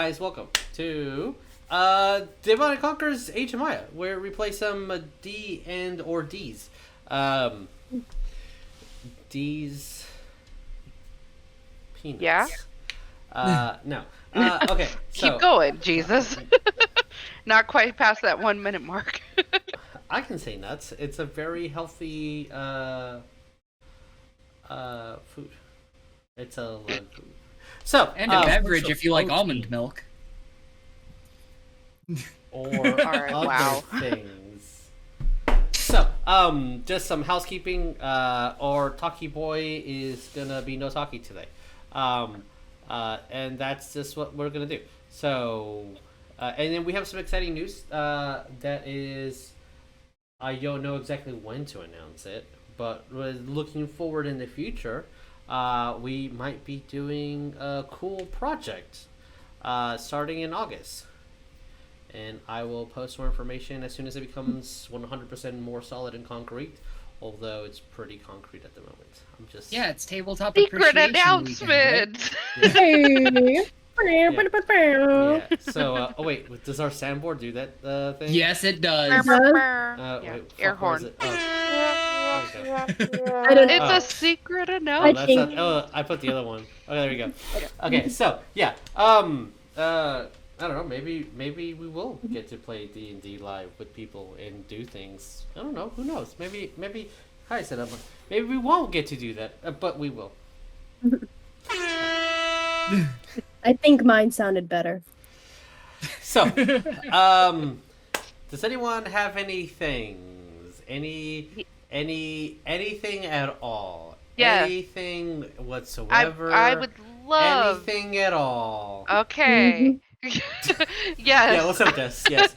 guys, welcome to Divine Conquerors Age of Maya, where we play some D and or D's. D's peanuts. Yeah? No. Okay. Keep going, Jesus. Not quite past that 1 minute mark. I can say nuts. It's a very healthy food. It's a lot of food. So, and a beverage if you like almond milk. Or Alright, other wow. things. So, just some housekeeping. Our Taki boy is gonna be no Taki today. And that's just what we're gonna do. So, and then we have some exciting news. That is, I don't know exactly when to announce it, but we're looking forward in the future. We might be doing a cool project starting in August. And I will post more information as soon as it becomes 100% more solid and concrete. Although it's pretty concrete at the moment. I'm just... Yeah, it's tabletop Secret appreciation announcement! Weekend, Yeah. So, oh wait, does our sandboard do that thing? right? Yes, it does. Yeah. Wait, Air what was horn. it? Oh. I don't know. It's a secret Oh, announcement. that's not, oh, I put the other one. Oh, there we go. Okay, so yeah, I don't know. Maybe we will get to play D&D live with people and do things. I don't know. Who knows? Maybe. Hi, said up. Maybe we won't get to do that, but we will. I think mine sounded better. So, does anyone have any things? Anything at all? Yeah. Anything whatsoever? I would love... anything at all. Okay. Yes. Yeah, what's up, Jess? Yes.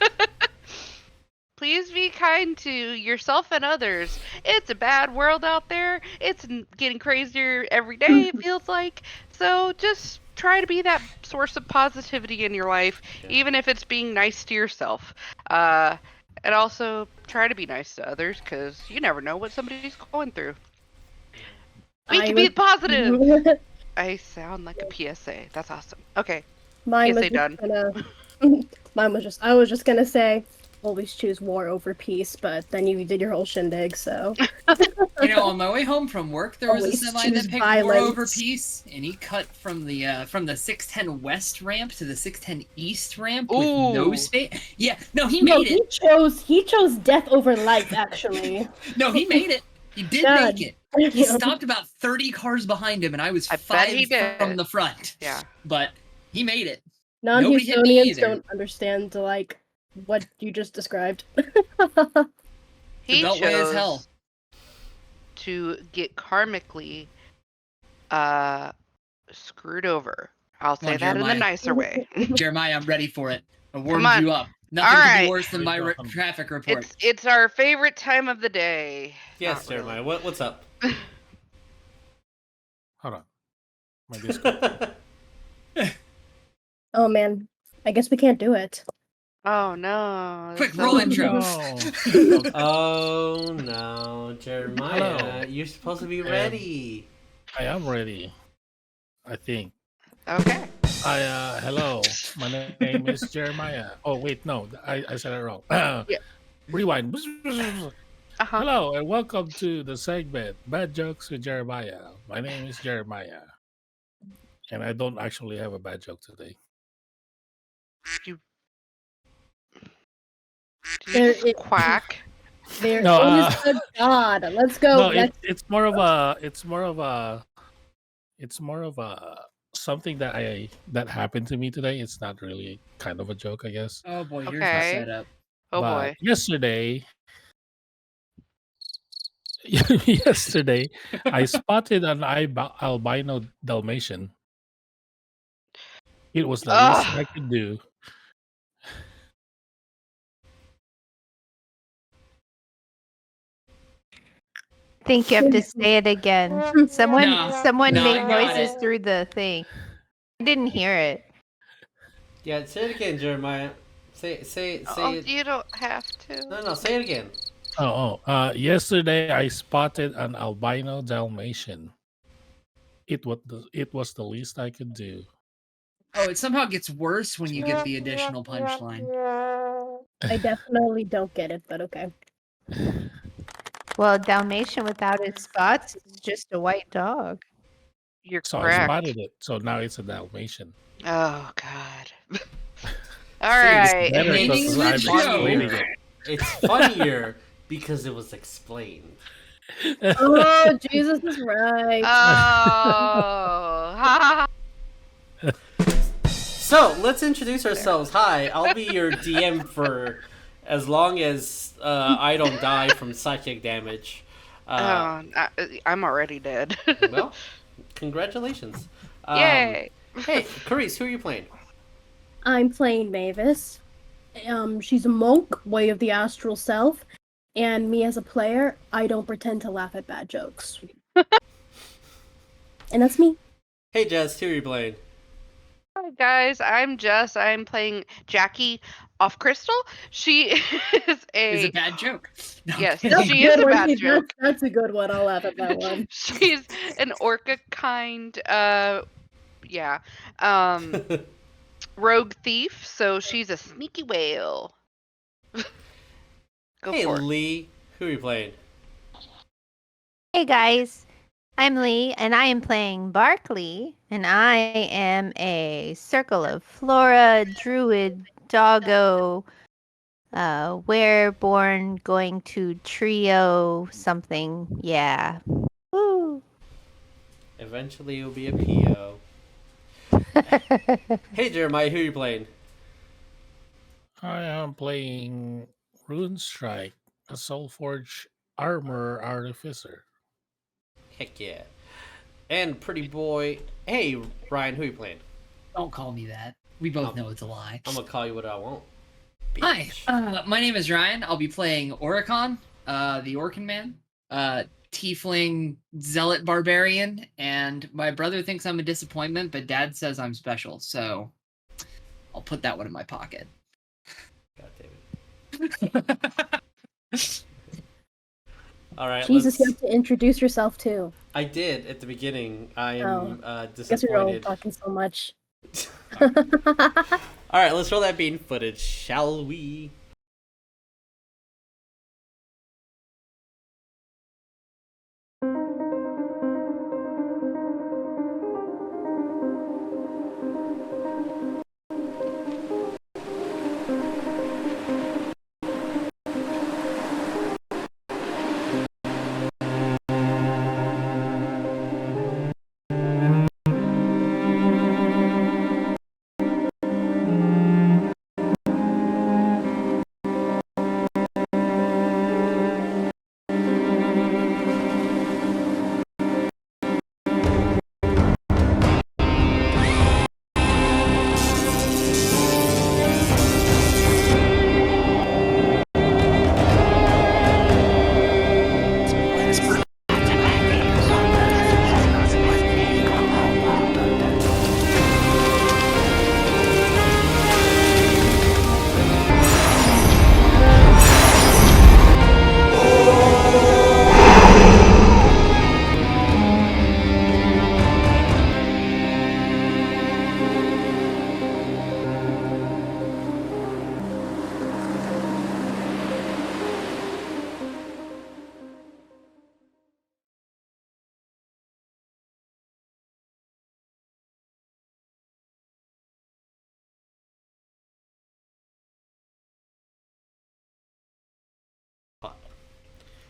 Please be kind to yourself and others. It's a bad world out there. It's getting crazier every day, it feels like. So just try to be that source of positivity in your life, even if it's being nice to yourself. And also try to be nice to others, because you never know what somebody's going through. We can be positive! I sound like a PSA. That's awesome. Okay. Mine was PSA just done. I was just gonna say, always choose war over peace, but then you did your whole shindig, so. You know, on my way home from work, there was a Always semi choose that picked war violence. over peace, and he cut from the 610 West ramp to the 610 East ramp with no Ooh. space. Yeah, no, he No, made it. he chose death over life, actually. No, he made it. He did God. make it. He stopped about 30 cars behind him, and I was I bet 5 he did. from the front. Yeah. But he made it. Nobody hit me Non-Houstonians either. don't understand, like, what you just described. He The Beltway is hell. chose to get karmically screwed over. I'll Come on, say that in Jeremiah. the nicer way. Jeremiah, I'm ready for it. I warmed on. you up. Nothing All could right. be worse than my traffic report. It's our favorite time of the day. Yes, Not really. Jeremiah. What's up? Hold on. My Discord. Oh man, I guess we can't do it. Oh no. Quick, So- roll intro. No. Oh no, Jeremiah! Hello. You're supposed to be ready. I am ready. I think. Okay. Hello. My name is Jeremiah. Oh wait, no, I said it wrong. Rewind. Uh-huh. Hello and welcome to the segment Bad Jokes with Jeremiah. My name is Jeremiah, and I don't actually have a bad joke today. Do There you just it- quack? There No, is a god. Let's go. No, it's more of a something that happened to me today. It's not really kind of a joke, I guess. Oh boy, here's Okay. the setup. Oh But boy. yesterday, I spotted an albino Dalmatian. It was the least I could do. Think you have to say it again. Someone No, made I got noises it. through the thing. I didn't hear it. Yeah, say it again, Jeremiah. Say Oh, it. you don't have to. No, say it again. Yesterday I spotted an albino Dalmatian. It was the least I could do. Oh, it somehow gets worse when you get the additional punchline. I definitely don't get it, but okay. Well, Dalmatian without its spots is just a white dog. You're So I correct. spotted it. So now it's a Dalmatian. Oh God. All See, it's right. better Ending because the I'm show. explaining it. It's funnier because it was explained. Oh, Jesus is right. Oh. So let's introduce ourselves. Hi, I'll be your DM for as long as I don't die from psychic damage. I'm already dead. Well, congratulations. Yay. Hey, Charis, who are you playing? I'm playing Maevis. She's a monk, way of the astral self, and me as a player, I don't pretend to laugh at bad jokes. And that's me. Hey, Jess, who are you playing? Hi guys, I'm Jess. I'm playing Jackie off Crystal. She is It's a bad joke. No, I'm Yes, kidding. she is a bad That's- joke. That's a good one. I'll laugh at that one. She's an orca kind rogue thief, so she's a sneaky whale. Go Hey, for it. Lee, who are you playing? Hey guys, I'm Lee, and I am playing Barklee, and I am a Circle of Flora Druid Doggo Wreborn going to trio something. Yeah. Woo. Eventually, you'll be a PO. Hey, Jeremiah, who are you playing? I am playing Rune Strike, a Soulforge Armor Artificer. Heck yeah. And pretty boy. Hey, Ryan, who are you playing? Don't call me that. We both know it's a lie. I'm gonna call you what I want. Hi, Bitch. my name is Ryan. I'll be playing Orekon, the Orkin man, Tiefling Zealot Barbarian, and my brother thinks I'm a disappointment, but Dad says I'm special, so I'll put that one in my pocket. God damn it. All right. Jesus, you let's... have to introduce yourself too. I did at the beginning. I am Guess we're all disappointed. talking so much. All right, let's roll that bean footage, shall we?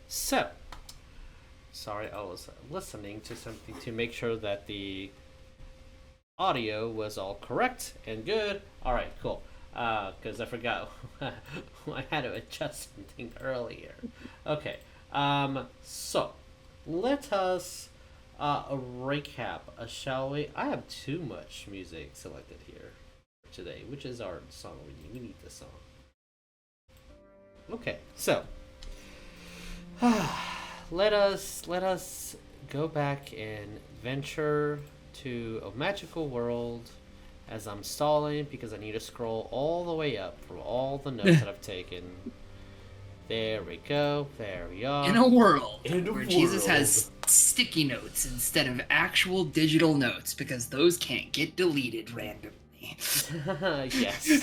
So, sorry, I was listening to something to make sure that the audio was all correct and good. All right, cool. Because I forgot I had to adjust something earlier. Okay. So let us recap, shall we? I have too much music selected here for today, which is our song. We need the song. Okay, so let us go back and venture to a magical world as I'm stalling because I need to scroll all the way up from all the notes that I've taken. There we go. There we are. In a world In a where Jesus world. has sticky notes instead of actual digital notes because those can't get deleted randomly. me. Yes.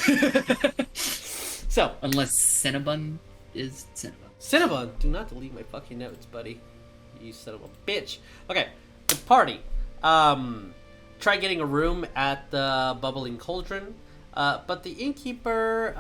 So, Unless Cinnabon is Cinnabon. Cinnabon, do not delete my fucking notes, buddy. You son of a bitch. Okay, the party. Try getting a room at the Bubbling Cauldron. But the innkeeper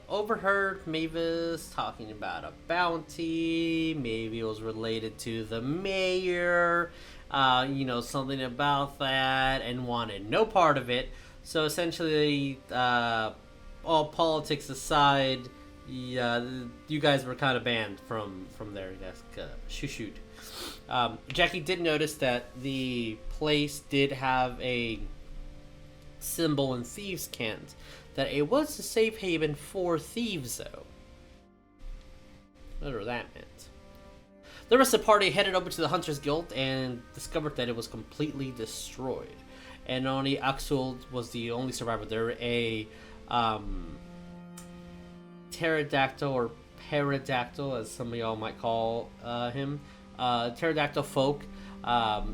overheard Maevis talking about a bounty. Maybe it was related to the mayor. Something about that, and wanted no part of it. So essentially, all politics aside, you guys were kind of banned from there. Shoot. Jackie did notice that the place did have a symbol in thieves' cant that it was a safe haven for thieves, though. Whatever that meant. The rest of the party headed over to the Hunters Guild and discovered that it was completely destroyed, and only Axel was the only survivor there. A pterodactyl, or paradactyl, as some of y'all might call him, pterodactyl folk,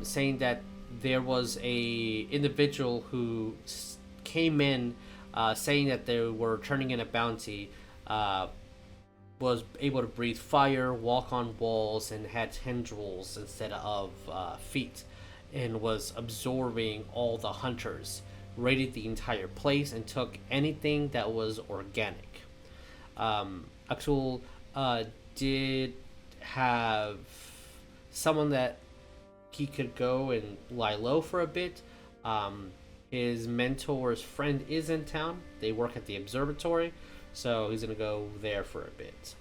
saying that there was a individual who came in saying that they were turning in a bounty, was able to breathe fire, walk on walls, and had tendrils instead of feet, and was absorbing all the hunters, raided the entire place, and took anything that was organic. Axel did have someone that he could go and lie low for a bit. His mentor's friend is in town. They work at the observatory, so he's gonna go there for a bit.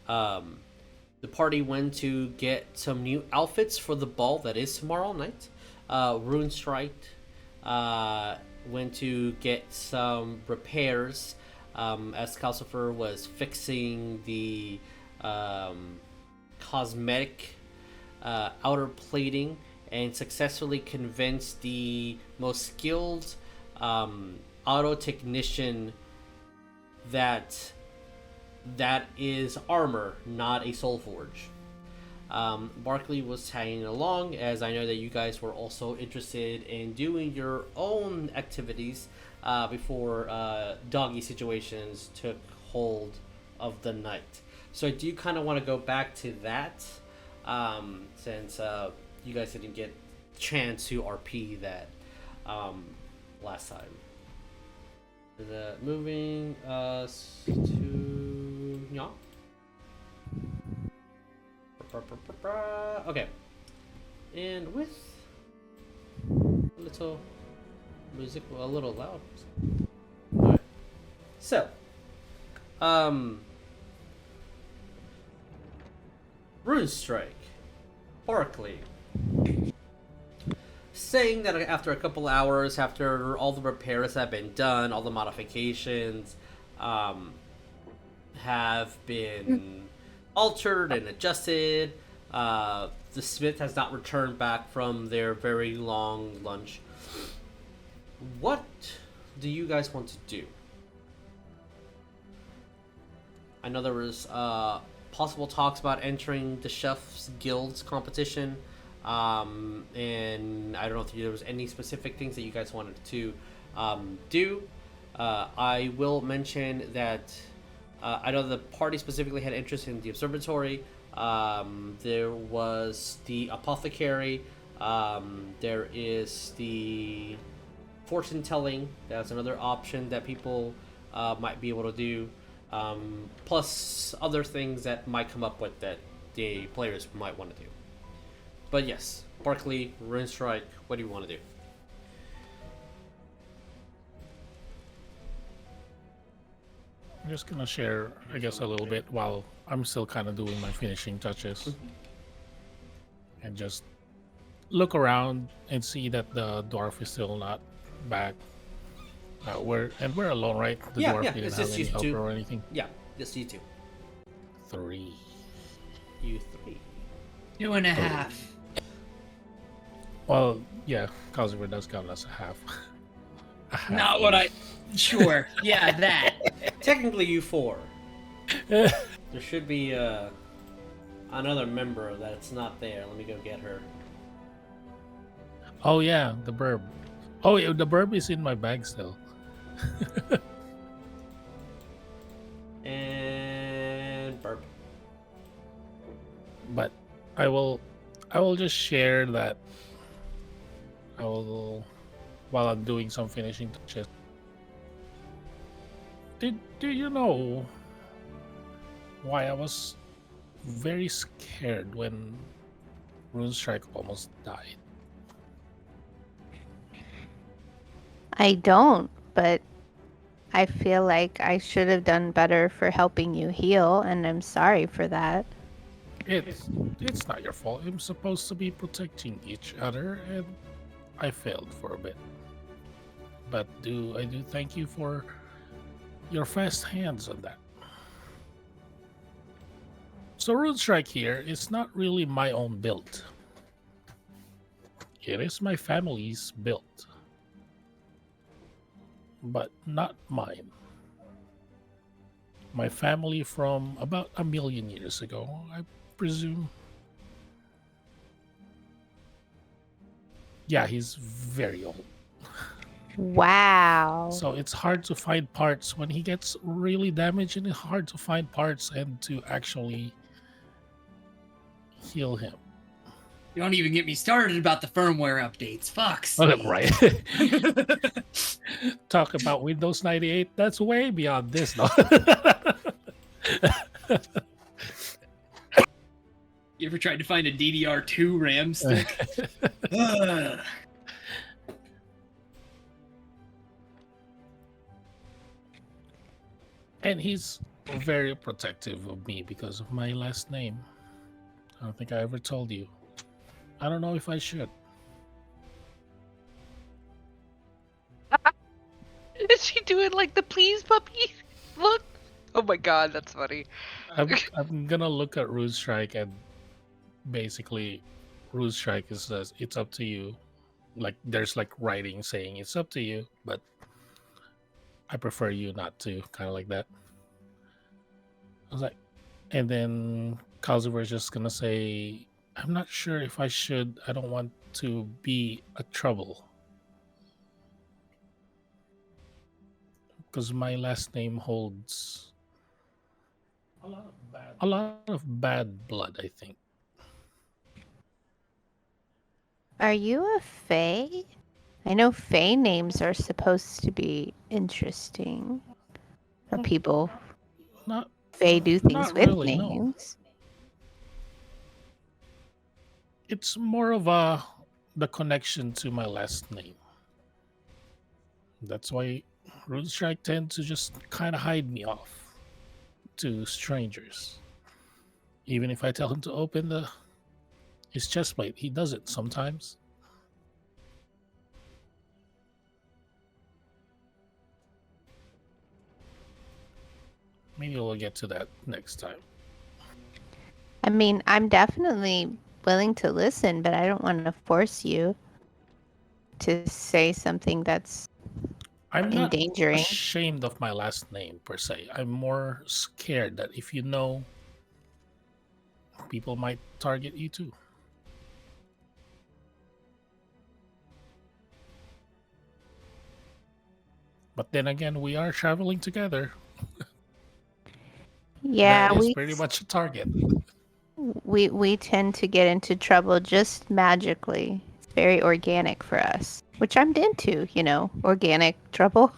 The party went to get some new outfits for the ball that is tomorrow night. Rune Strike went to get some repairs as Calcifer was fixing the cosmetic outer plating, and successfully convinced the most skilled auto technician that is armor, not a soul forge. Barklee was tagging along, as I know that you guys were also interested in doing your own activities before doggy situations took hold of the night. So I do kind of want to go back to that, since you guys didn't get a chance to RP that last time. Moving us to Nya. Okay, and with a little music, a little loud. All right. So, Rune Strike, Barklee, saying that after a couple hours, after all the repairs have been done, all the modifications have been altered and adjusted, the smith has not returned back from their very long lunch. What do you guys want to do? I know there was possible talks about entering the Chef's Guild's competition, and I don't know if there was any specific things that you guys wanted to do. I will mention that I know the party specifically had interest in the observatory. There was the apothecary. There is the fortune telling. That's another option that people might be able to do. Plus other things that might come up with that the players might want to do. But yes, Barklee, Rune Strike, what do you want to do? I'm just gonna share, I guess, a little bit while I'm still kind of doing my finishing touches, and just look around and see that the dwarf is still not back. We're alone, right? The Yeah, dwarf yeah, didn't it's have just any you helper two. or anything. Yeah, just you two. 3. You 3. 2.5. Well, yeah, Cosmo does count as a half. A half. Not what I. Sure. Yeah, that. Technically, you 4. There should be another member that's not there. Let me go get her. Oh yeah, the burb. Oh, yeah, the burb is in my bag still. And burp. But I will just share that I will while I'm doing some finishing touches. Do you know why I was very scared when Rune Strike almost died? I don't, but I feel like I should have done better for helping you heal, and I'm sorry for that. It's not your fault. I'm supposed to be protecting each other, and I failed for a bit. But I do thank you for your fast hands on that. So Rune Strike here is not really my own build. It is my family's build, but not mine. My family from about 1,000,000 years ago, I presume. Yeah, he's very old. Wow. So it's hard to find parts when he gets really damaged, and it's hard to find parts and to actually heal him. You don't even get me started about the firmware updates. Fucks. Oh, right. Talk about Windows 98. That's way beyond this, though. You ever tried to find a DDR2 RAM stick? Ugh. And he's very protective of me because of my last name. I don't think I ever told you. I don't know if I should. Is she doing like the please puppy look? Oh my god, that's funny. I'm gonna look at Rune Strike, and basically Rune Strike says it's up to you. Like there's like writing saying it's up to you, but I prefer you not to, kind of like that. I was like, and then Calcifer's just gonna say, I'm not sure if I should. I don't want to be a trouble. Because my last name holds a lot of bad blood, I think. Are you a fae? I know fae names are supposed to be interesting. Or people Not fae do things not with really, no. names. It's more of the connection to my last name. That's why Rune Strike tend to just kind of hide me off to strangers. Even if I tell him to open his chest plate, he does it sometimes. Maybe we'll get to that next time. I mean, I'm definitely willing to listen, but I don't want to force you to say something that's I'm not endangering. ashamed of my last name per se. I'm more scared that if you know, people might target you too. But then again, we are traveling together. Yeah, That is pretty much a target. we tend to get into trouble just magically. It's very organic for us, which I'm into, organic trouble.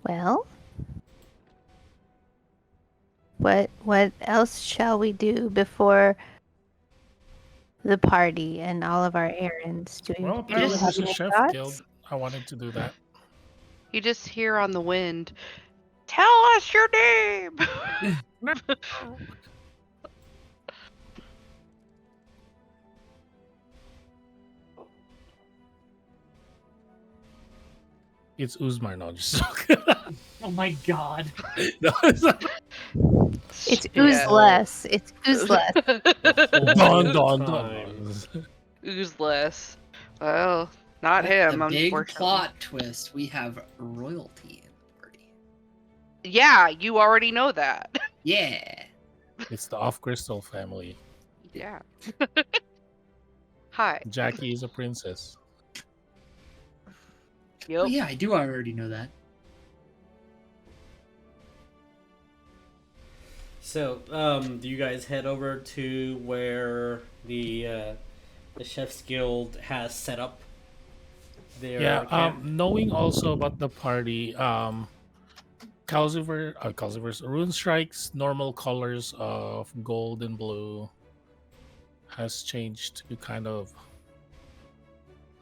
Well, what else shall we do before the party and all of our errands? Do we Well, You apparently just- there's a any chef thoughts? guild. I wanted to do that. You just hear on the wind, tell us your name! It's Uzmar, no, just joking. Oh my god. No, it's not. It's Yeah. ooze less. It's ooze less. Don. Times. Ooze less. Well, Not him, The big unfortunately. plot twist. We have royalty in the party. Yeah, you already know that. Yeah. It's the Off Crystal family. Yeah. Hi. Jackie is a princess. Yep. Oh, yeah, I do already know that. So, do you guys head over to where the Chef's Guild has set up their Yeah, camp? knowing also about the party, Calcifer's Rune Strike's normal colors of gold and blue has changed to kind of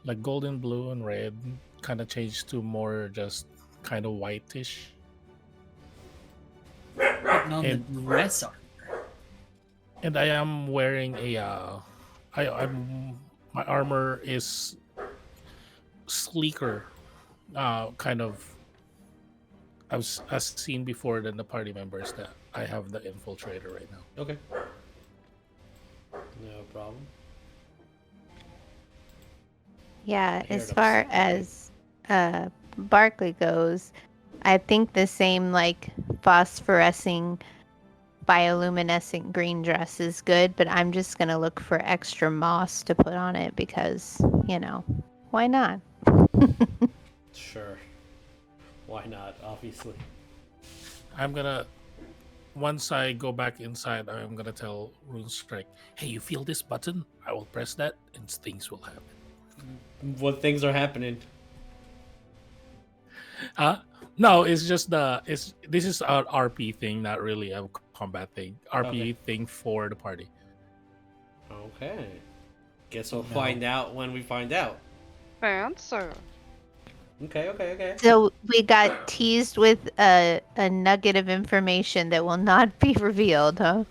like golden blue and red, kind of changed to more just kind of whitish. Putting on the And- dress armor. And I am wearing my armor is sleeker, kind of. As seen before than the party members that I have the infiltrator right now. Okay. No problem. Yeah, Here as it far is. as Barklee goes, I think the same like phosphorescing bioluminescent green dress is good, but I'm just gonna look for extra moss to put on it because, why not? Sure. Why not? Obviously. Once I go back inside, I'm gonna tell Rune Strike, hey, you feel this button? I will press that and things will happen. What things are happening? No, it's just this is an RP thing, not really a combat thing. RP Okay. thing for the party. Okay. Guess we'll No. find out when we find out. Fancy. Okay. So we got teased with a nugget of information that will not be revealed, huh?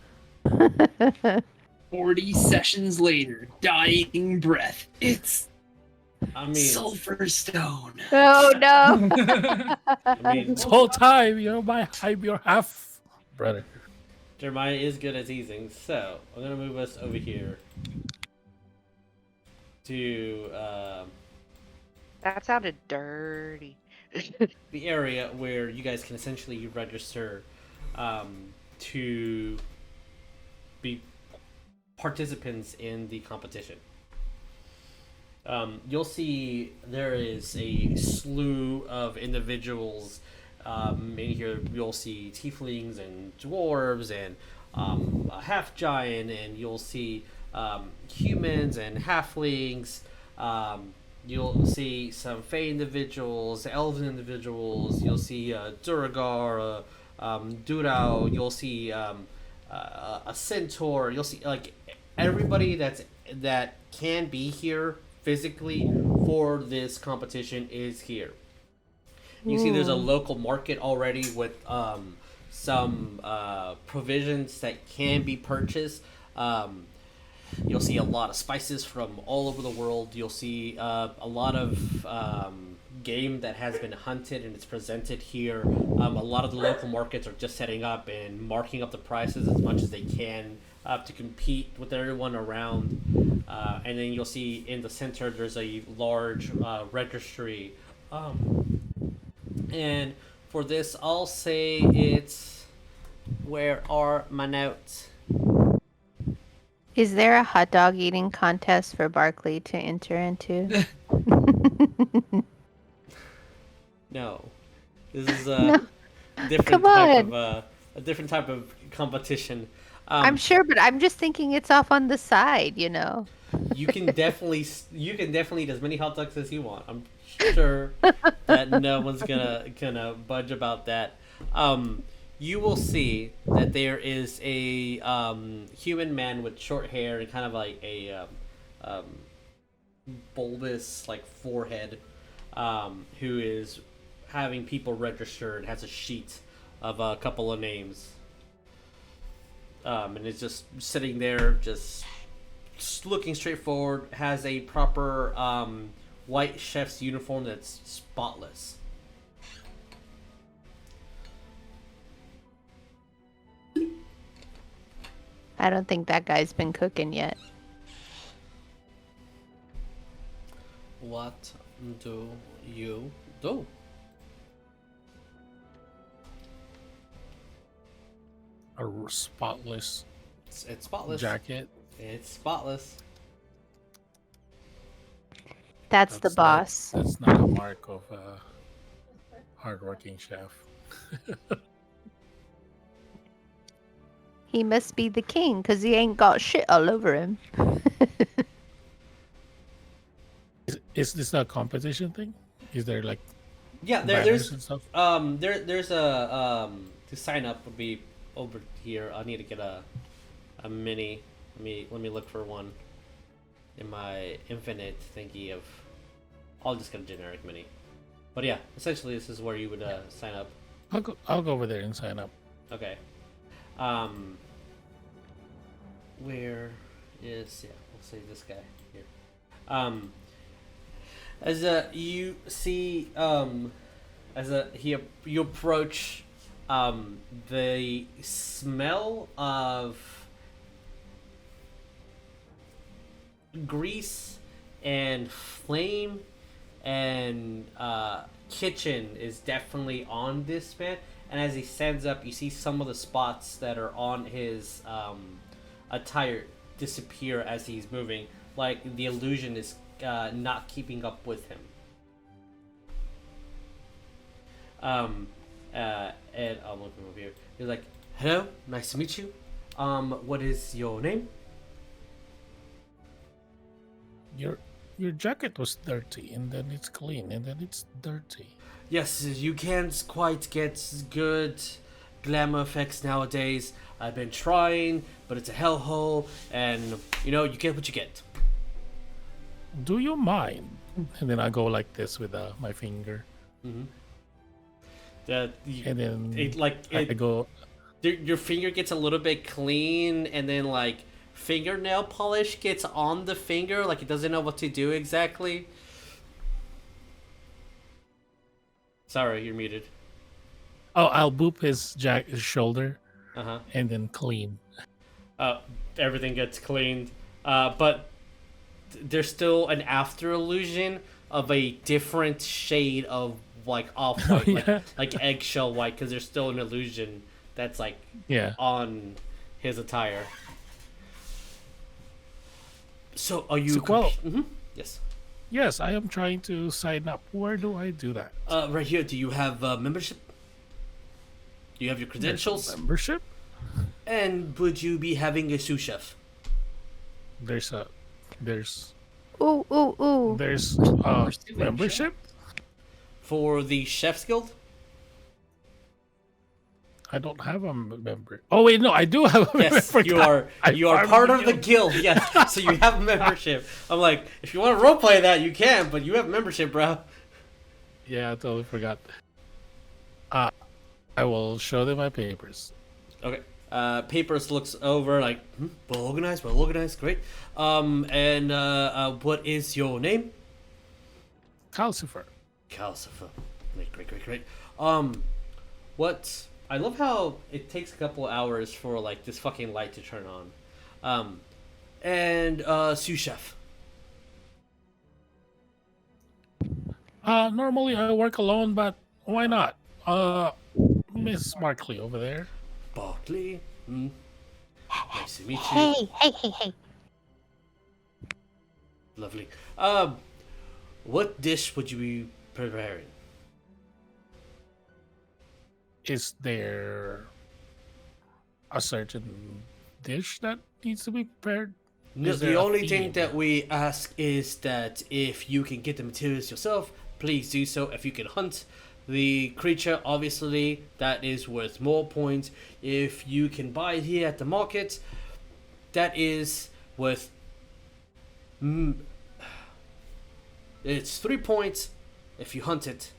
40 sessions later, dying breath. It's I mean, sulfur stone. Oh no! I mean, This whole time, I'm your half brother. Jeremiah is good at teasing, so I'm gonna move us over here to That sounded dirty. the area where you guys can essentially register to be participants in the competition. You'll see there is a slew of individuals in here. You'll see tieflings and dwarves and a half giant, and you'll see humans and halflings. You'll see some Fey individuals, elven individuals. You'll see Duragar, Durao. You'll see a centaur. You'll see like everybody that can be here physically for this competition is here. You see, there's a local market already with some provisions that can be purchased. You'll see a lot of spices from all over the world. You'll see a lot of game that has been hunted and it's presented here. A lot of the local markets are just setting up and marking up the prices as much as they can to compete with everyone around. And then you'll see in the center there's a large registry. And for this, I'll say it's... Where are my notes? Is there a hot dog eating contest for Barklee to enter into? No. This is No. a different Come type on. of a different type of competition. I'm sure, but I'm just thinking it's off on the side, You can definitely eat as many hot dogs as you want. I'm sure that no one's gonna budge about that. You will see that there is a human man with short hair and kind of like a bulbous like forehead, who is having people register and has a sheet of a couple of names. And is just sitting there, just looking straight forward. Has a proper white chef's uniform that's spotless. I don't think that guy's been cooking yet. What do you do? A spotless It's spotless. jacket. It's spotless. That's the boss. That's not a mark of a hardworking chef. He must be the king because he ain't got shit all over him. Is this a competition thing? Is there like Yeah, banners there's and stuff? there's a to sign up would be over here. I need to get a mini. Let me look for one in my infinite thingy of. I'll just get a generic mini. But yeah, essentially this is where you would sign up. I'll go over there and sign up. Okay. Where is we'll say this guy here. As you see, you approach, the smell of grease and flame and kitchen is definitely on this man. And as he stands up, you see some of the spots that are on his attire disappear as he's moving. Like the illusion is not keeping up with him. And I'll look him over here. He's like, "Hello, nice to meet you. What is your name?" Your jacket was dirty, and then it's clean, and then it's dirty. Yes, you can't quite get good glamour effects nowadays. I've been trying, but it's a hellhole, and you get what you get. Do you mind? And then I go like this with my finger, Mm-hmm. and then I go. your finger gets a little bit clean, and then like fingernail polish gets on the finger, like it doesn't know what to do exactly. Sorry, you're muted. Oh, I'll boop his shoulder, Uh-huh. and then clean. Everything gets cleaned. But there's still an after illusion of a different shade of like off white, yeah. like eggshell white, because there's still an illusion that's like Yeah. on his attire. So are you? So, well- Mhm. Yes. Yes, I am trying to sign up. Where do I do that? Right here. Do you have membership? Do you have your There's credentials? membership? And would you be having a sous chef? There's Ooh, ooh, ooh. membership? For the Chef's Guild? I don't have a member. Oh wait, no, I do have a Yes, member. you are part of the guild. Yes, so you have a membership. I'm like, if you want to roleplay that, you can, but you have membership, bro. Yeah, I totally forgot. I will show them my papers. Okay. Papers looks over like, well organized, great. And what is your name? Calcifer. Calcifer. Great. What? I love how it takes a couple hours for like this fucking light to turn on. And sous chef. Normally I work alone, but why not? Miss Barklee over there. Barklee. Nice to meet you. Hey. Lovely. What dish would you be preparing? Is there a certain dish that needs to be prepared? No, Is there the a only thing theme? that we ask is that if you can get the materials yourself, please do so. If you can hunt the creature, obviously that is worth more points. If you can buy it here at the market, that is worth. It's 3 points if you hunt it,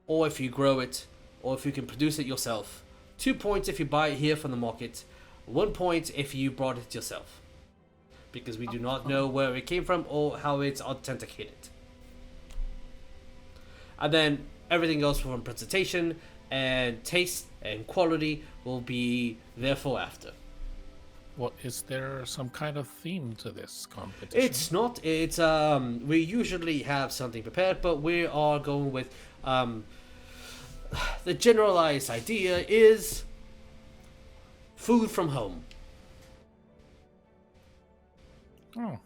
or if you grow it, or if you can produce it yourself. 2 points if you buy it here from the market. 1 point if you brought it yourself. Because we do not know where it came from or how it's authenticated. And then everything else from presentation and taste and quality will be therefore after. What is there some kind of theme to this competition? It's not. It's we usually have something prepared, but we are going with the generalized idea is food from home. Oh,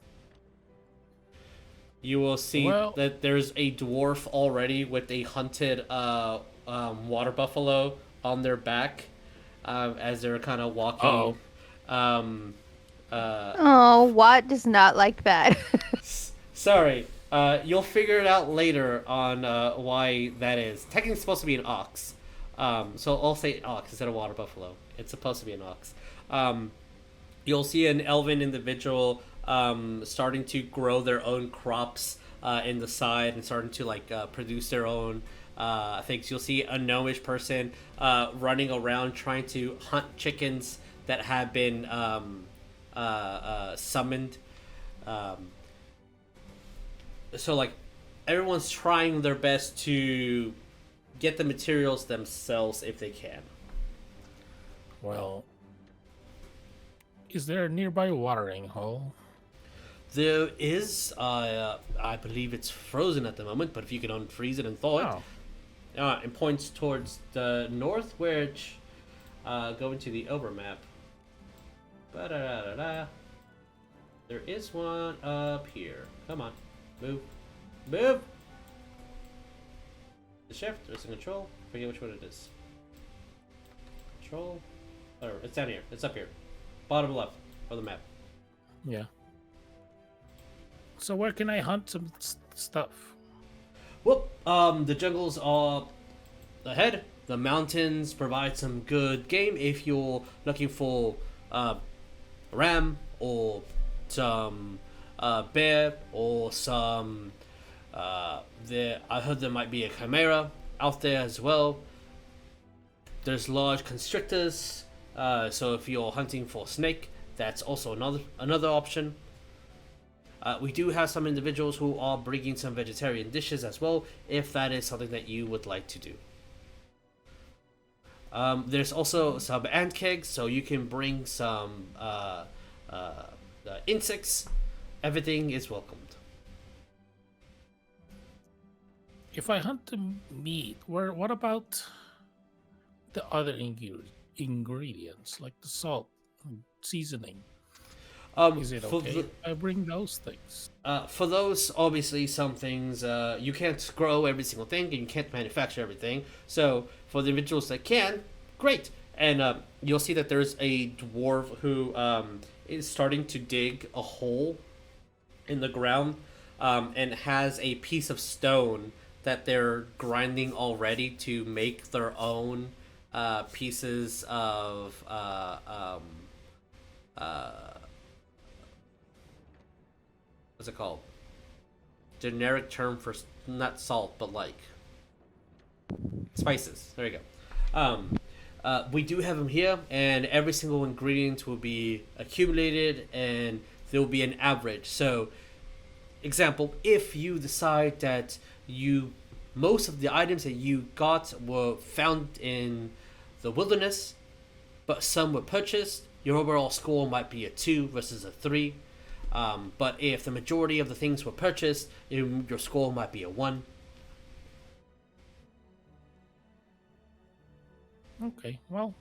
You will see Well- that there's a dwarf already with a hunted water buffalo on their back as they're kind of walking. Oh, Watt does not like that. Sorry, you'll figure it out later on why that is. Technically, it's supposed to be an ox. So I'll say ox instead of water buffalo. It's supposed to be an ox. You'll see an elven individual starting to grow their own crops in the side and starting to produce their own things. You'll see a gnomish person running around trying to hunt chickens that have been summoned. So everyone's trying their best to get the materials themselves if they can. well. Is there a nearby watering hole? There is, I believe it's frozen at the moment, but if you can unfreeze it and thaw it, Oh, it points towards the north, which go into the overmap. Ba-da-da-da-da. There is one up here. Come on, move, move. The shift, there's a control. Forget which one it is. Control. Oh, it's down here. It's up here, bottom left of the map. yeah. So where can I hunt some stuff? Well, the jungles are ahead. The mountains provide some good game if you're looking for ram or some bear or some. I heard there might be a chimera out there as well. There's large constrictors. So if you're hunting for snake, that's also another option. We do have some individuals who are bringing some vegetarian dishes as well, if that is something that you would like to do. There's also some ant kegs, so you can bring some insects. Everything is welcomed. If I hunt the meat, what about the other ingredients, like the salt, seasoning? Is it okay if I bring those things? For those, obviously, some things you can't grow every single thing, and you can't manufacture everything. So for the individuals that can, great. And you'll see that there's a dwarf who is starting to dig a hole in the ground and has a piece of stone that they're grinding already to make their own pieces of what's it called? Generic term for not salt, but spices. There you go. We do have them here, and every single ingredient will be accumulated, and there will be an average. So, example, if you decide that most of the items that you got were found in the wilderness, but some were purchased, your overall score might be a 2 versus a 3. But if the majority of the things were purchased, your score might be a 1. Okay, well,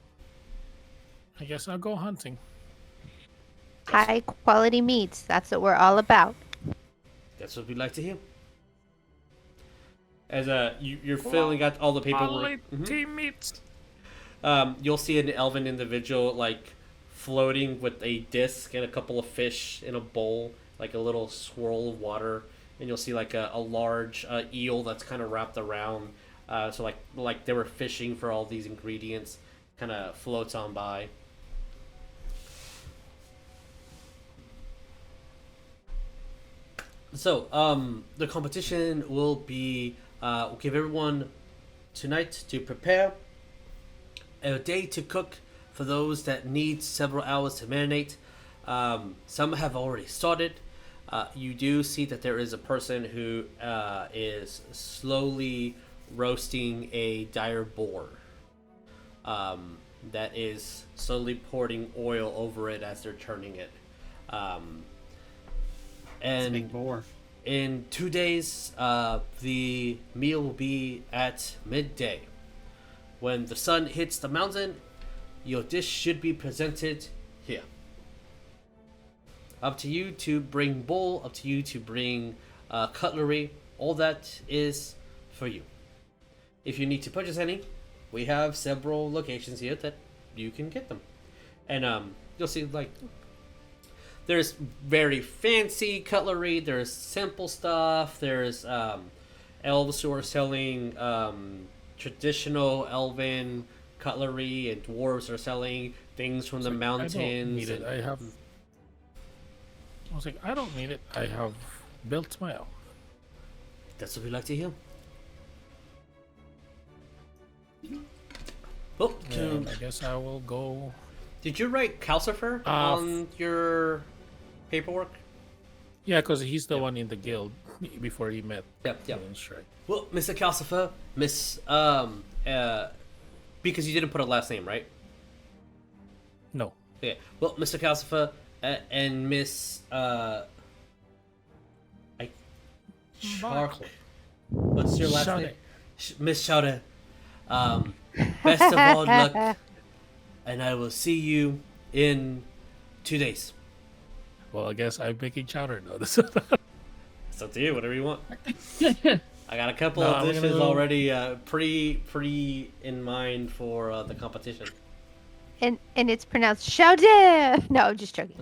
I guess I'll go hunting. High quality meats. That's what we're all about. That's what we'd like to hear. As you're filling out all the paperwork. Quality meats. You'll see an elven individual floating with a disc and a couple of fish in a bowl, like a little swirl of water, and you'll see a large eel that's kind of wrapped around. So like they were fishing for all these ingredients, kind of floats on by. So the competition will be we'll give everyone tonight to prepare, a day to cook for those that need several hours to marinate. Some have already started. You do see that there is a person who is slowly roasting a dire boar. that is slowly pouring oil over it as they're churning it. It's a And big boar. in 2 days, the meal will be at midday. When the sun hits the mountain, your dish should be presented here. Up to you to bring bowl, up to you to bring cutlery. All that is for you. If you need to purchase any, we have several locations here that you can get them. And you'll see, like, there's very fancy cutlery, there's simple stuff, there's elves who are selling traditional elven cutlery, and dwarves are selling things from the mountains. I don't need it. and- I was like, I don't need it. I have built my own. That's what we like to hear. Well, And I guess I will go. did you write Calcifer Uh, on your paperwork? Yeah, because he's the one in the guild before he met. Yep. Shrek. Well, Mr. Calcifer, because you didn't put a last name, right? No. Yeah. Well, Mr. Calcifer and Miss Barklee. What's your last Shade. name? Miss Shade. Best of all luck, and I will see you in 2 days. Well, I guess I'm making chowder now. It's up to you, whatever you want. I got a couple No, of I'm gonna dishes go- already pre in mind for the competition. And it's pronounced Shaude. No, I'm just joking.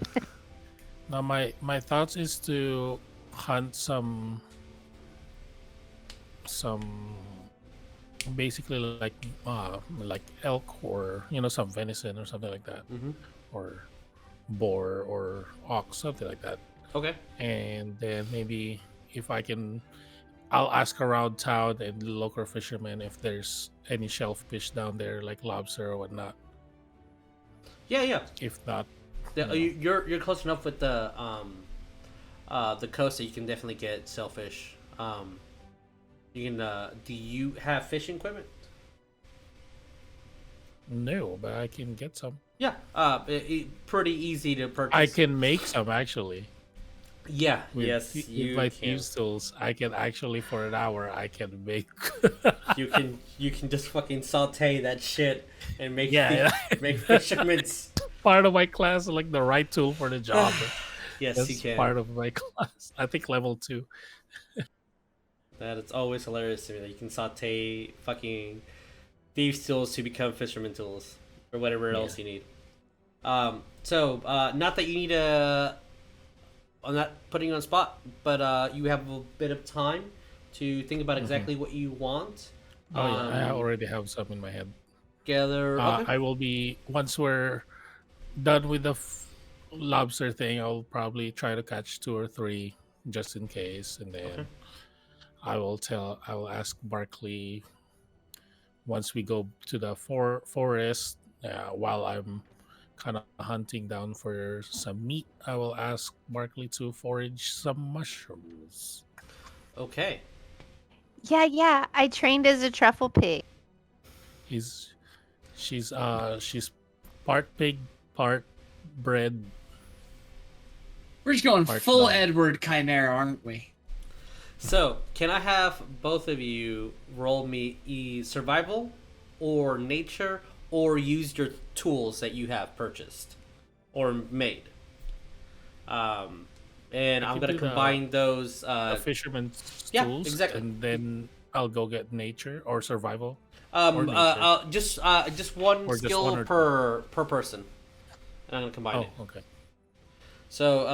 Now, my thoughts is to hunt some basically like elk, or some venison or something like that, Mhm. or boar or ox, something like that. Okay. And then maybe if I can, I'll ask around town and the local fishermen if there's any shellfish down there, like lobster or whatnot. Yeah. If not, You're close enough with the coast that you can definitely get shellfish. You can. Do you have fishing equipment? no, but I can get some. Yeah. Pretty easy to purchase. I can make some actually. Yeah. With, yes. with You my can. thieves tools, I can actually for an hour I can make. You can just fucking saute that shit and make Yeah. make fishermen's. Part of my class, like the right tool for the job. Yes, That's you can. part of my class. I think level 2. That it's always hilarious to me that you can saute fucking thieves' tools to become fisherman tools or whatever else you need. So not that you need a. I'm not putting you on the spot, but you have a bit of time to think about exactly what you want. Oh yeah, I already have some in my head. Together. Okay. I will be, once we're done with the lobster thing, I'll probably try to catch 2 or 3 just in case, and then Okay. I will ask Barklee once we go to the forest, while I'm kind of hunting down for some meat. I will ask Barklee to forage some mushrooms. Okay. Yeah. I trained as a truffle pig. She's part pig, part bred. We're just going Mark full nine. Edward Chimera, aren't we? So, can I have both of you roll me survival or nature, or use your tools that you have purchased or made? And I'm can gonna do the- combine those. The fisherman's yeah, tools, exactly. and then I'll go get nature or survival. Just one Or just skill one or per person, and I'm gonna combine Oh, it. okay. So,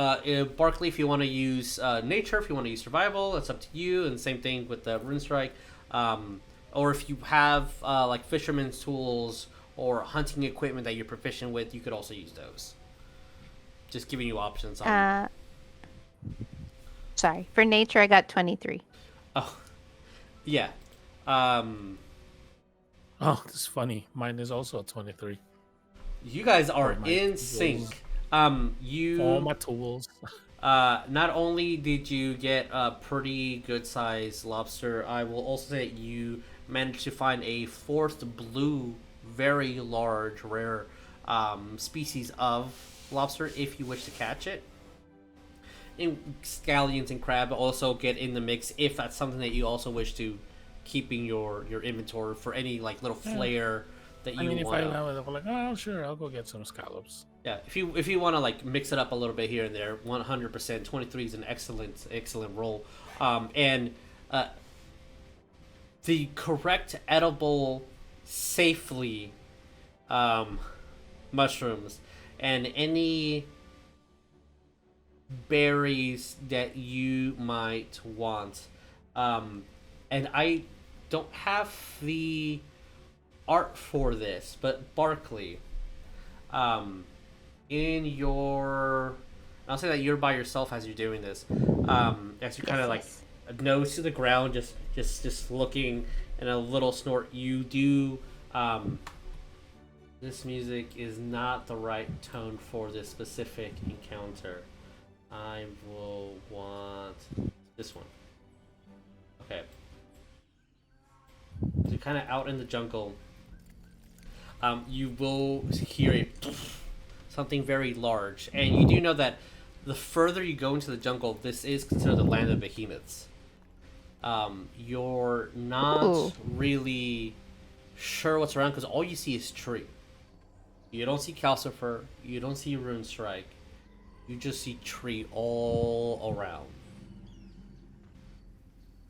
Barklee, if you want to use nature, if you want to use survival, that's up to you. And same thing with the rune strike. Or if you have like fisherman's tools or hunting equipment that you're proficient with, you could also use those. Just giving you options on. Sorry. For nature, I got 23. Oh, yeah. Oh, that's funny. Mine is also a 23. You guys are For my in tools. sync. You All my tools. not only did you get a pretty good sized lobster, I will also say that you managed to find a forced blue very large, rare species of lobster if you wish to catch it. And scallions and crab also get in the mix if that's something that you also wish to keep in your inventory for any like little flair that you I mean, if want. I have it, I'm like, oh, sure, I'll go get some scallops. Yeah, if you want to like mix it up a little bit here and there, 100%. 23 is an excellent roll, and the correct edible safely mushrooms and any berries that you might want, and I don't have the art for this, but Barklee, in your, I'll say that you're by yourself as you're doing this, as you kind of like nose to the ground, just looking, and a little snort. You do. This music is not the right tone for this specific encounter. I will want this one. Okay. So you're kind of out in the jungle. You will hear something very large, and you do know that the further you go into the jungle, this is considered the land of behemoths. You're not really sure what's around because all you see is tree. You don't see calcifer. You don't see rune strike. You just see tree all around.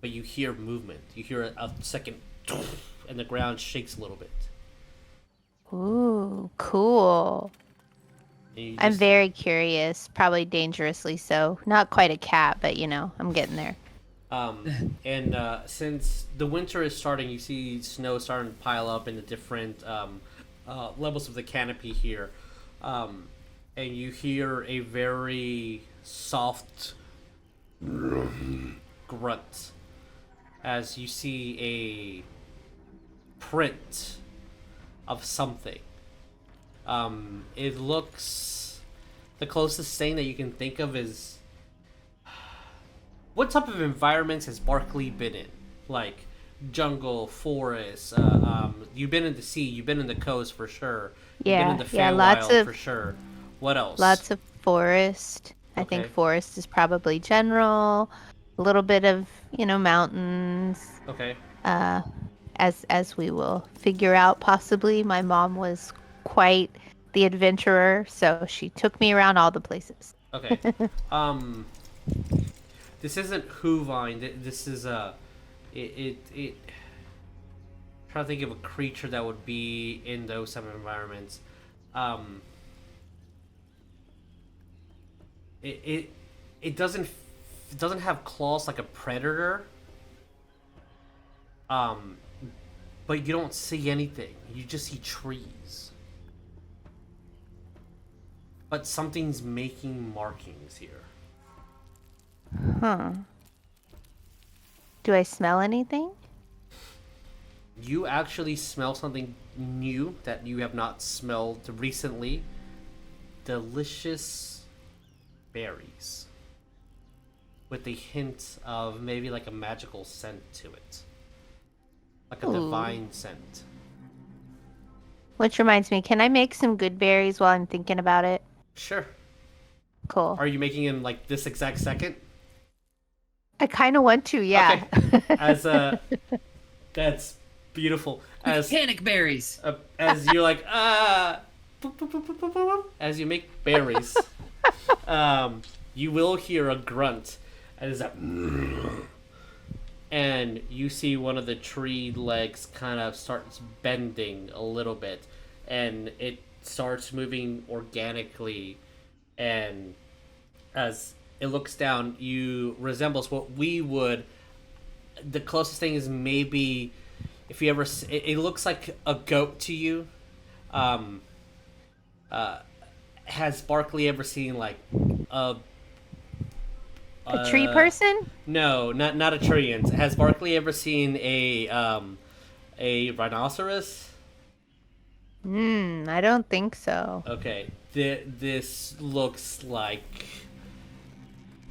But you hear movement. You hear a second, and the ground shakes a little bit. Ooh, cool. I'm very curious, probably dangerously so. Not quite a cat, but you know, I'm getting there. And since the winter is starting, you see snow starting to pile up in the different levels of the canopy here. And you hear a very soft grunt as you see a print of something. It looks, the closest thing that you can think of is, what type of environments has Barklee been in? Like jungle, forest. You've been in the sea. You've been in the coast for sure. You've been in the Feywild for sure. What else? Lots of forest. I think forest is probably general. A little bit of, you know, mountains. Okay. As we will figure out, possibly. My mom was quite the adventurer, so she took me around all the places. Okay. This isn't Whovine. This is it. Trying to think of a creature that would be in those type of environments. It doesn't have claws like a predator. But you don't see anything. You just see trees. But something's making markings here. Huh. Do I smell anything? You actually smell something new that you have not smelled recently. Delicious berries. With a hint of maybe like a magical scent to it. Like a divine scent. Which reminds me, can I make some good berries while I'm thinking about it? Sure. Cool. Are you making him like this exact second? I kind of want to, yeah. Okay. That's beautiful. As Panic berries. As you're like as you make berries, you will hear a grunt, as that, and you see one of the tree legs kind of starts bending a little bit, and it starts moving organically, and as it looks down, you resembles what we would. The closest thing is maybe if you ever. It looks like a goat to you. Has Barklee ever seen like a tree person? No, not a treant. Has Barklee ever seen a rhinoceros? I don't think so. Okay, this looks like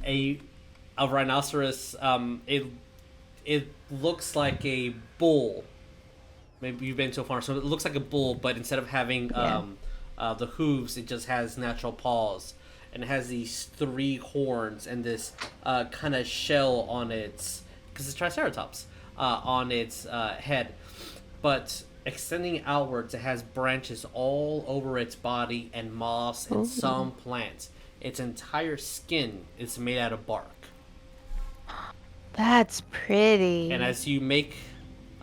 a rhinoceros. It looks like a bull, maybe you've been to a farm. So it looks like a bull, but instead of having the hooves, it just has natural paws, and it has these 3 horns and this kind of shell on its, because it's Triceratops, on its head, but extending outwards, it has branches all over its body and moss and some plants. Its entire skin is made out of bark. That's pretty. And as you make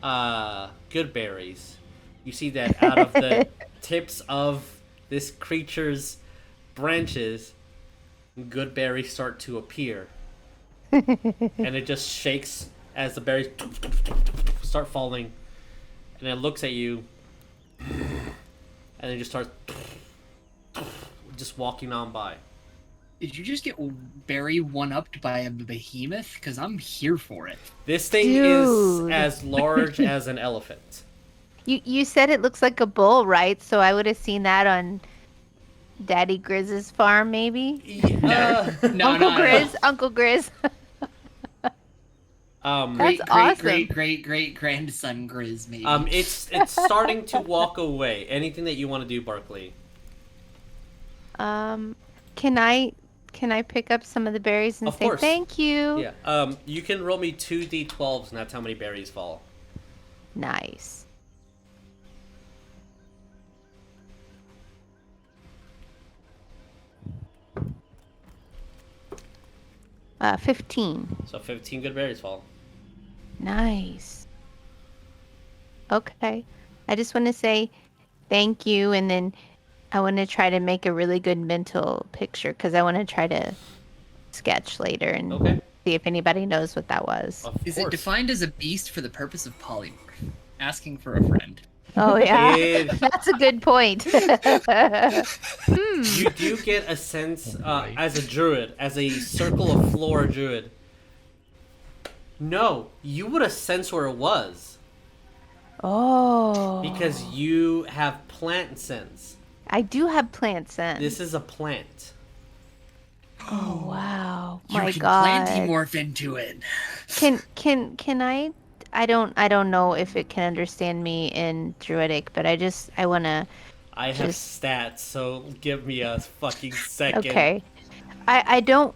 good berries, you see that out of the tips of this creature's branches, good berries start to appear. And it just shakes as the berries start falling. And it looks at you. And it just starts just walking on by. Did you just get berry one-upped by a behemoth? Because I'm here for it. This thing is as large as an elephant. You said it looks like a bull, right? So I would have seen that on Daddy Grizz's farm, maybe? No, Uncle Grizz? Uncle Grizz. Great, That's awesome. great grandson Grizz, maybe. It's starting to walk away. Anything that you want to do, Barklee? Can I pick up some of the berries and Of say course. thank you? Yeah. You can roll me 2d12s, and that's how many berries fall. Nice. Uh, 15. So 15 good berries fall. Nice. Okay. I just want to say thank you, and then I want to try to make a really good mental picture because I want to try to sketch later and Okay. see if anybody knows what that was. Of Is course. it defined as a beast for the purpose of polymorph? Asking for a friend. Oh yeah, It- that's a good point. You do get a sense, as a druid, as a circle of floor druid. No, you would have sensed where it was. Oh. Because you have plant sense. I do have plant sense. This is a plant. Oh wow. You My can God. plantimorph into it. Can I don't know if it can understand me in Druidic, but I wanna. I have stats, so give me a fucking second. Okay. I don't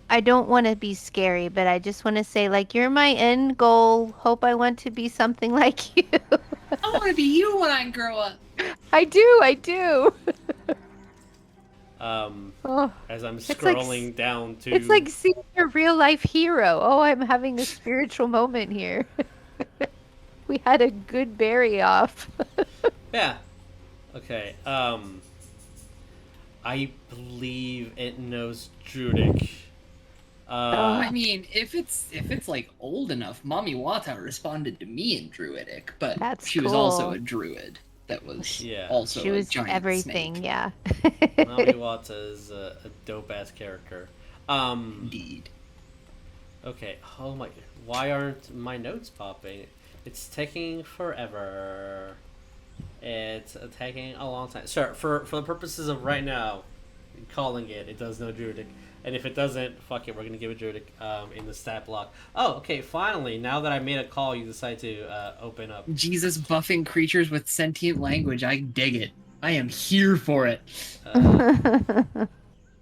want to be scary, but I just want to say, like, you're my end goal. Hope I want to be something like you. I want to be you when I grow up. I do. Oh, As I'm like scrolling down to... it's like seeing a real life hero. Oh, I'm having a spiritual moment here. We had a good berry off. Yeah. Okay, I believe it knows Druidic. I mean, if it's like old enough, Mommy Wata responded to me in Druidic, but That's she was also cool. a druid. That was Yeah. also She a was giant everything, snake. yeah. Nami Wata is a dope-ass character. Indeed. Okay, oh my... Why aren't my notes popping? It's taking forever. It's taking a long time. Sure, for the purposes of right now, calling it does know Druidic. And if it doesn't, fuck it, we're gonna give it Druidic in the stat block. Oh, okay, finally, now that I made a call, you decide to open up. Jesus buffing creatures with sentient language. I dig it. I am here for it.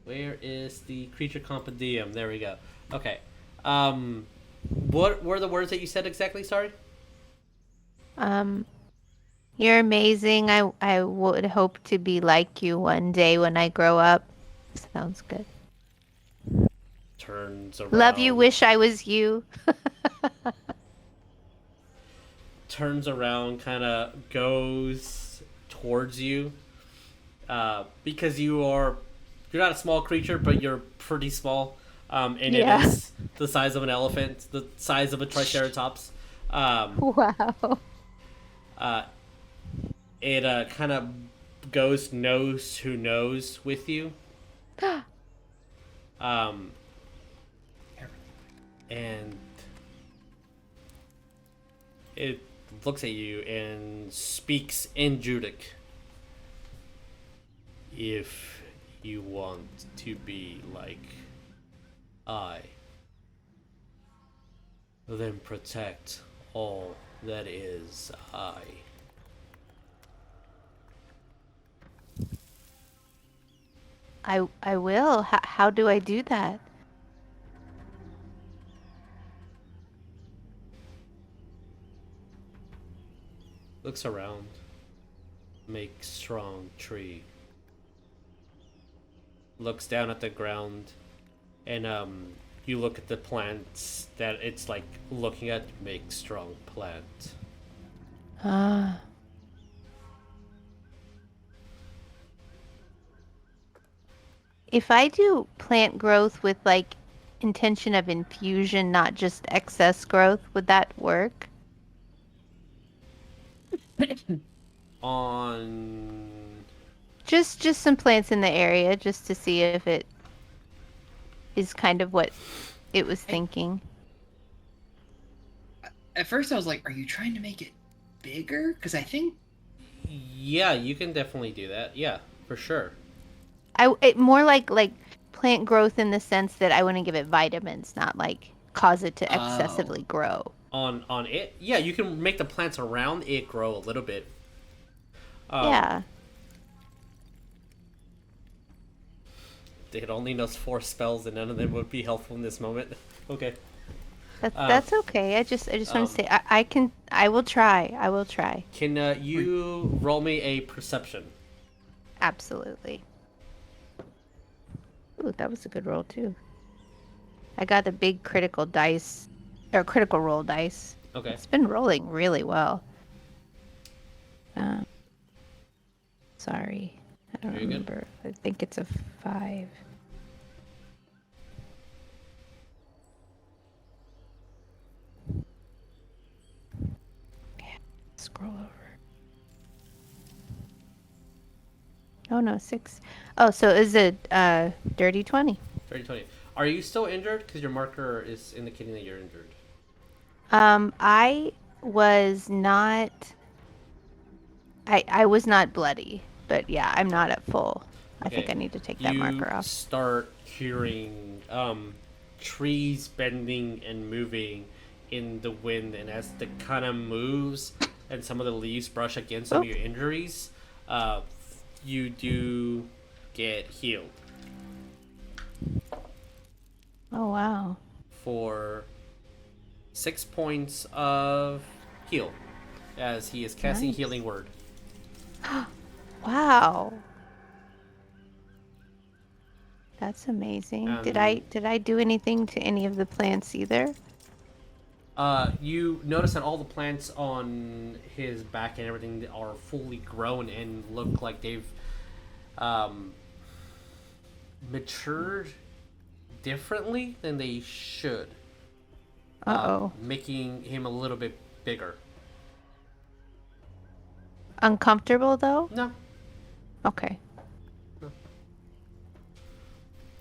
Where is the creature compendium? There we go. Okay. What were the words that you said exactly? Sorry. You're amazing. I would hope to be like you one day when I grow up. Sounds good. Turns around. Love you, wish I was you. Turns around, kind of goes towards you. Because you're not a small creature, but you're pretty small. And Yeah. it is the size of an elephant, the size of a triceratops. Wow. It kind of goes nose to nose with you. And it looks at you and speaks in Druidic. If you want to be like I, then protect all that is I. I will. How do I do that? Looks around. Make strong tree. Looks down at the ground, and you look at the plants that it's like looking at. Make strong plant. Ah. If I do plant growth with like intention of infusion, not just excess growth, would that work? On Just some plants in the area, just to see if it is kind of what it was thinking. At first, I was like, "Are you trying to make it bigger?" Because I think yeah, you can definitely do that. Yeah, for sure. More like plant growth in the sense that I wouldn't give it vitamins, not like cause it to excessively grow. On it, yeah, you can make the plants around it grow a little bit. Yeah. It only knows 4 spells, and none of them would be helpful in this moment. Okay. That's okay. I just want to say I will try. I will try. Can you roll me a perception? Absolutely. Ooh, that was a good roll too. I got the big critical dice or critical roll dice. Okay. It's been rolling really well. Sorry, I don't Very good. remember. I think it's a 5. Yeah, scroll over. Oh no, 6. Oh, so is it dirty 20? 30-20. Are you still injured? Because your marker is indicating that you're injured. I was not. I was not bloody, but yeah, I'm not at full. I think Okay. I need to take that marker You off. start hearing trees bending and moving in the wind, and as the kind of moves and some of the leaves brush against some of your injuries, you do get healed Oh wow. for 6 points of heal as he is casting Nice. Healing Word. Wow. That's amazing. Did I do anything to any of the plants either? You notice that all the plants on his back and everything are fully grown and look like they've matured differently than they should. Uh-oh. Making him a little bit bigger. Uncomfortable though? No. Okay.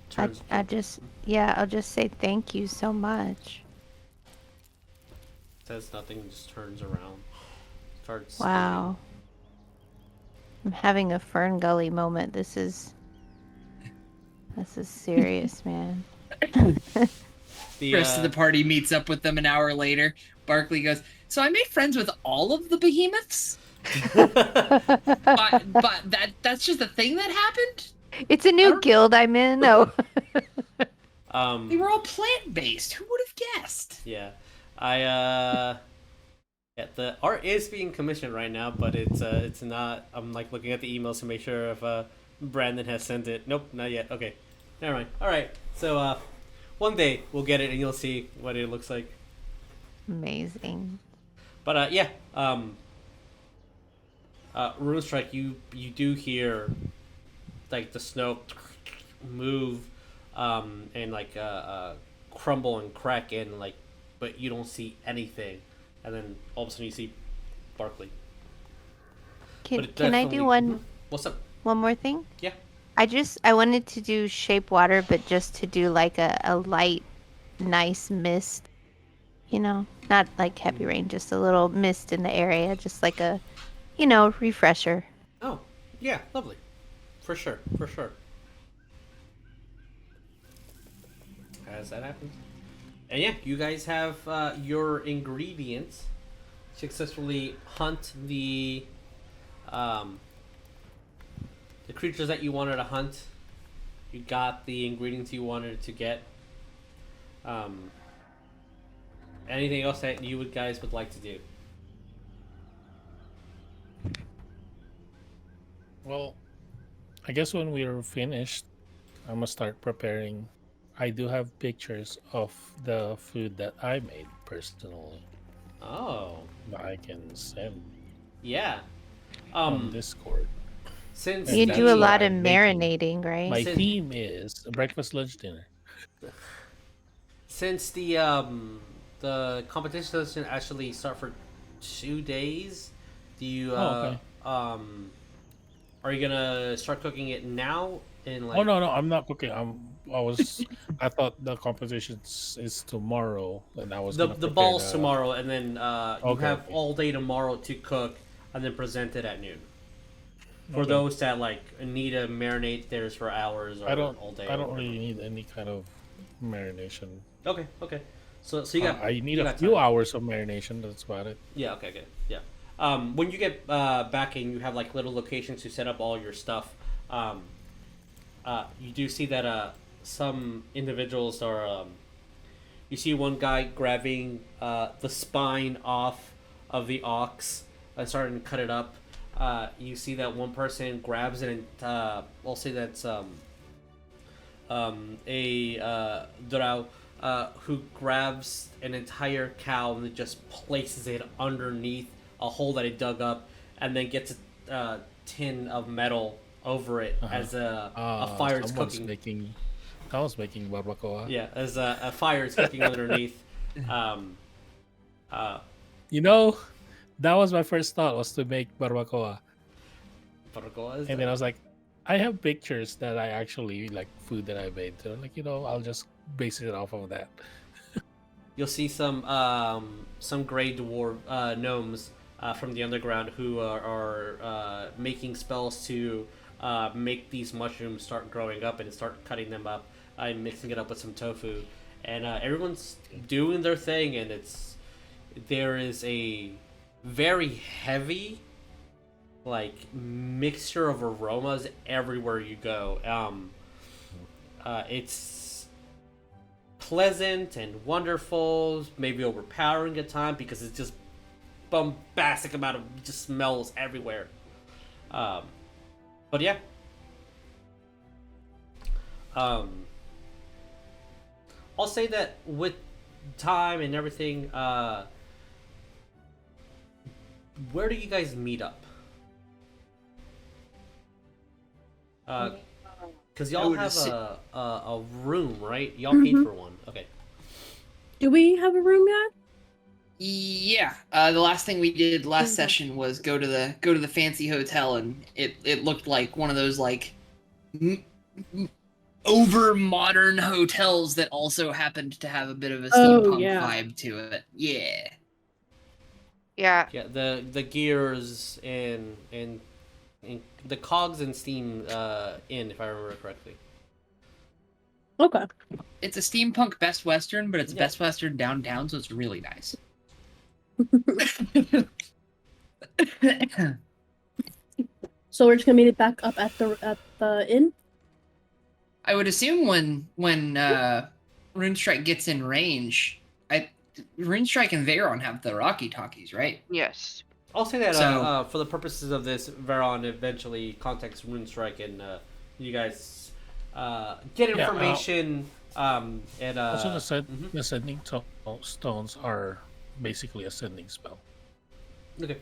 Turns I'll just say thank you so much. says nothing, just turns around. Starts Wow. I'm having a Fern Gully moment. This is serious, man. The rest of the party meets up with them an hour later. Barklee goes, "So I made friends with all of the behemoths, but that's just a thing that happened. It's a new guild I'm in. Oh. They were all plant-based. Who would have guessed?" Yeah. Yeah, the art is being commissioned right now, but it's not. I'm like looking at the emails to make sure if Brandon has sent it. Nope, not yet. Okay, never mind. All right, so one day we'll get it and you'll see what it looks like. Amazing. But yeah, Rune Strike, you do hear like the snow move, and like crumble and crack and like, but you don't see anything. And then all of a sudden you see Barklee. Can I do one? What's up? One more thing? Yeah. I wanted to do shape water, but just to do like a light, nice mist. You know, not like heavy rain, just a little mist in the area, just like a, refresher. Oh, yeah, lovely. For sure, for sure. As that happens. And yeah, you guys have your ingredients. Successfully hunt the creatures that you wanted to hunt. You got the ingredients you wanted to get. Anything else that you guys would like to do? Well, I guess when we are finished, I'm gonna start preparing. I do have pictures of the food that I made personally Oh, that I can send yeah. on Discord. Since And You that's do a what lot of I'm making. marinating, right? My Since- theme is breakfast, lunch, dinner. Since the competition doesn't actually start for 2 days, do you Oh, okay. are you gonna start cooking it now? In like Oh no, I'm not cooking. I thought the competition is tomorrow, and I was the gonna the prepare balls tomorrow, and then you Okay, have okay. all day tomorrow to cook, and then present it at noon. For Okay. those that like need to marinate theirs for hours or I don't. all day. I or don't whatever. really need any kind of marination. Okay. So you got. I need you a got few time. hours of marination. That's about it. Yeah. Okay. Yeah. When you get back and you have like little locations to set up all your stuff, you do see that some individuals are. You see one guy grabbing the spine off of the ox and starting to cut it up. You see that one person grabs it and we'll say that's a drow who grabs an entire cow and just places it underneath a hole that he dug up, and then gets a tin of metal over it as a fire is cooking. Someone's making barbacoa. Yeah, as a fire is cooking underneath. You know, that was my first thought, was to make barbacoa, Barbacoa is and then I was like, I have pictures that I actually like food that I made. So like, I'll just base it off of that. You'll see some gray dwarf gnomes from the underground who are making spells to make these mushrooms start growing up and start cutting them up and mixing it up with some tofu, and everyone's doing their thing, and there is a very heavy like mixture of aromas everywhere you go. It's pleasant and wonderful, maybe overpowering at times because it's just bombastic amount of just smells everywhere. But yeah. I'll say that with time and everything, where do you guys meet up? Because y'all would have assume- a room, right? Y'all paid for one. Okay. Do we have a room yet? Yeah, the last thing we did last session was go to the fancy hotel, and it looked like one of those like over modern hotels that also happened to have a bit of a steampunk vibe to it. Yeah. Yeah. Yeah, the gears and the cogs and steam in, if I remember correctly. Okay. It's a steampunk Best Western, but it's Yeah. Best Western downtown, so it's really nice. So we're just gonna meet it back up at the inn. I would assume when Runestrike gets in range, Runestrike and Veyron have the Rocky Talkies, right? Yes. I'll say that So- for the purposes of this, Veron eventually contacts Runestrike and you guys get Yeah, information. And Also, mhm. the ascending stones are basically ascending spell. Okay.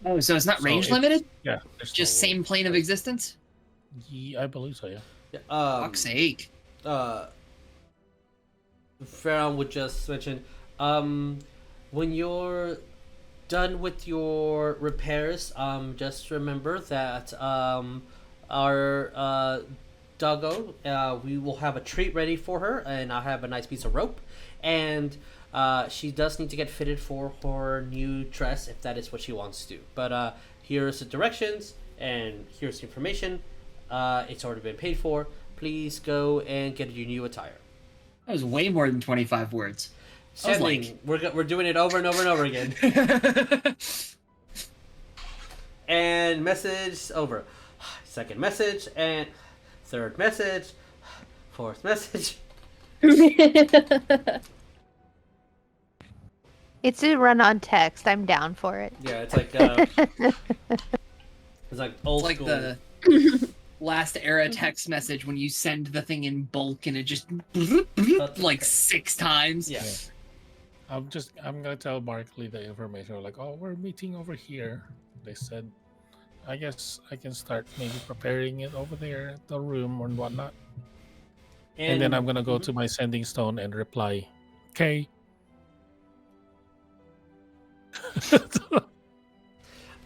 Oh, so it's not So range it's- limited? Yeah, there's Just no- same plane of existence? Yeah, I believe so. Yeah. Yeah, Fuck's sake. Veron would just mention, when you're done with your repairs, just remember that our doggo, we will have a treat ready for her, and I'll have a nice piece of rope, and she does need to get fitted for her new dress if that is what she wants to do. But here's the directions, and here's the information. It's already been paid for. Please go and get your new attire. That was way more than 25 words. I was Sending. We're doing it over and over and over again. And message over. Second message, and Third message. Fourth message. It's a run on text. I'm down for it. Yeah, it's like old It's like school. the last era text message when you send the thing in bulk and it just like 6 times. Yeah. I'm gonna tell Barklee the information. Like, oh, we're meeting over here. They said, I guess I can start maybe preparing it over there at the room or whatnot. And then I'm gonna go to my sending stone and reply, okay.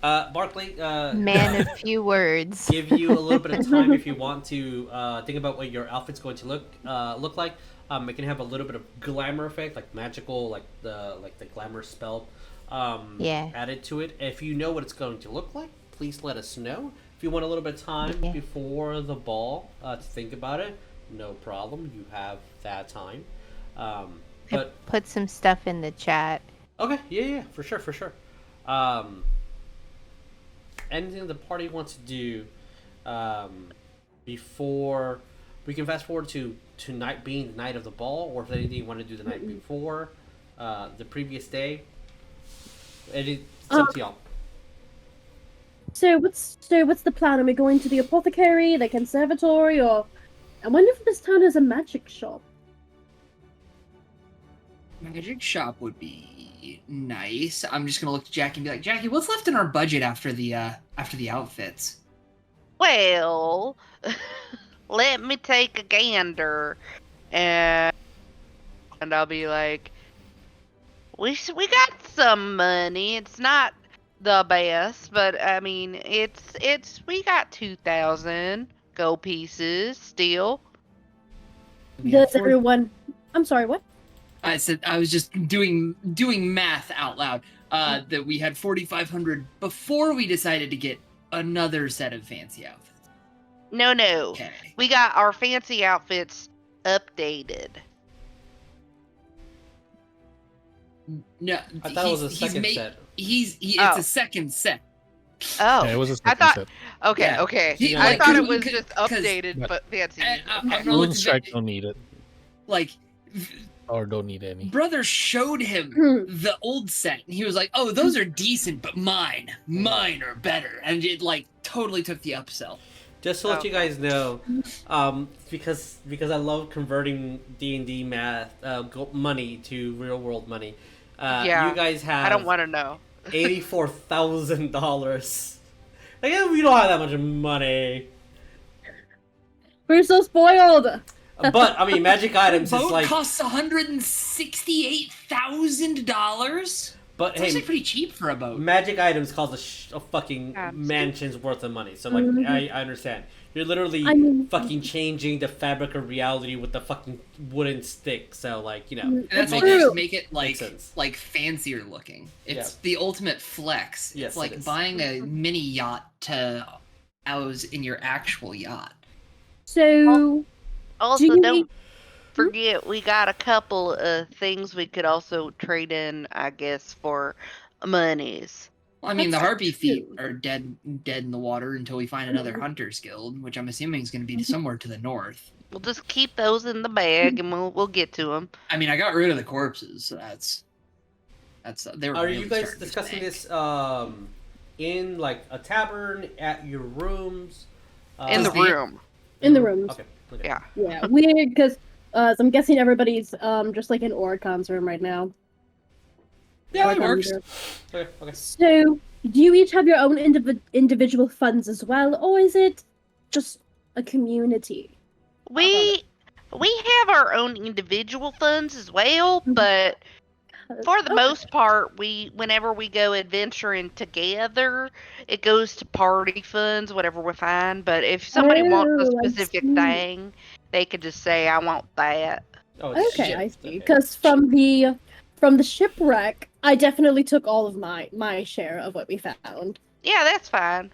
Barklee, Man of few words. give you a little bit of time if you want to think about what your outfit's going to look like. It can have a little bit of glamour effect, like magical, like the glamour spell added to it. If you know what it's going to look like, please let us know. If you want a little bit of time before the ball to think about it, no problem. You have that time. But Put some stuff in the chat. okay, yeah, for sure. Anything the party wants to do before we can fast forward to night being the night of the ball, or if anything you want to do the night before the previous day. It's up to y'all. So what's the plan? Are we going to the apothecary, the conservatory, or I wonder if this town has a magic shop? Magic shop would be nice. I'm just gonna look at Jackie and be like, Jackie, what's left in our budget after the outfits? Well, let me take a gander, and I'll be like, we got some money. It's not the best, but I mean, it's we got 2,000 gold pieces still. Does everyone? I'm sorry. What? I said I was just doing math out loud. That we had 4,500 before we decided to get another set of fancy outfits. No, Okay. we got our fancy outfits updated. No, I thought it was a second set. It's a second set. Oh, Yeah, it was a I second thought. set. Okay, Yeah. okay. Yeah, I like, thought it 'cause- was just 'cause- updated, but- but fancy. I'm Okay. gonna look Rune at strike Vic- don't need it, like or don't need any. brother showed him the old set and he was like, oh, those are decent, but mine are better, and it like totally took the upsell. Just to let you guys know, because I love converting D&D math money to real world money. Yeah, you guys have I don't want to know. $84,000. Like, we don't have that much money. We're so spoiled. But I mean, magic items is Boat like. costs $168,000. But It's hey, actually pretty cheap for a boat. magic items cost a fucking Yeah, mansion's worth of money. So like, I understand. You're literally I mean- fucking changing the fabric of reality with the fucking wooden stick. So like, you know. And that's It's what true. just make it Makes sense. like fancier looking. It's Yeah. the ultimate flex. Yes, It's like it is. buying a mini yacht to house in your actual yacht. So Also, Do you don't forget we got a couple of things we could also trade in, I guess, for monies. Well, I mean, the That's harpy feet true. are dead in the water until we find another hunter's guild, which I'm assuming is going to be somewhere to the north. We'll just keep those in the bag, and we'll get to them. I mean, I got rid of the corpses, so that's they were. Are really you guys starting to discussing stink. this in like a tavern, at your rooms? In the room. in the rooms. Okay. Yeah. Yeah, weird because I'm guessing everybody's just like in Orekon's room right now. Yeah, that Orekon's works. room. Okay. So, do you each have your own individual funds as well, or is it just a community? We have our own individual funds as well, but for the Okay. most part, whenever we go adventuring together, it goes to party funds, whatever we find. But if somebody wants a Oh, I specific see. thing, they could just say, "I want that." Oh, it's Okay, shit. I see. Okay. Because from the shipwreck, I definitely took all of my share of what we found. Yeah, that's fine.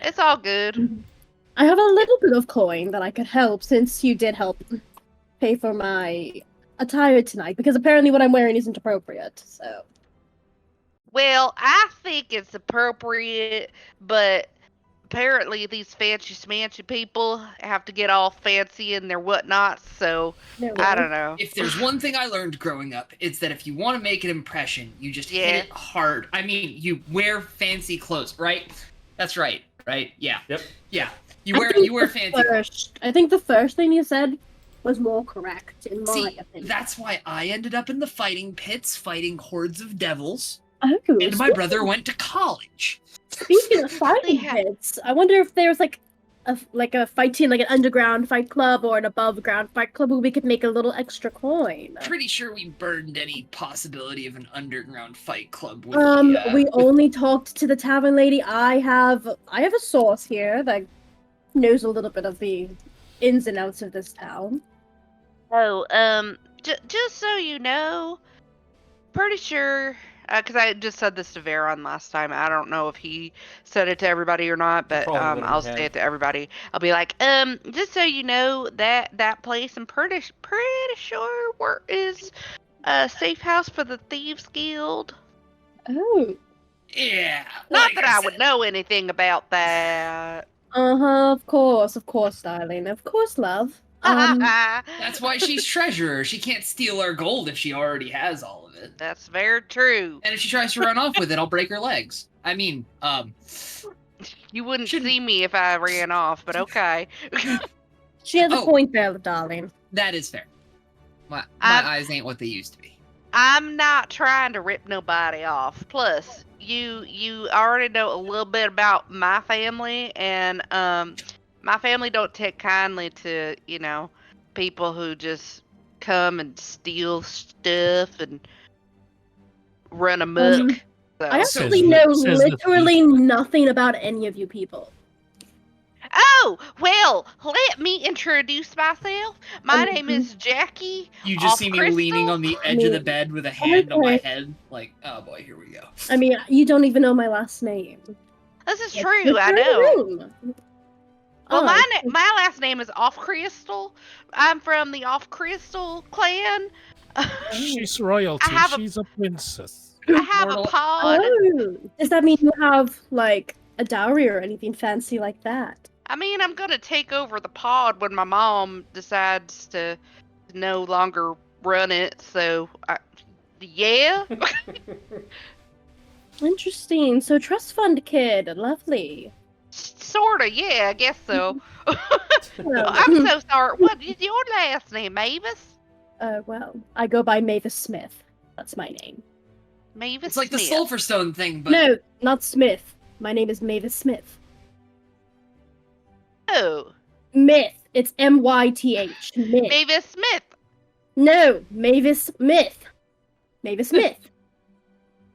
It's all good. I have a little bit of coin that I could help since you did help pay for my attire tonight, because apparently what I'm wearing isn't appropriate. So Well, I think it's appropriate, but apparently these fancy smancy people have to get all fancy in their whatnots, so No I way. don't know. If there's one thing I learned growing up, it's that if you want to make an impression, you just Yeah. hit it hard. I mean, you wear fancy clothes, right? That's right, right? Yeah. Yep. Yeah. I think You wear fancy clothes. I think the first thing you said was more correct, in my See, opinion. that's why I ended up in the fighting pits, fighting hordes of devils, Oh, and my brother went to college. Speaking of fighting Yeah. pits, I wonder if there's like a fighting, like an underground fight club or an above ground fight club where we could make a little extra coin. Pretty sure we burned any possibility of an underground fight club with the, We only talked to the tavern lady. I have a source here that knows a little bit of the ins and outs of this town. Oh, just so you know, pretty sure, because I just said this to Veron last time. I don't know if he said it to everybody or not, but Probably wouldn't I'll have. say it to everybody. I'll be like, just so you know, that place, I'm pretty sure is a safe house for the Thieves Guild. Oh. yeah. Not like that I said. would know anything about that. Of course, darling. Of course, love. That's why she's treasurer. She can't steal our gold if she already has all of it. That's very true. And if she tries to run off with it, I'll break her legs. I mean, You wouldn't Shouldn't- see me if I ran off, but okay. She has a Oh. point there, darling. that is fair. My I'm- eyes ain't what they used to be. I'm not trying to rip nobody off. Plus, you already know a little bit about my family, and my family don't take kindly to, people who just come and steal stuff and run amok. So. I Says actually the- know says the literally nothing about any of you people. Oh, well, let me introduce myself. My name Mhm. is Jackie. You just Off see me Crystal? leaning on the edge of the bed with a hand on my head, like, oh boy, here we go. I mean, you don't even know my last name. This is Like, true, you're I in the know. room. Well, Oh, my last name is Off Crystal. I'm from the Off Crystal clan. She's royalty. I have a- She's a princess. I have a Mortal- pod. Oh, does that mean you have like a dowry or anything fancy like that? I mean, I'm gonna take over the pod when my mom decides to no longer run it. So, yeah. Interesting. So trust fund kid, lovely. Sorta, yeah, I guess so. Well, I'm so sorry. What is your last name, Maevis? well, I go by Mavis Smith. That's my name. Maevis It's like the Smith. Sulfur Stone thing, but No, not Smith. My name is Mavis Smith. Oh, Myth. It's M-Y-T-H. Myth. Maevis Smith. No, Mavis Myth. Mavis Smith.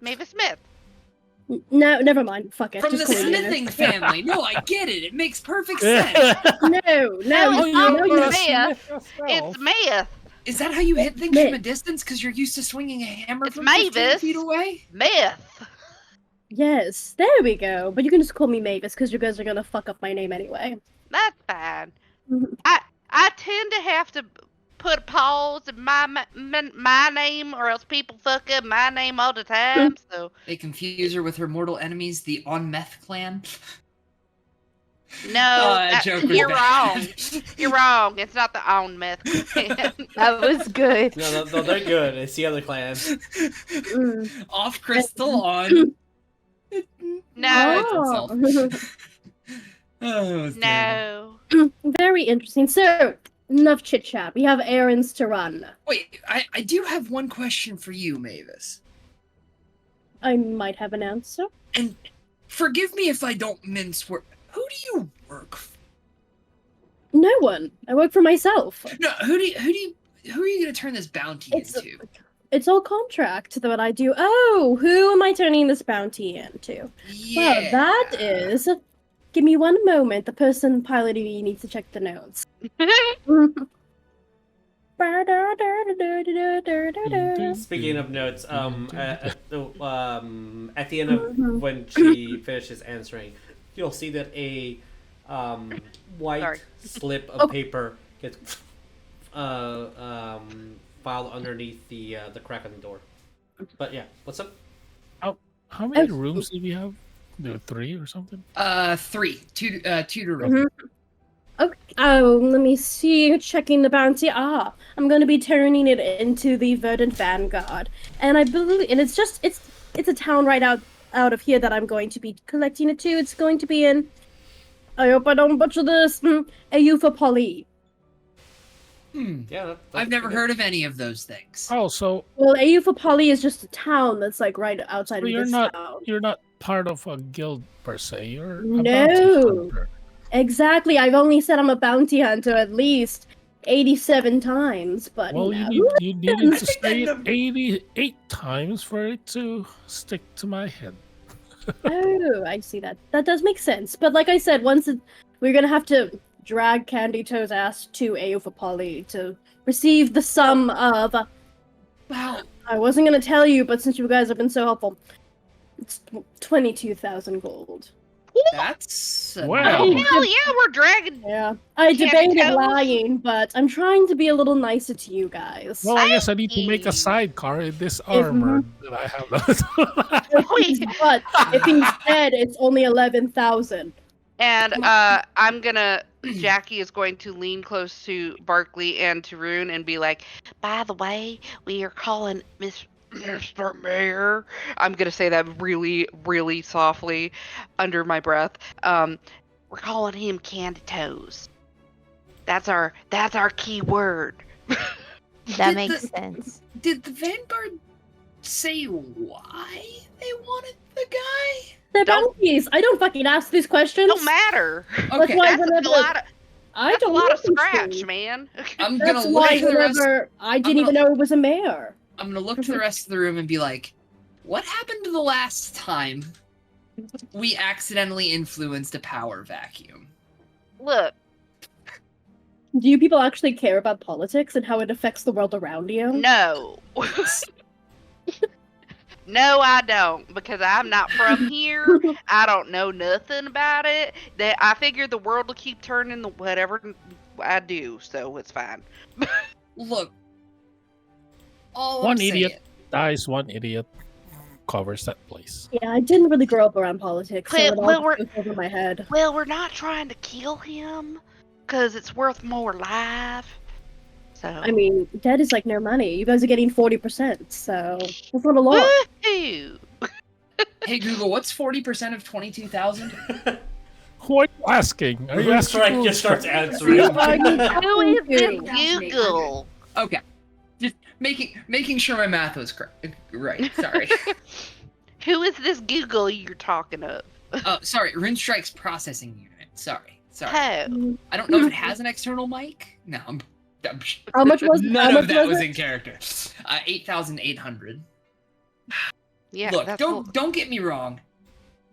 Mavis Smith. No, never mind. Fuck it. from the Just call me Mavis. smithing family. No, I get it. It makes perfect sense. No, Oh, no, you're no, a you Smith. It's Myth. Is that how you hit things Myth. from a distance? Because you're used to swinging a hammer It's from 15 Maevis. feet away? Myth. Yes, there we go. But you can just call me Mavis because you guys are gonna fuck up my name anyway. That's fine. Mhm. I tend to have to put a pause in my name, or else people fuck up my name all the time. So They confuse her with her mortal enemies, the On Meth clan. no, That joke was you're bad. wrong. You're wrong. It's not the own myth. That was good. No, they're good. It's the other clan. Mm. Off Crystal on. No. Oh. Oh, it was terrible. No. Very interesting. So, enough chit chat. We have errands to run. Wait, I do have one question for you, Maevis. I might have an answer. And forgive me if I don't mince words. Who do you work for? No one. I work for myself. No, who are you gonna turn this bounty into? It's all contract that I do. Oh, who am I turning this bounty into? Yeah. Well, that is. Give me one moment. The person piloting me needs to check the notes. Speaking of notes, at the end of when she finishes answering, you'll see that a white Sorry. slip of Oh. paper gets filed underneath the crack on the door. But yeah, what's up? How many rooms do we have? Do 3 or something? 3. 2 to roll. Mhm. Okay. Oh, let me see. Checking the bounty. I'm going to be turning it into the Verdant Vanguard, and I believe, and it's a town right out of here that I'm going to be collecting it to. It's going to be in. I hope I don't butcher this. Euphopoly. Yeah, I've never heard of any of those things. Oh, so Well, Euphopoly is just a town that's like right outside of you're this not town. you're not part of a guild per se. You're a No. bounty hunter. Exactly. I've only said I'm a bounty hunter at least 87 times, but Well, no. you needed to think that say it number- 88 times for it to stick to my head. Oh, I see that. That does make sense. But like I said, we're gonna have to drag Candy Toe's ass to Euphopoly to receive the sum of. Wow. I wasn't gonna tell you, but since you guys have been so helpful, it's 22,000 gold. That's Wow. Oh, hell yeah, we're dragging. Yeah, I Candy debated Toes? lying, but I'm trying to be a little nicer to you guys. Well, I guess I need to make a Thank you. sidecar in this armor that I have. But if he's dead, it's only 11,000. And I'm gonna. Jackie is going to lean close to Barklee and to Rune and be like, "By the way, we are calling Mr. Mayor." I'm gonna say that really, really softly, under my breath. We're calling him Candy Toes. That's our key word. That Did makes the- sense. Did the Vanguard say why they wanted the guy? They're Don't- bounties. I don't fucking ask these questions. Don't matter. That's Okay, why That's a whenever lot of I that's a don't lot know of these scratch, things. man. I'm That's gonna look why to the rest. whenever I didn't even gonna- know it was a mayor. I'm gonna look to the rest of the room and be like, "What happened to the last time we accidentally influenced a power vacuum?" Look, Do you people actually care about politics and how it affects the world around you? no. No, I don't, because I'm not from here. I don't know nothing about it. That I figure the world will keep turning the whatever I do, so it's fine. Look, all One I'm saying- idiot dies, one idiot covers that place. Yeah, I didn't really grow up around politics, so Well, it all well, just goes over my head. Well, we're not trying to kill him, because it's worth more alive. So I mean, dead is like no money. You guys are getting 40%, so that's not a lot. woohoo! Hey Google, what's 40% of 22,000? Who are you asking? Are you Rune asking? Strike Rune just starts Strike? answering. Who is this you. Google? Okay, just making sure my math was correct. Right, sorry. Who is this Google you're talking of? Oh, sorry, Rune Strike's processing unit. Sorry. Oh, I don't know if it has an external mic. No, I'm How much was none how of much that was was it? in character. 8,800. yeah. Look, that's don't get me wrong.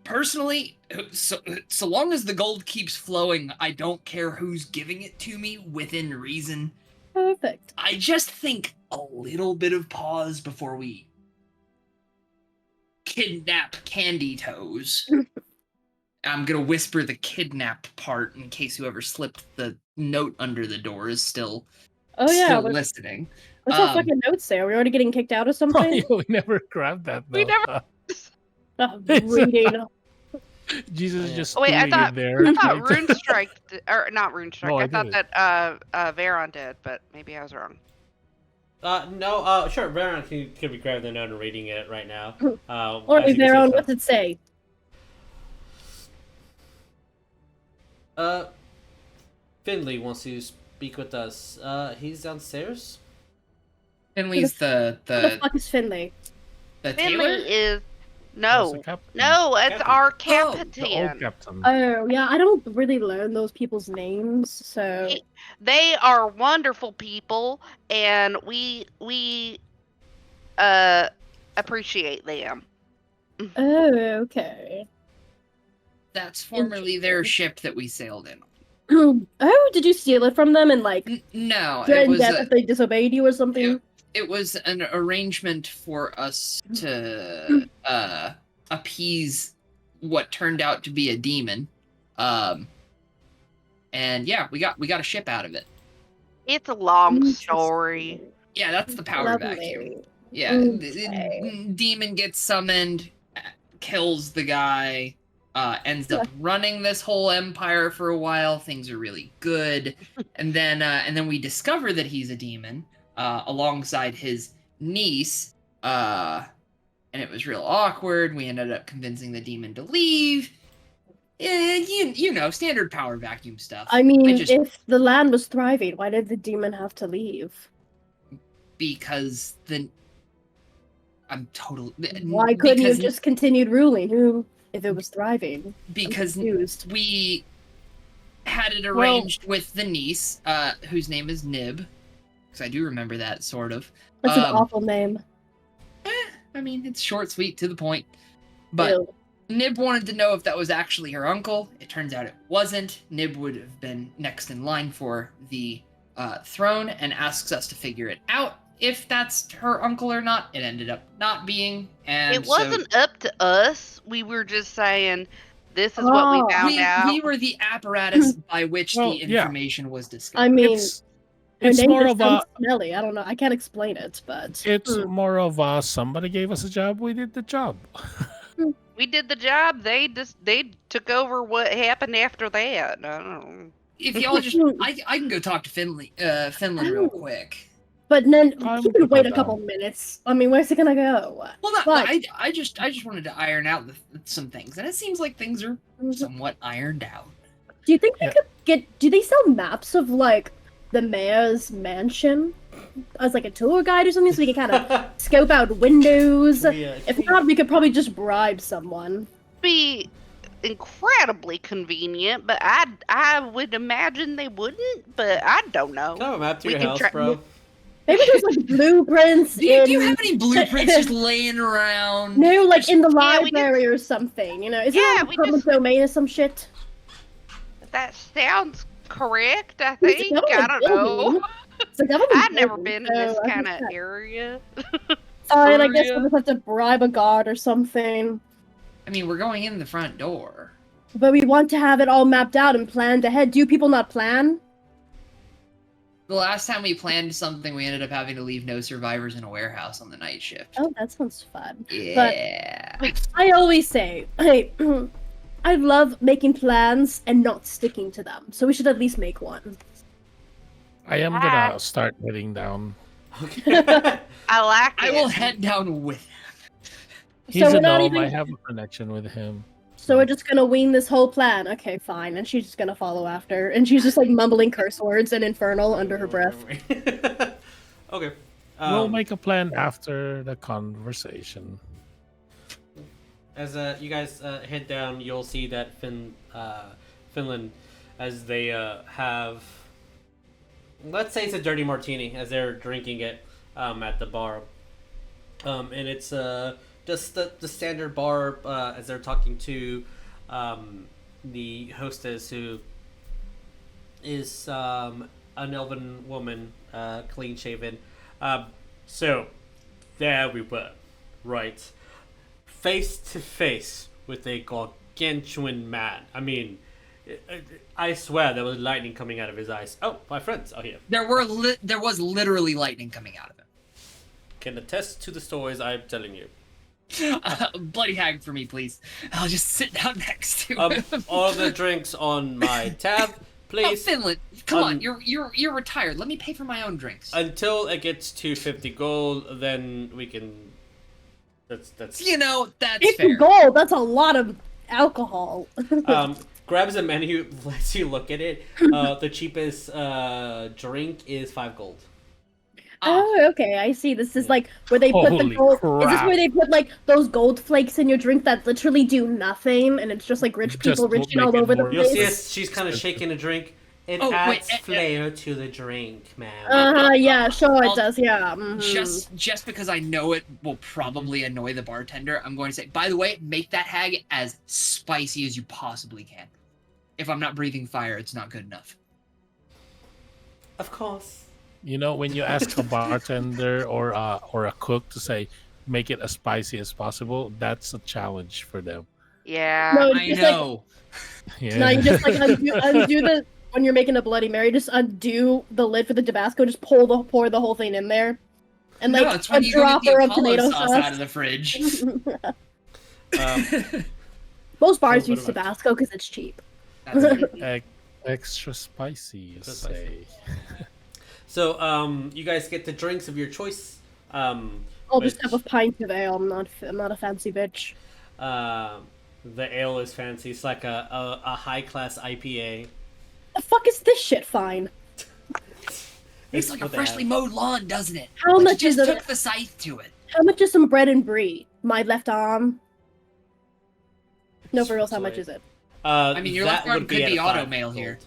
Personally, so long as the gold keeps flowing, I don't care who's giving it to me within reason. Perfect. I just think a little bit of pause before we kidnap Candy Toes. I'm gonna whisper the kidnap part in case whoever slipped the note under the door is still Oh yeah, still what's listening. our fucking notes there? Are we already getting kicked out or Oh, something? yeah, we never grabbed that. Though. We never- Reading. Jesus Yeah. just Oh, wait, I threw it thought- in there. I thought like- Rune Strike, or not Rune Strike. No, I I thought didn't. that Veron did, but maybe I was wrong. No, sure, Baron could be grabbing the note and reading it right now. Or as you can their see, own. so- What's it say? Finley wants to speak with us. He's downstairs. Finley's the Who the fuck is Finley? the Finley tailor. is That's the no, captain. no, it's Captain. our Oh, the old The captain. old captain. Oh yeah, I don't really learn those people's names, so They are wonderful people, and we appreciate them. oh okay. That's formerly their ship that we sailed in. Oh, did you steal it from them and like No, it threaten was death if they disobeyed you or something? it was an arrangement for us to appease what turned out to be a demon. And yeah, we got a ship out of it. It's a long Interesting. story. Yeah, that's the power Lovely. vacuum. Yeah, Okay. demon gets summoned, kills the guy, ends up running this whole empire for a while. Things are really good, and then we discover that he's a demon alongside his niece, and it was real awkward. We ended up convincing the demon to leave. You know, standard power vacuum stuff. I mean, if the land was thriving, why did the demon have to leave? Because I'm totally. Why couldn't you have just continued ruling? If it was thriving? Because we had it arranged with the niece, whose name is Nib, because I do remember that sort of. That's an awful name. I mean, it's short, sweet, to the point. But Ew. Nib wanted to know if that was actually her uncle. It turns out it wasn't. Nib would have been next in line for the throne and asks us to figure it out if that's her uncle or not. It ended up not being. And it wasn't up to us. We were just saying, this is what we found out. We were the apparatus by which the information was discovered. I mean, it's more of a smelly. I don't know. I can't explain it, but it's more of a somebody gave us a job. We did the job. We did the job. They took over what happened after that. I don't know. If y'all just, I can go talk to Finland real quick. But then you could wait a couple minutes. I mean, where's it gonna go? Well, I just wanted to iron out some things, and it seems like things are somewhat ironed out. Do you think we could get? Do they sell maps of like the mayor's mansion as like a tour guide or something, so we can kind of scope out windows? If not, we could probably just bribe someone. Be incredibly convenient, but I would imagine they wouldn't. But I don't know. Can I have a map to your house, bro? Maybe there's like blueprints. Do you have any blueprints just laying around? No, like in the library or something. You know, is it like public domain or some shit? That sounds correct. I think. I don't know. I've never been in this kind of area. And I guess we'll just have to bribe a guard or something. I mean, we're going in the front door. But we want to have it all mapped out and planned ahead. Do people not plan? The last time we planned something, we ended up having to leave no survivors in a warehouse on the night shift. Oh, that sounds fun. Yeah. But I always say, hey, I love making plans and not sticking to them. So we should at least make one. I am gonna start heading down. I like it. I will head down with him. He's a gnome. I have a connection with him. So we're just gonna wing this whole plan. Okay, fine. And she's just gonna follow after. And she's just like mumbling curse words and infernal under her breath. Okay. We'll make a plan after the conversation. As you guys head down, you'll see that Finland, as they have, let's say it's a dirty martini, as they're drinking it at the bar. And it's just the standard bar as they're talking to the hostess, who is an elven woman, clean shaven. So there we were, right, face to face with a gargantuan man. I mean, I swear there was lightning coming out of his eyes. Oh, my friends are here. There was literally lightning coming out of him. Can attest to the stories I'm telling you. Bloody hag for me, please. I'll just sit down next to him. All the drinks on my tab, please. Oh, Finland, come on, you're retired. Let me pay for my own drinks. Until it gets to 50 gold, then we can. That's. That's 50 fair. gold. That's a lot of alcohol. Grabs a menu, lets you look at it. The cheapest drink is 5 gold. Oh, okay, I see. This is like where they put the gold. Crap. Is this where they put like those gold flakes in your drink that literally do nothing, and it's just like rich people reaching all over the place? You'll see she's kind of shaking a drink. It adds flair to the drink, man. Yeah, sure it does. Yeah. Mm-hmm. Just because I know it will probably annoy the bartender, I'm going to say, by the way, make that hag as spicy as you possibly can. If I'm not breathing fire, it's not good enough. Of course. You know, when you ask a bartender or a cook to say, make it as spicy as possible, that's a challenge for them. Yeah. No, I know. No, you just like undo the, when you're making a Bloody Mary, just undo the lid for the Tabasco, just pour the whole thing in there. And like it's when a you go get dropper the of tomato sauce out of the fridge. Most bars So what use about- Tabasco because it's cheap. That's it. Extra spicy, you Extra say. So, you guys get the drinks of your choice. I'll just have a which, pint of ale. I'm not a fancy bitch. the ale is fancy. It's like a high class IPA. The fuck is this shit fine? It's It's like a what they freshly have. mowed lawn, doesn't it? How Like much you is just it? took the scythe to it. How much is some bread and brie? My left arm. No, for real, how much Wait. is it? I mean, your that left arm would could at be a auto 5 mail gold. here.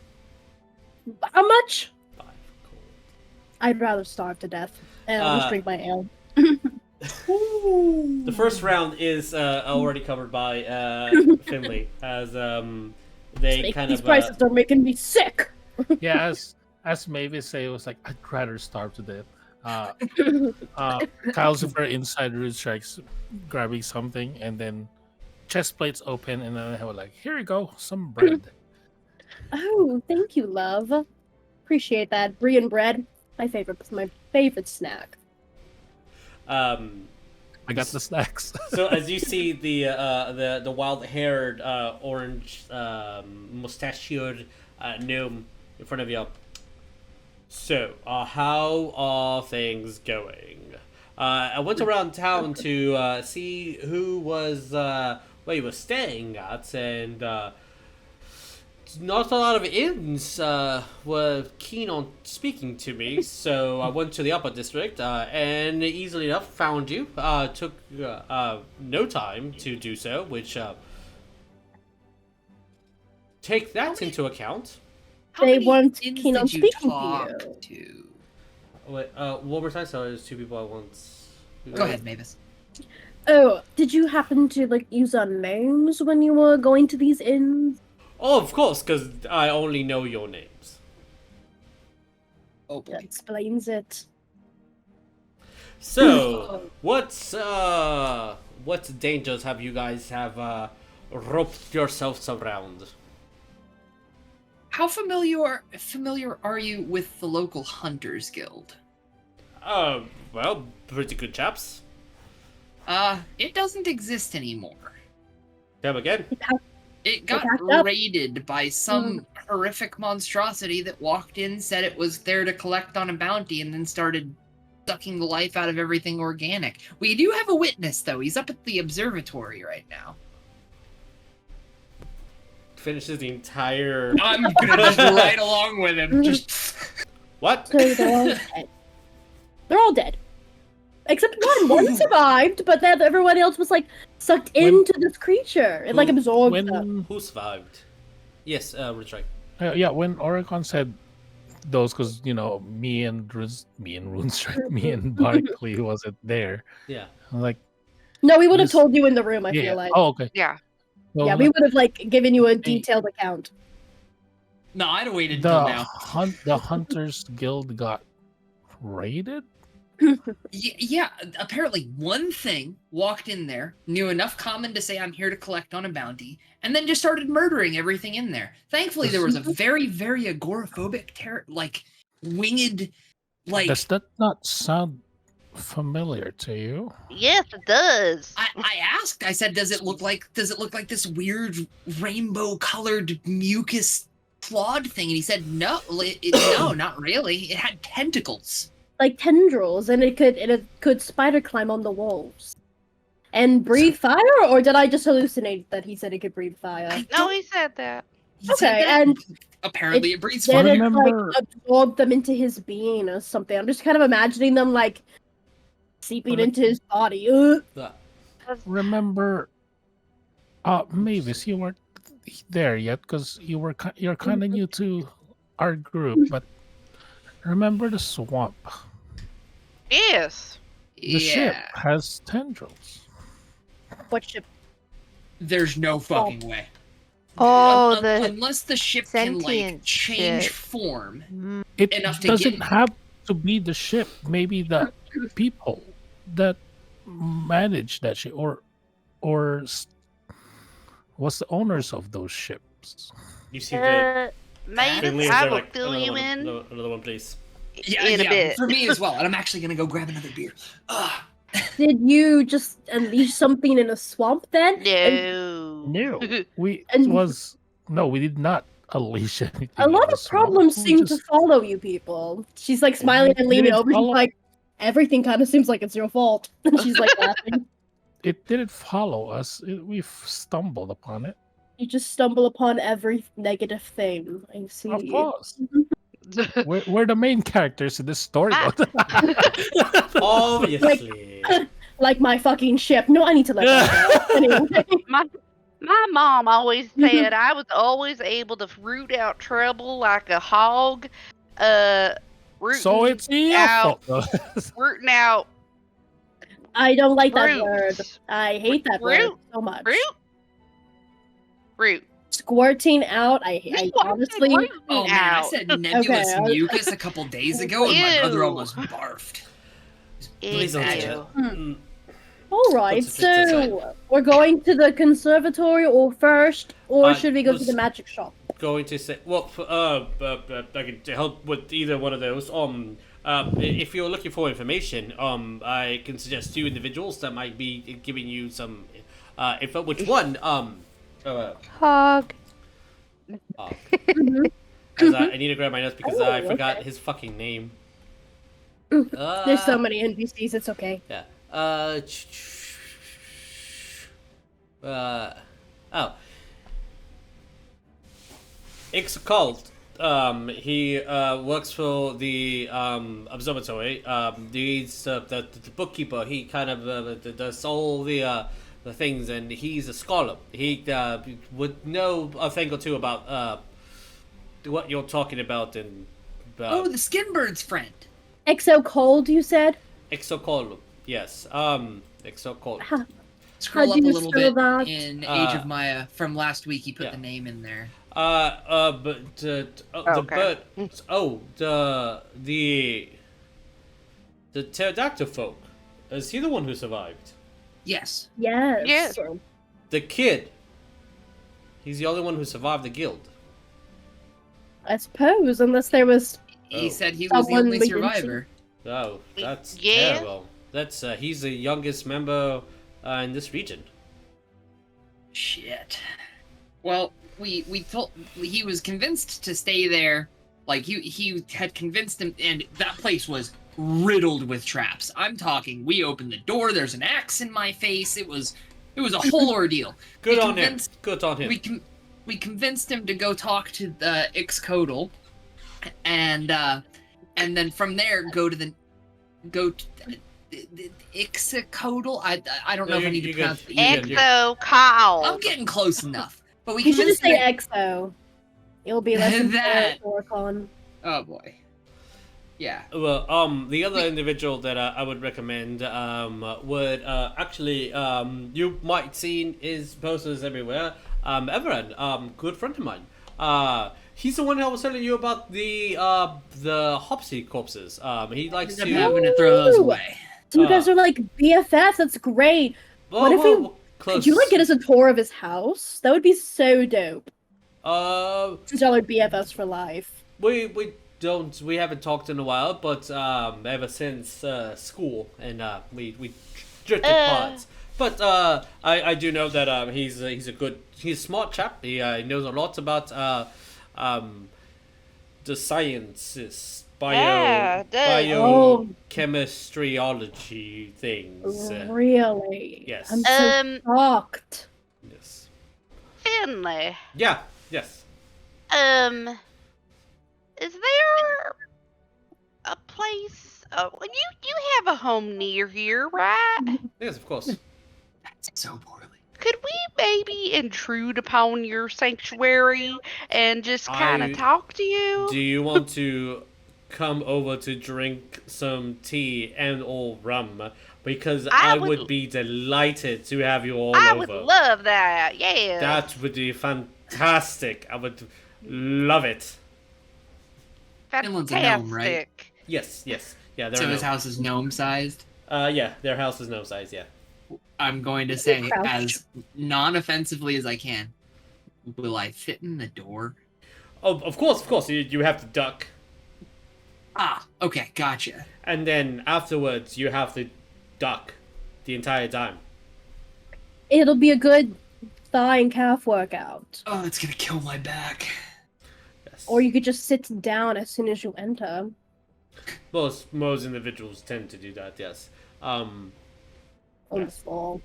How much? 5 gold. I'd rather starve to death. And I'll just drink my ale. The first round is already covered by Finley, as they kind These of prices are making me sick. Yeah, as Maevis say, it was like, I'd rather starve to death. Kyle's super inside Rude Strikes, grabbing something, and then chest plates open, and then I have like, here you go, some bread. Oh, thank you, love. Appreciate that. Brie and bread, my favorite snack. I got the snacks. So as you see the wild-haired orange mustachioed gnome in front of you. So how are things going? I went around town to see who was where you were staying at, and not a lot of inns were keen on speaking to me, so I went to the upper district and easily enough found you. Took no time to do so, which take that into account. How They many weren't inns keen on did you speaking to talk you. to? Wait, one more time. So there's 2 people at once. Go ahead, Mavis. Oh, did you happen to use our names when you were going to these inns? Oh, of course, because I only know your names. Oh That boy. explains it. So, what dangers have you guys roped yourselves around? How familiar are you with the local Hunters Guild? Well, pretty good chaps. It doesn't exist anymore. Come again? It got packed up. raided by some horrific monstrosity that walked in, said it was there to collect on a bounty, and then started sucking the life out of everything organic. We do have a witness, though. He's up at the observatory right now. Finishes the entire. I'm gonna just ride along with him. Just What? So they're all dead. They're all dead. Except one. One survived, but then everyone else was sucked into this creature. It absorbed them. When Who survived? Yes, Richard. yeah, when Orekon said those, because me and Barklee wasn't there. Yeah. I'm like, No, we would have This- told you in the room, I yeah. feel like. Oh, okay. Yeah. Well, Yeah, we would have given you a detailed account. no, I'd have waited till the now. the Hunters Guild got raided. Yeah, apparently one thing walked in there, knew enough common to say I'm here to collect on a bounty, and then just started murdering everything in there. Thankfully, there was a very, very agoraphobic, winged, Does that not sound familiar to you? Yes, it does. I asked, I said, does it look like this weird rainbow-colored mucus clawed thing? And he said, no, no, not really. It had tentacles. Like tendrils, and it could spider climb on the walls. And breathe fire? Or did I just hallucinate that he said it could breathe fire? No, he said that. He said Okay, that. and apparently it breathes then fire. it remember- absorbed them into his being or something. I'm just kind of imagining them seeping Well, into his body. Ugh. Remember, Mavis, you weren't there yet because you're kind of new to our group. But remember the swamp? Yes. The ship has tendrils. What ship? There's no fucking way. Oh, Unless the ship can sentient change ship. form. It Enough to doesn't get- have to be the ship. Maybe the people that manage that ship, or was the owners of those ships. You see the. Maybe Finley is I there, will like, fill you in Another one, please. Yeah, in a yeah, bit. for me as well. And I'm actually gonna go grab another beer. Did you just unleash something in a swamp then? And No. No, we And- we did not unleash anything. a lot in the of problems swamp. We seem just- to follow you people. She's like smiling and leaning didn't over. She's follow- like, everything kind of seems like it's your fault. And she's like laughing. It didn't follow us. We stumbled upon it. You just stumble upon every negative thing. I see. Of course, we're the main characters in this story. Ah. though. Obviously. Like my fucking ship. No, I need to let that go. Anyway. My mom always said I was always able to root out trouble like a hog. Rooting So it's your out, fault. rooting out I don't like that Root. word. I hate that word Root. so much. root. Squirting out. I honestly. Oh man, I out. said nebulous Okay. mucus a couple days ago, and my brother Ew. almost barfed. Please don't touch it. Ew. Mm. All right, What's the fifth so we're going to the conservatory or first, or Uh, should we go to let's- the magic shop? Going to say, well, I can help with either one of those. If you're looking for information, I can suggest two individuals that might be giving you some info. Which one? Hog. Mhm. As I need to grab my notes because I Oh, forgot okay. his fucking name. There's so many NPCs. It's okay. Yeah. Oh. Ixoccult. He works for the observatory. He's the bookkeeper. He kind of does all the things, and he's a scholar. He would know a thing or two about what you're talking about and Oh, the Skinbird's friend. Exo cold, you said? Ixoccult. Yes. Ixoccult. Huh. Scroll How up do a you little spell bit that? in Age Uh, of Maya from last week. He put yeah. the name in there. The pterodactyl folk. Is he the one who survived? Yes. Yes. Yes. The kid. He's the only one who survived the guild. I suppose, unless there was. He Oh. said he was the Someone only we didn't see. survivor. Oh, that's Yeah. terrible. That's he's the youngest member in this region. Shit. Well, we told he was convinced to stay there. Like he had convinced him, and that place was riddled with traps. I'm talking. We opened the door. There's an axe in my face. It was a whole ordeal. Good We on him. convinced- Good on him. We convinced him to go talk to the Ixcodal, and then from there go to the Ixcodal. I don't know No, if I need you to good. pronounce it. You good. Exo I'm getting close enough. But we You should just convinced say him. Exo. It'll be less than That. Orekon. Oh boy. Yeah. Well, the other individual that I would recommend would actually you might seen his posters everywhere. Everett, good friend of mine. He's the one I was telling you about the Hopsy corpses. He likes I'm to. having to throw those Ooh. away. So you guys are like BFFs. That's great. What if we- close. Could you like get us a tour of his house? That would be so dope. Since y'all are BFFs for life. We haven't talked in a while, but ever since school, and we drifted parts. But I do know that he's a smart chap. He knows a lot about the sciences, Yeah, does. Oh. biochemistryology things. Really? yes. I'm so shocked. Yes. Finley. Yeah. Yes. Is there a place? You have a home near here, right? Yes, of course. That's so poorly. Could we maybe intrude upon your sanctuary and just kind I- of talk to you? Do you want to come over to drink some tea and or rum? Because I I would- would be delighted to have you all I over. would love that. Yeah. That would be fantastic. I would love it. Finland's a gnome, right? Fantastic. Yes, yes. Yeah, they're So his gnome. house is gnome-sized. Yeah, their house is gnome size, yeah. I'm going to say Crouch. as non-offensively as I can. Will I fit in the door? Oh, of course. You have to duck. Ah, okay, gotcha. And then afterwards, you have to duck the entire time. It'll be a good thigh and calf workout. Oh, it's gonna kill my back. Yes. Or you could just sit down as soon as you enter. Most individuals tend to do that. Yes. On the floor.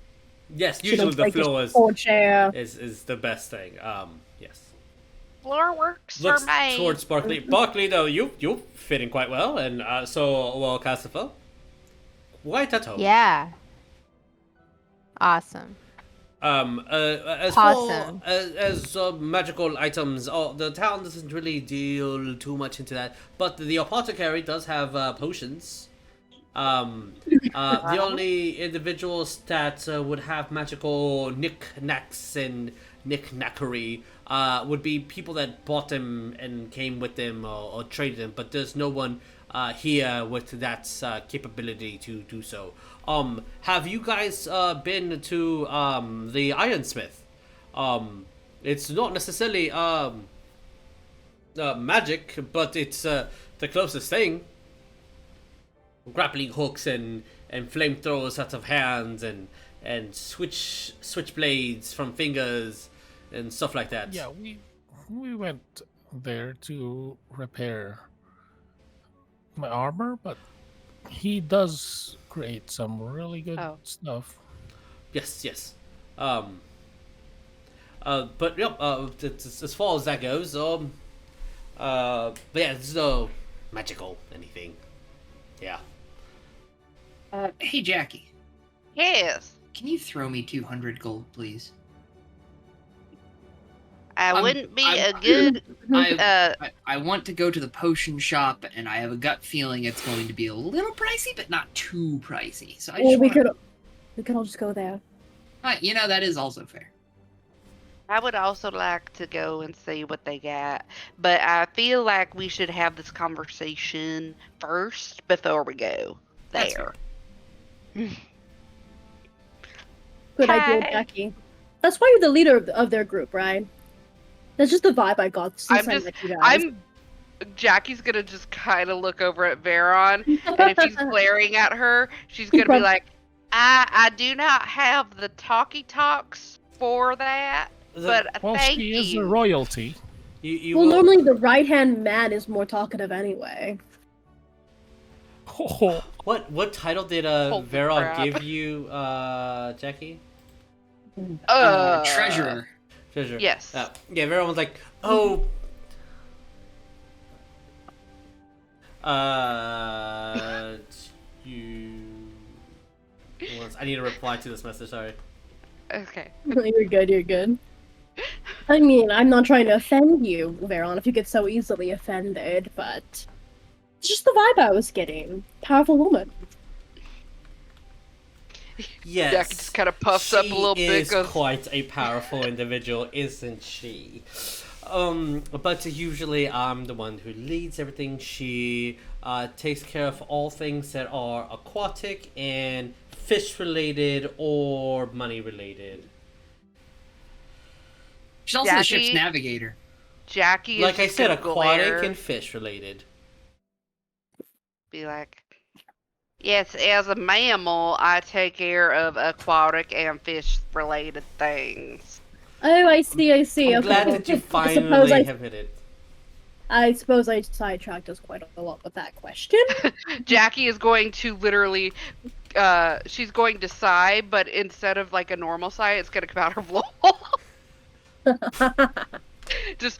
Yes. So Usually don't the break your floor support chair. is the best thing. Yes. Floor works Looks for me. towards Barklee. Barklee, though, you fit in quite well, and so well, Cassifer. Quite at home. Yeah. Awesome. As Awesome. for as magical items, the town doesn't really deal too much into that. But the apothecary does have potions. The only individuals that would have magical knick-knacks and knick-knackery would be people that bought them and came with them or traded them. But there's no one here with that capability to do so. Have you guys been to the Ironsmith? It's not necessarily magic, but it's the closest thing. Grappling hooks and flamethrowers out of hands and switchblades from fingers and stuff like that. Yeah, we went there to repair my armor, but he does create some really good stuff. Yes. But yep. As far as that goes, but yeah, there's no magical anything. Yeah. Hey, Jackie. Yes. Can you throw me 200 gold, please? I wouldn't be a good. I want to go to the potion shop, and I have a gut feeling it's going to be a little pricey, but not too pricey. So I just we could all just go there. that is also fair. I would also like to go and see what they got, but I feel like we should have this conversation first before we go That's there. Good idea, Hi. Jackie. That's why you're the leader of their group, right? That's just the vibe I got since I met you guys. Jackie's gonna just kind of look over at Veron, and if he's glaring at her, she's gonna be like, I do not have the talkie talks for that, but Well, thank she is you. a royalty. You Well, will- normally the right-hand man is more talkative anyway. Oh, What title did Holy Veron crap. give you, Jackie? Treasurer. Treasure. Yes. Yeah, Veron was like, oh. I need to reply to this message. Sorry. Okay. You're good. I mean, I'm not trying to offend you, Veron, if you get so easily offended, but it's just the vibe I was getting. Powerful woman. Yes. Jackie just kind of puffs up a little She bit. is Goes, quite a powerful individual, isn't she? But usually I'm the one who leads everything. She takes care of all things that are aquatic and fish related or money related. She's also the ship's Jackie? navigator. Jackie is Like I just said, gonna aquatic glare, and fish related. be like, yes, as a mammal, I take care of aquatic and fish related things. Oh, I see. I'm Okay. glad that you I suppose finally have hit it. I suppose I sidetracked us quite a lot with that question. Jackie is going to literally, she's going to sigh, but instead of like a normal sigh, it's going to come out her blowhole. Just,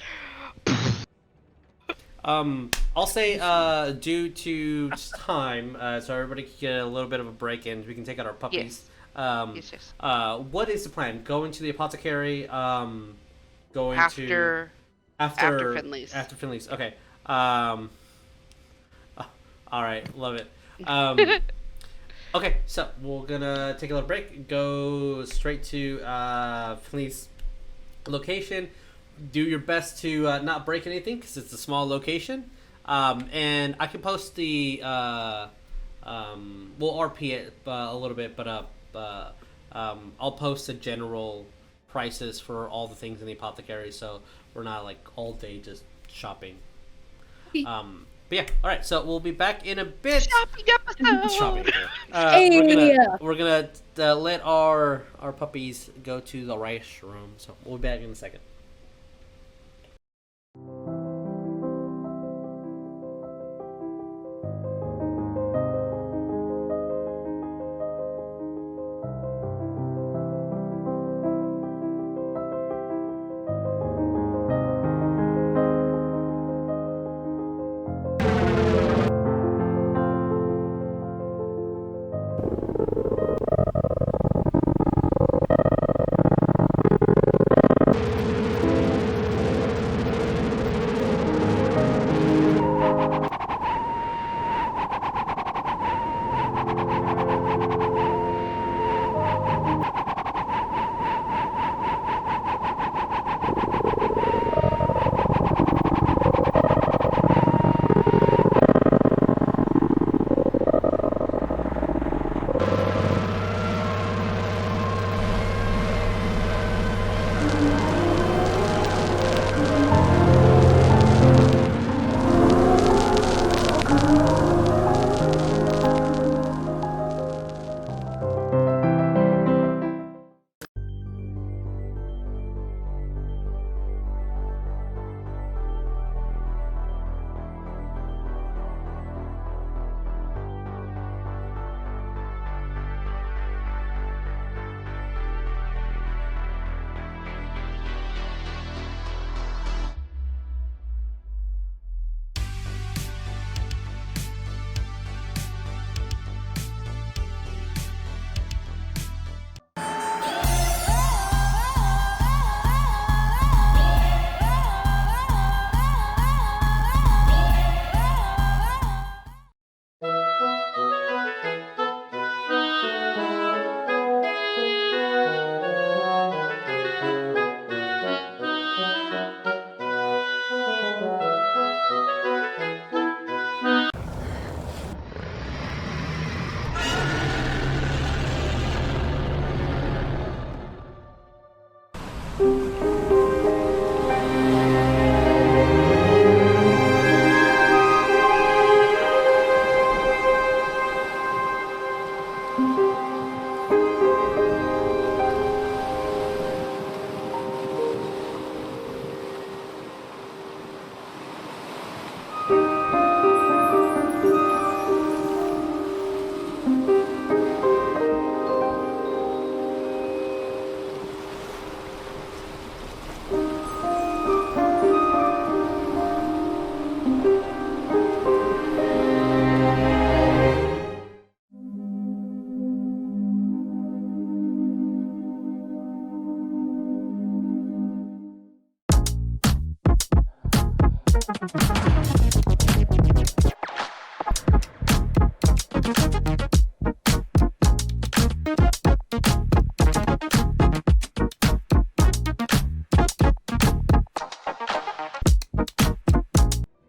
I'll say, due to time, so everybody can get a little bit of a break and we can take out our puppies. yes. What is the plan? Going to the apothecary, going After Finley's. After Finley's, okay. Alright, love it. Okay, so we're gonna take a little break, go straight to Finley's location. Do your best to not break anything because it's a small location. And I can post the we'll RP it a little bit, but I'll post the general prices for all the things in the apothecary, so we're not like all day just shopping. But yeah, all right. So we'll be back in a bit. Shopping episode. Shopping. Hey. We're gonna let our puppies go to the rice room. So we'll be back in a second.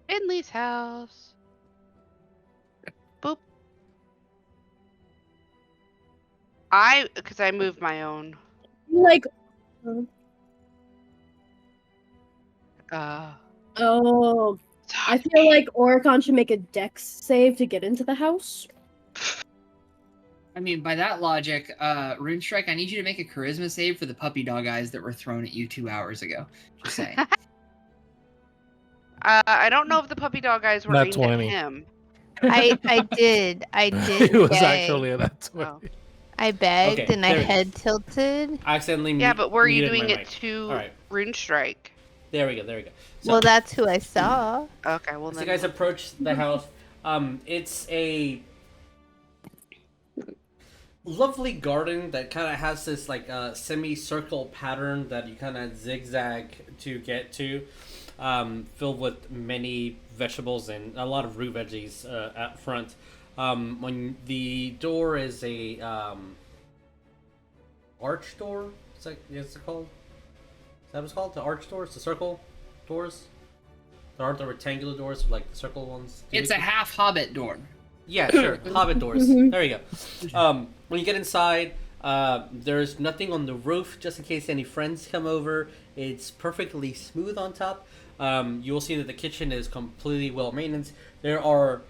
Finley's house. Boop. Because I moved my own. Like, oh, I feel like Orekon should make a dex save to get into the house. I mean, by that logic, Rune Strike, I need you to make a charisma save for the puppy dog eyes that were thrown at you 2 hours ago. Just saying. I don't know if the puppy dog eyes were Not aimed 20. at him. I did It was beg. actually a nat 20. Oh. I begged Okay, and I there we go. head tilted. I accidentally Yeah, but were you muted my doing mic. it to All right. Rune Strike? There we go. So, Well, that's who I saw. Okay, well so then. you guys approach the house. It's a lovely garden that kind of has this like semicircle pattern that you kind of zigzag to get to, filled with many vegetables and a lot of root veggies at front. When the door is a arch door, is it called? Is that what it's called? The arch doors, the circle doors. There aren't the rectangular doors, like the circle ones. It's a half hobbit door. Yeah, sure. Hobbit doors. There you go. When you get inside, there's nothing on the roof, just in case any friends come over. It's perfectly smooth on top. You will see that the kitchen is completely well maintained. There are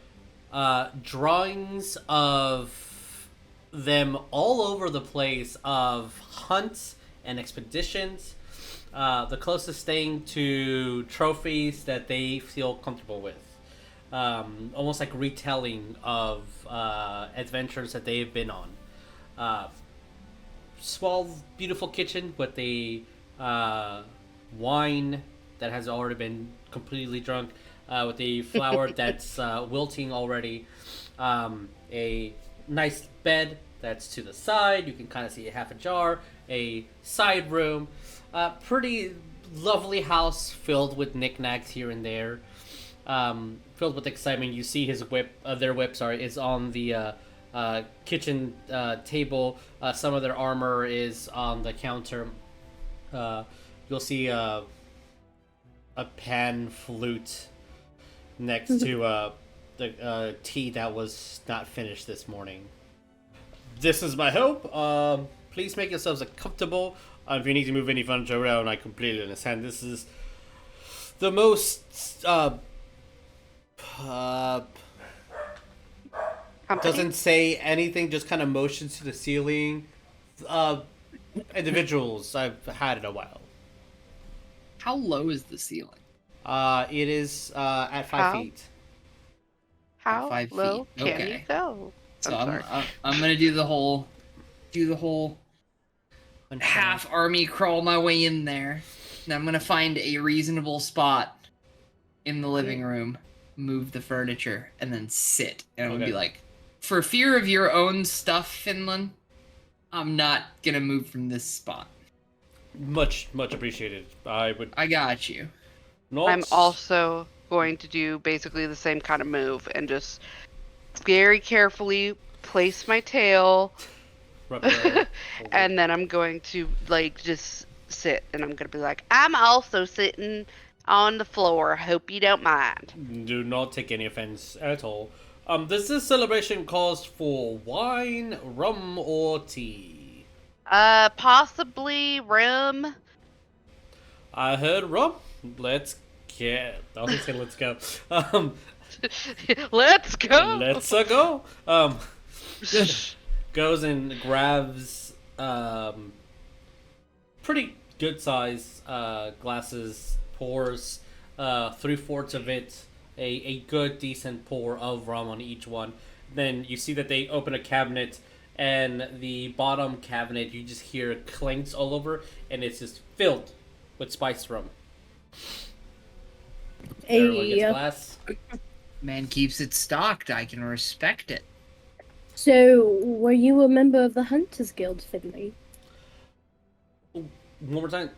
drawings of them all over the place of hunts and expeditions. The closest thing to trophies that they feel comfortable with. Almost like retelling of adventures that they've been on. Small, beautiful kitchen with a wine that has already been completely drunk, with a flower that's wilting already. A nice bed that's to the side. You can kind of see a half a jar. A side room. Pretty lovely house filled with knickknacks here and there. Filled with excitement. You see his whip, their whip, is on the kitchen table. Some of their armor is on the counter. You'll see a pan flute next to the tea that was not finished this morning. This is my hope. Please make yourselves comfortable. If you need to move any furniture around, I completely understand. This is the most doesn't say anything, just kind of motions to the ceiling. Individuals I've had in a while. How low is the ceiling? It is at 5 feet. How 5 low feet. can Okay. you go? So I'm sorry. I'm gonna do the whole half army crawl my way in there. And I'm gonna find a reasonable spot in the living room, move the furniture, and then sit. And I'm gonna be like, for fear of your own stuff, Finland, I'm not gonna move from this spot. Much appreciated. I got you. Not... I'm also going to do basically the same kind of move and just very carefully place my tail. And then I'm going to just sit, and I'm going to be like, I'm also sitting on the floor. Hope you don't mind. Do not take any offense at all. Does this celebration calls for wine, rum, or tea? Possibly rum. I heard rum. Let's get. I was saying let's go. Let's go. Let's go. Goes and grabs pretty good size glasses, pours 3/4 of it, a good decent pour of rum on each one. Then you see that they open a cabinet, and the bottom cabinet you just hear clinks all over, and it's just filled with spiced rum. Everyone gets a glass. Man keeps it stocked. I can respect it. So, were you a member of the Hunters Guild, Finley? One more time.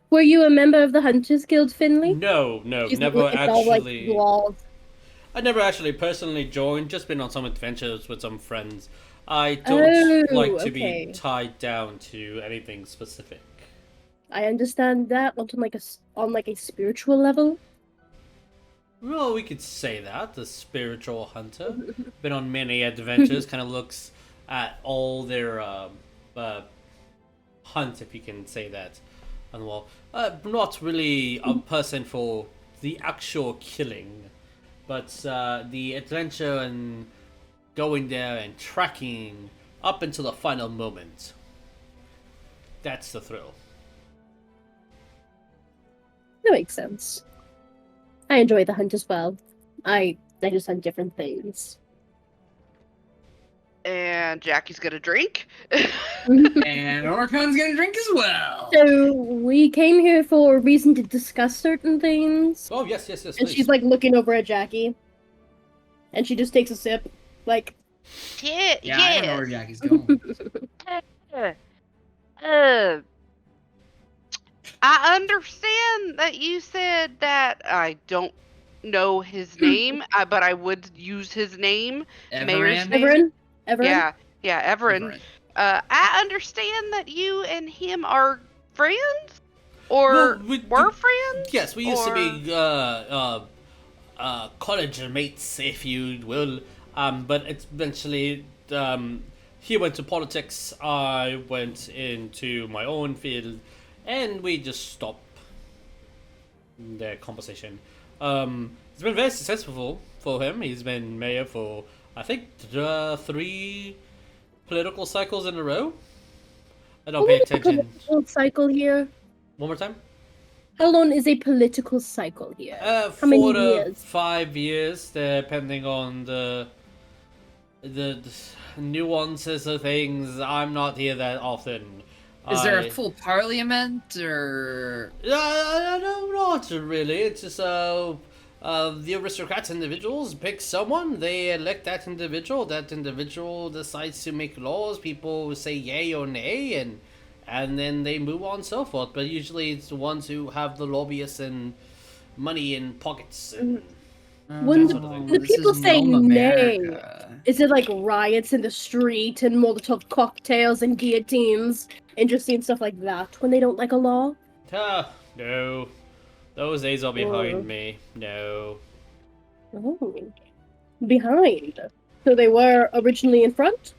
Were you a member of the Hunters Guild, Finley? No, It's never all like actually. laws. I never actually personally joined. Just been on some adventures with some friends. I don't like to okay. be tied down to anything specific. I understand that on like a spiritual level. Well, we could say that. The spiritual hunter. Been on many adventures, kind of looks at all their hunt, if you can say that, on the wall. Not really a person for the actual killing, but the adventure and going there and tracking up until the final moment. That's the thrill. That makes sense. I enjoy the hunt as well. I just hunt different things. And Jackie's gonna drink. And Orekon's gonna drink as well. So we came here for a reason to discuss certain things. Oh, yes, And please. she's like looking over at Jackie. And she just takes a sip. Like, Yeah, I don't know where Jackie's going. I understand that you said that I don't know his name, but I would use his name. Mayor's name. Everin? Yeah, Everin. I understand that you and him are friends? Or were friends? Yes, we used to be college mates, if you will. But it's eventually he went to politics, I went into my own field, and we just stopped their composition. It's been very successful for him. He's been mayor for, I think, 3 political cycles in a row. I don't pay attention. Political cycle here. One more time. How long is a political cycle here? How 4 many to years? 5 years, depending on the nuances of things. I'm not here that often. Is there a full parliament, or...? No, not really. It's just the aristocrats individuals pick someone, they elect that individual decides to make laws, people say yay or nay, and then they move on and so forth. But usually it's the ones who have the lobbyists and money in pockets. And When that sort of thing. the This people is say Gnome nay, America. is it like riots in the street and Molotov cocktails and guillotines and just seeing stuff like that when they don't like a law? No. Those days are behind me. No. Oh, behind. So they were originally in front?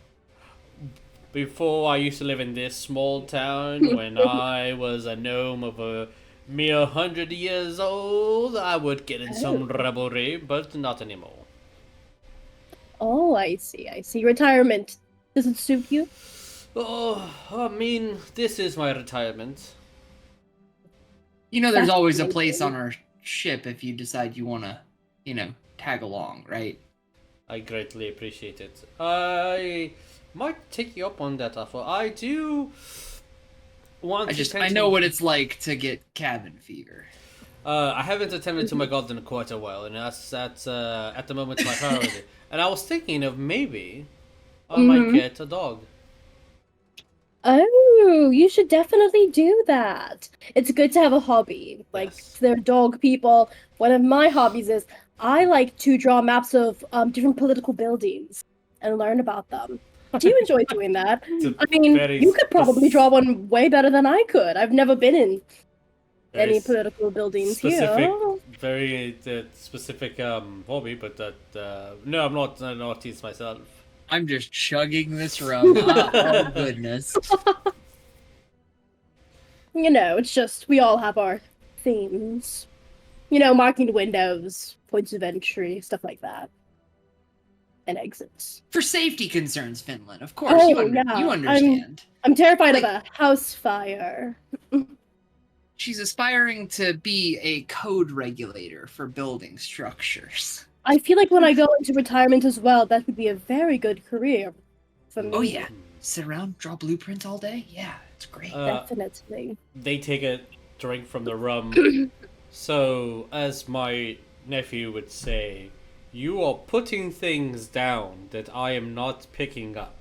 Before, I used to live in this small town when I was a gnome of a mere 100 years old. I would get in some revelry, but not anymore. Oh, I see. Retirement. Does it suit you? Oh, I mean, this is my retirement. You know, there's always a Fascinating. place on our ship if you decide you want to, tag along, right? I greatly appreciate it. I might take you up on that offer. I do want I know what it's like to get cabin fever. I haven't attended to my god in quite a while, and that's at the moment my priority. And I was thinking of maybe I might get a dog. Oh, you should definitely do that. It's good to have a hobby. Like, Yes. they're dog people. One of my hobbies is I like to draw maps of different political buildings and learn about them. Do you enjoy doing that? It's a I mean, very you could probably draw one way better than I could. I've never been in very any political buildings specific, here. very specific hobby, but no, I'm not an artist myself. I'm just chugging this rum. Oh, goodness. You know, it's just we all have our themes. You know, marking windows, points of entry, stuff like that. And exits. For safety concerns, Finland, of course. Oh, you yeah, understand. I'm terrified of Like- a house fire. She's aspiring to be a code regulator for building structures. I feel like when I go into retirement as well, that would be a very good career for me. Oh, yeah. Sit around, draw blueprints all day? Yeah, it's great. Definitely. They take a drink from the rum. So, as my nephew would say, you are putting things down that I am not picking up.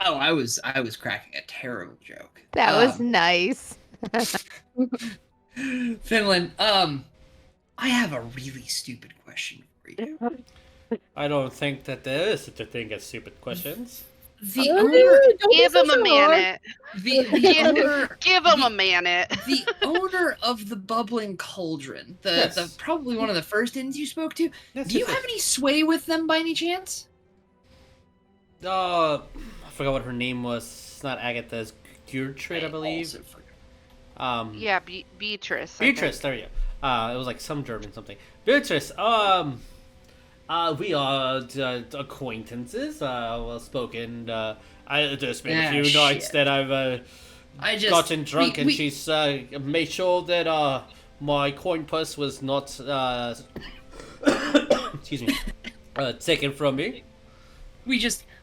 Oh, I was cracking a terrible joke. That was nice. Finland, I have a really stupid question for you. I don't think that there is such a thing as stupid questions. The Oh, owner, don't be Give so him a sure. minute. the owner, Give him a minute. the owner of the bubbling cauldron, Yes. the probably one of the first inns you spoke to. Yes, Do you yes, have any sway with them by any chance? I forgot what her name was. It's not Agatha, it's Gertrude, I believe. also forgot. Yeah, Beatrice. I Beatrice, think. there you go. It was like some German something. Beatrice, we are acquaintances. Well spoken. I just been a few nights shit. that I've I just gotten drunk, and we- she's made sure that my coin purse was not excuse me taken from me.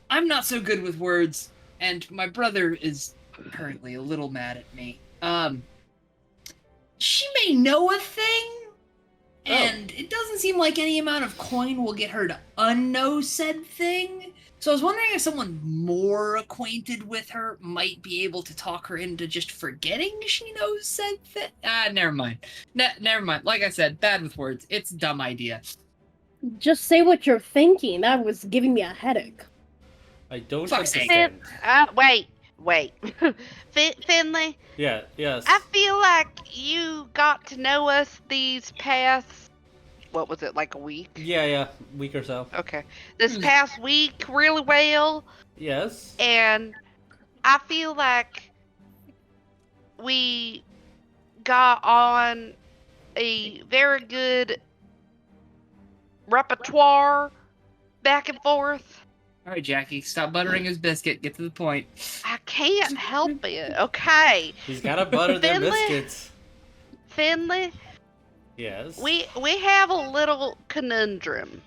I'm not so good with words, and my brother is currently a little mad at me. She may know a thing, and it doesn't seem like any amount of coin will get her to unknow said thing. So I was wondering if someone more acquainted with her might be able to talk her into just forgetting she knows said thing. Never mind. Never mind. Like I said, bad with words. It's a dumb idea. Just say what you're thinking. That was giving me a headache. I don't Fuck's sake. understand. Wait. Finley, Yeah, yes. I feel like you got to know us these past, what was it, like a week? Yeah, week or so. Okay. This past week really well, Yes. and I feel like we got on a very good repertoire back and forth. All right, Jackie, stop buttering his biscuit. Get to the point. I can't help it. Okay, He's gotta butter their Finley? biscuits. Finley, Yes. we have a little conundrum.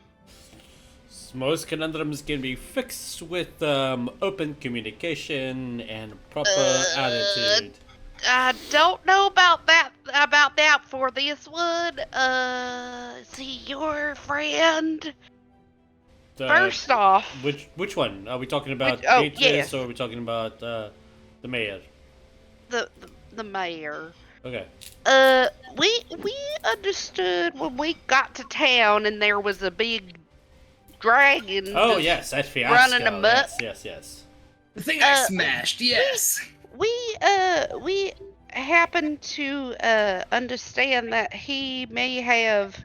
Most conundrums can be fixed with open communication and proper attitude. I don't know about that for this one. See your friend. First off, Which one? Are we talking about oh, Beatrice yes. or are we talking about the mayor? the mayor. Okay. We understood when we got to town and there was a big dragon. Oh just yes, that fiasco. running amok. Yes. The thing I smashed, yes. We happen to understand that he may have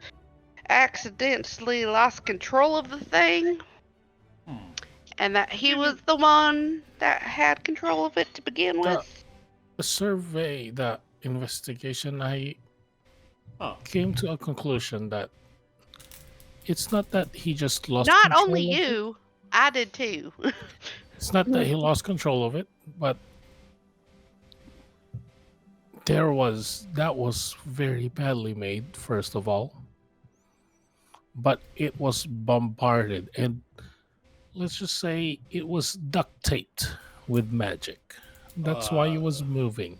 accidentally lost control of the thing, and that he was the one that had control of it to begin with. The survey, the investigation, I came to a conclusion that it's not that he just lost Not control only of it. you, I did too. It's not that he lost control of it, but that was very badly made, first of all. But it was bombarded, and let's just say it was duct taped with magic. That's why it was moving.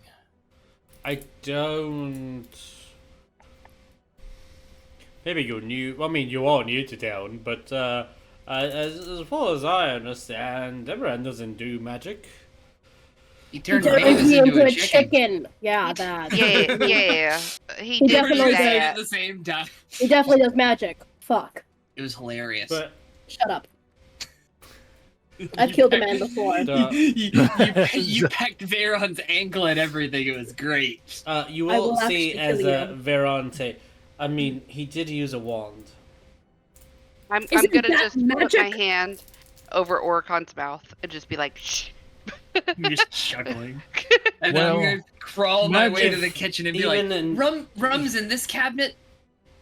I don't. Maybe you're new. I mean, you are new to town, but as far as I understand, everyone doesn't do magic. He turned Turned Maevis you into a chicken. Yeah, that. Yeah. He He did definitely do does. At that. the same time. He definitely does magic. Fuck. It was hilarious. But Shut up. I've killed a man before. you pecked Veron's ankle and everything. It was great. You I will will see actually as kill a you. Veron. I mean, he did use a wand. I'm Isn't gonna that just put my magic? hand over Orekon's mouth and just be like, shh. I'm just chuckling. And Well, then I'm gonna crawl my way to magic, the kitchen and be like, even in- rum's in this cabinet?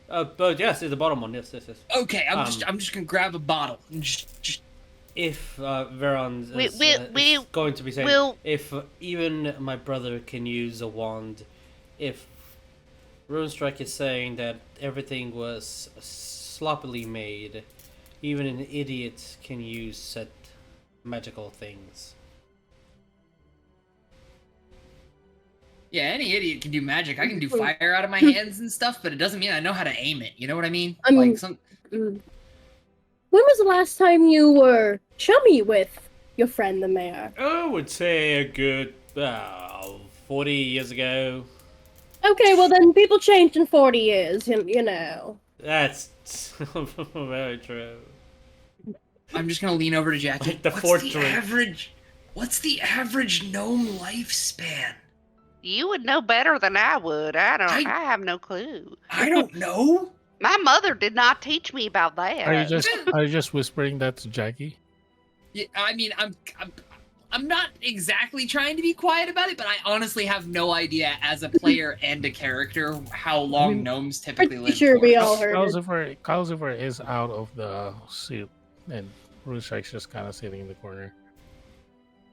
But yes, it's the bottom one. Yes. Okay, I'm just gonna grab a bottle and just If Veron is, we is going to be saying, will- if even my brother can use a wand, if Runestrike is saying that everything was sloppily made, even an idiot can use said magical things. yeah, any idiot can do magic. I can do fire out of my hands and stuff, but it doesn't mean I know how to aim it. You know what I mean? I mean- Like some When was the last time you were chummy with your friend the mayor? I would say a good 40 years ago. Okay, well then people changed in 40 years, you know. That's very true. I'm just gonna lean over to Jackie. Like the What's the portrait. What's the average gnome lifespan? You would know better than I would. I have no clue. I don't know. My mother did not teach me about that. Are you just whispering that to Jackie? Yeah, I mean, I'm not exactly trying to be quiet about it, but I honestly have no idea as a player and a character how long gnomes typically Pretty live sure for. we all heard it. Calcifer is out of the suit, and Runestrike's just kind of sitting in the corner.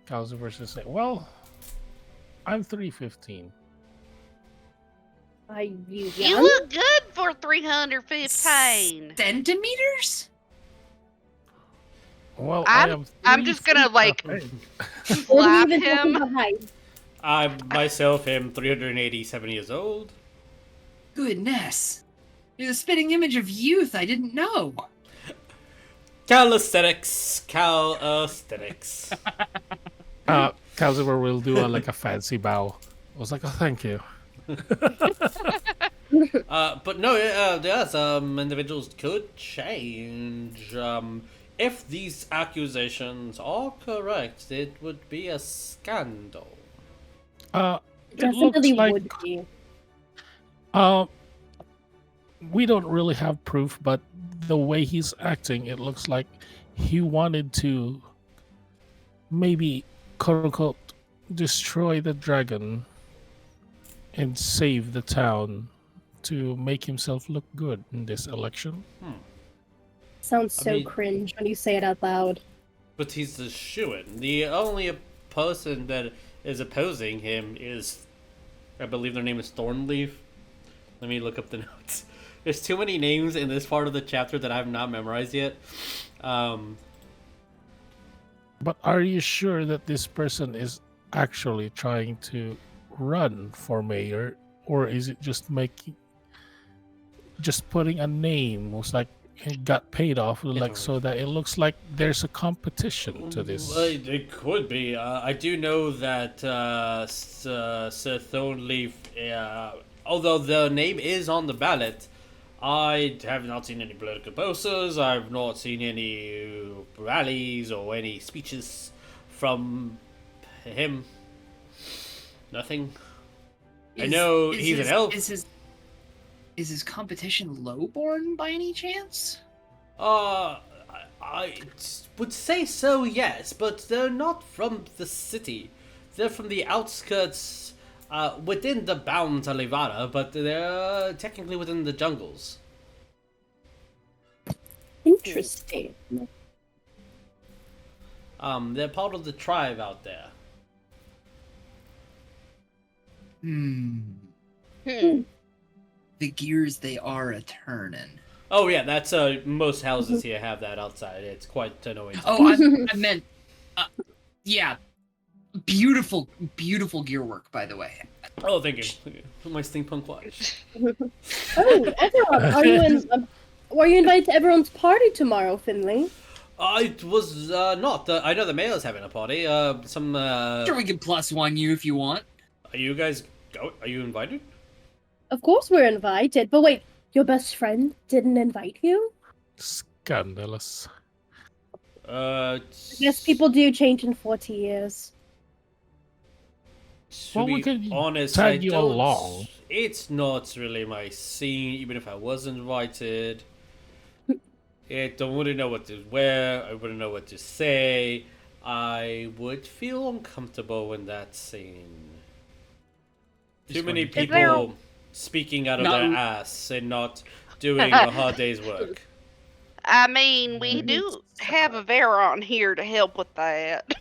Calcifer's just saying, well, I'm 315. Are you You young? look good for 315. Centimeters? Well, I'm just gonna, like, What slap are you even talking him. about height? I myself am 387 years old. Goodness. You're the spitting image of youth. I didn't know. Calisthenics. Calcifer will do a fancy bow. I was like, oh, thank you. But no, yes, individuals could change. If these accusations are correct, it would be a scandal. It looks Definitely like would be. we don't really have proof, but the way he's acting, it looks like he wanted to maybe, quote unquote, destroy the dragon and save the town to make himself look good in this election. Sounds so mean- cringe when you say it out loud. But he's the shoo-in. The only person that is opposing him is, I believe their name is Thornleaf. Let me look up the notes. There's too many names in this part of the chapter that I have not memorized yet. But are you sure that this person is actually trying to run for mayor, or is it just putting a name was like it got paid off like so that it looks like there's a competition to this? It could be. I do know that Sir Thornleaf, although the name is on the ballot, I have not seen any political posters. I've not seen any rallies or any speeches from him. Nothing. I know he's an elf. Is his competition lowborn by any chance? I would say so, yes, but they're not from the city. They're from the outskirts, within the bounds of Levada, but they're technically within the jungles. Interesting. They're part of the tribe out there. The gears they are a turning. Oh yeah, that's most houses here have that outside. It's quite annoying. Oh, I meant, yeah, beautiful gear work, by the way. Oh, thank you. My steampunk watch. Oh, everyone, were you invited to everyone's party tomorrow, Finley? I was not. I know the mayor's having a party. Sure, we can +1 you if you want. Are you guys go? Are you invited? Of course we're invited, but wait, your best friend didn't invite you? Scandalous. I guess people do change in 40 years. To Well, we be could honest, tag I you don't- along. It's not really my scene, even if I was invited. I wouldn't know what to wear. I wouldn't know what to say. I would feel uncomfortable in that scene. Too many Is there- people speaking out of No. their ass and not doing a hard day's work. I mean, we do have a Veron here to help with that.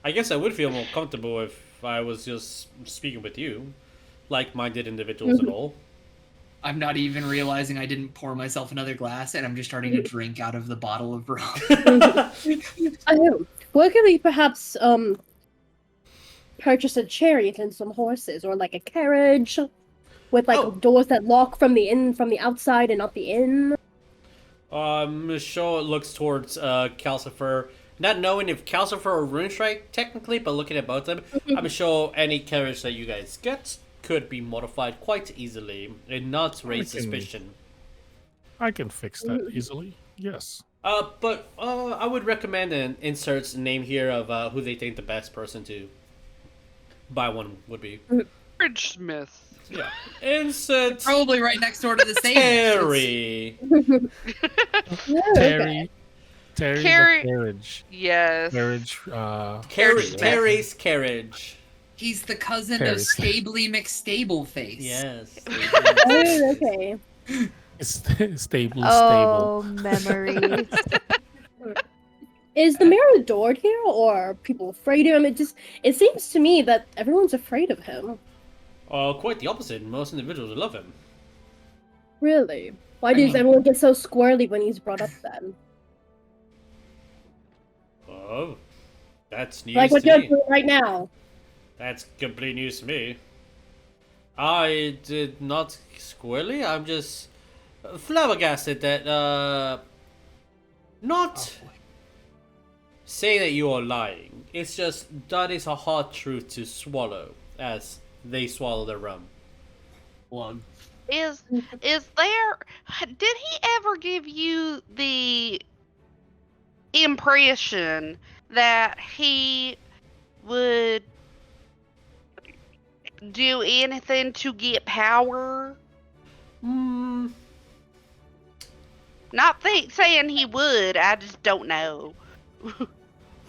I guess I would feel more comfortable if I was just speaking with you, like-minded individuals and all. I'm not even realizing I didn't pour myself another glass, and I'm just starting to drink out of the bottle of rum. Oh, where could we perhaps purchase a chariot and some horses, or like a carriage with like doors that lock from the outside and not the in? Michelle looks towards Calcifer, not knowing if Calcifer or Rune Strike technically, but looking at both of them, I'm sure any carriage that you guys get could be modified quite easily and not raise suspicion. I can fix that easily. Yes. But I would recommend an insert name here of who they think the best person to buy one would be. Bridge Smith. Yeah. Insert Probably right next door to the same. Terry. Terry. Terry Carri- the carriage. Yes. Carriage. Terry's carriage. He's the cousin Very of Stably McStableface. Yes. Oh, okay. Stable. Oh, memories. Is the mayor adored here, or are people afraid of him? It seems to me that everyone's afraid of him. Quite the opposite. Most individuals love him. Really? Why does everyone get so squirrely when he's brought up then? Oh, that's news Like what to you're me. doing right now. That's complete news to me. I did not squirrely. I'm just flabbergasted that not saying that you are lying. It's just that is a hard truth to swallow as they swallow their rum. Plug. Is there? Did he ever give you the impression that he would do anything to get power? Hmm. Not saying he would. I just don't know.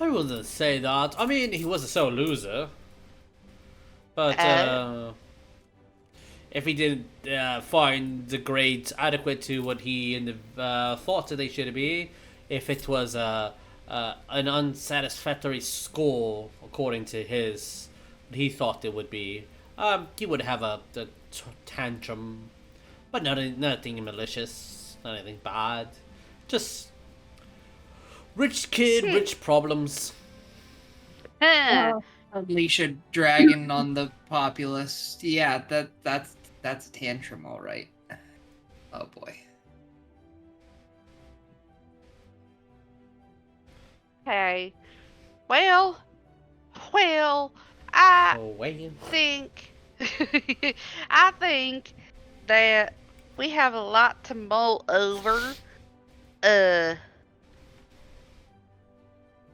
I wouldn't say that. I mean, he was a sore loser. But, if he didn't find the grades adequate to what he thought that they should be, if it was an unsatisfactory score according to what he thought it would be, he would have a tantrum, but nothing malicious, not anything bad, just rich kid, rich problems. Huh. Unleash a dragon on the populace. Yeah, that's a tantrum, all right. Oh boy. Okay. Well, I Oh, wait. think I think that we have a lot to mull over.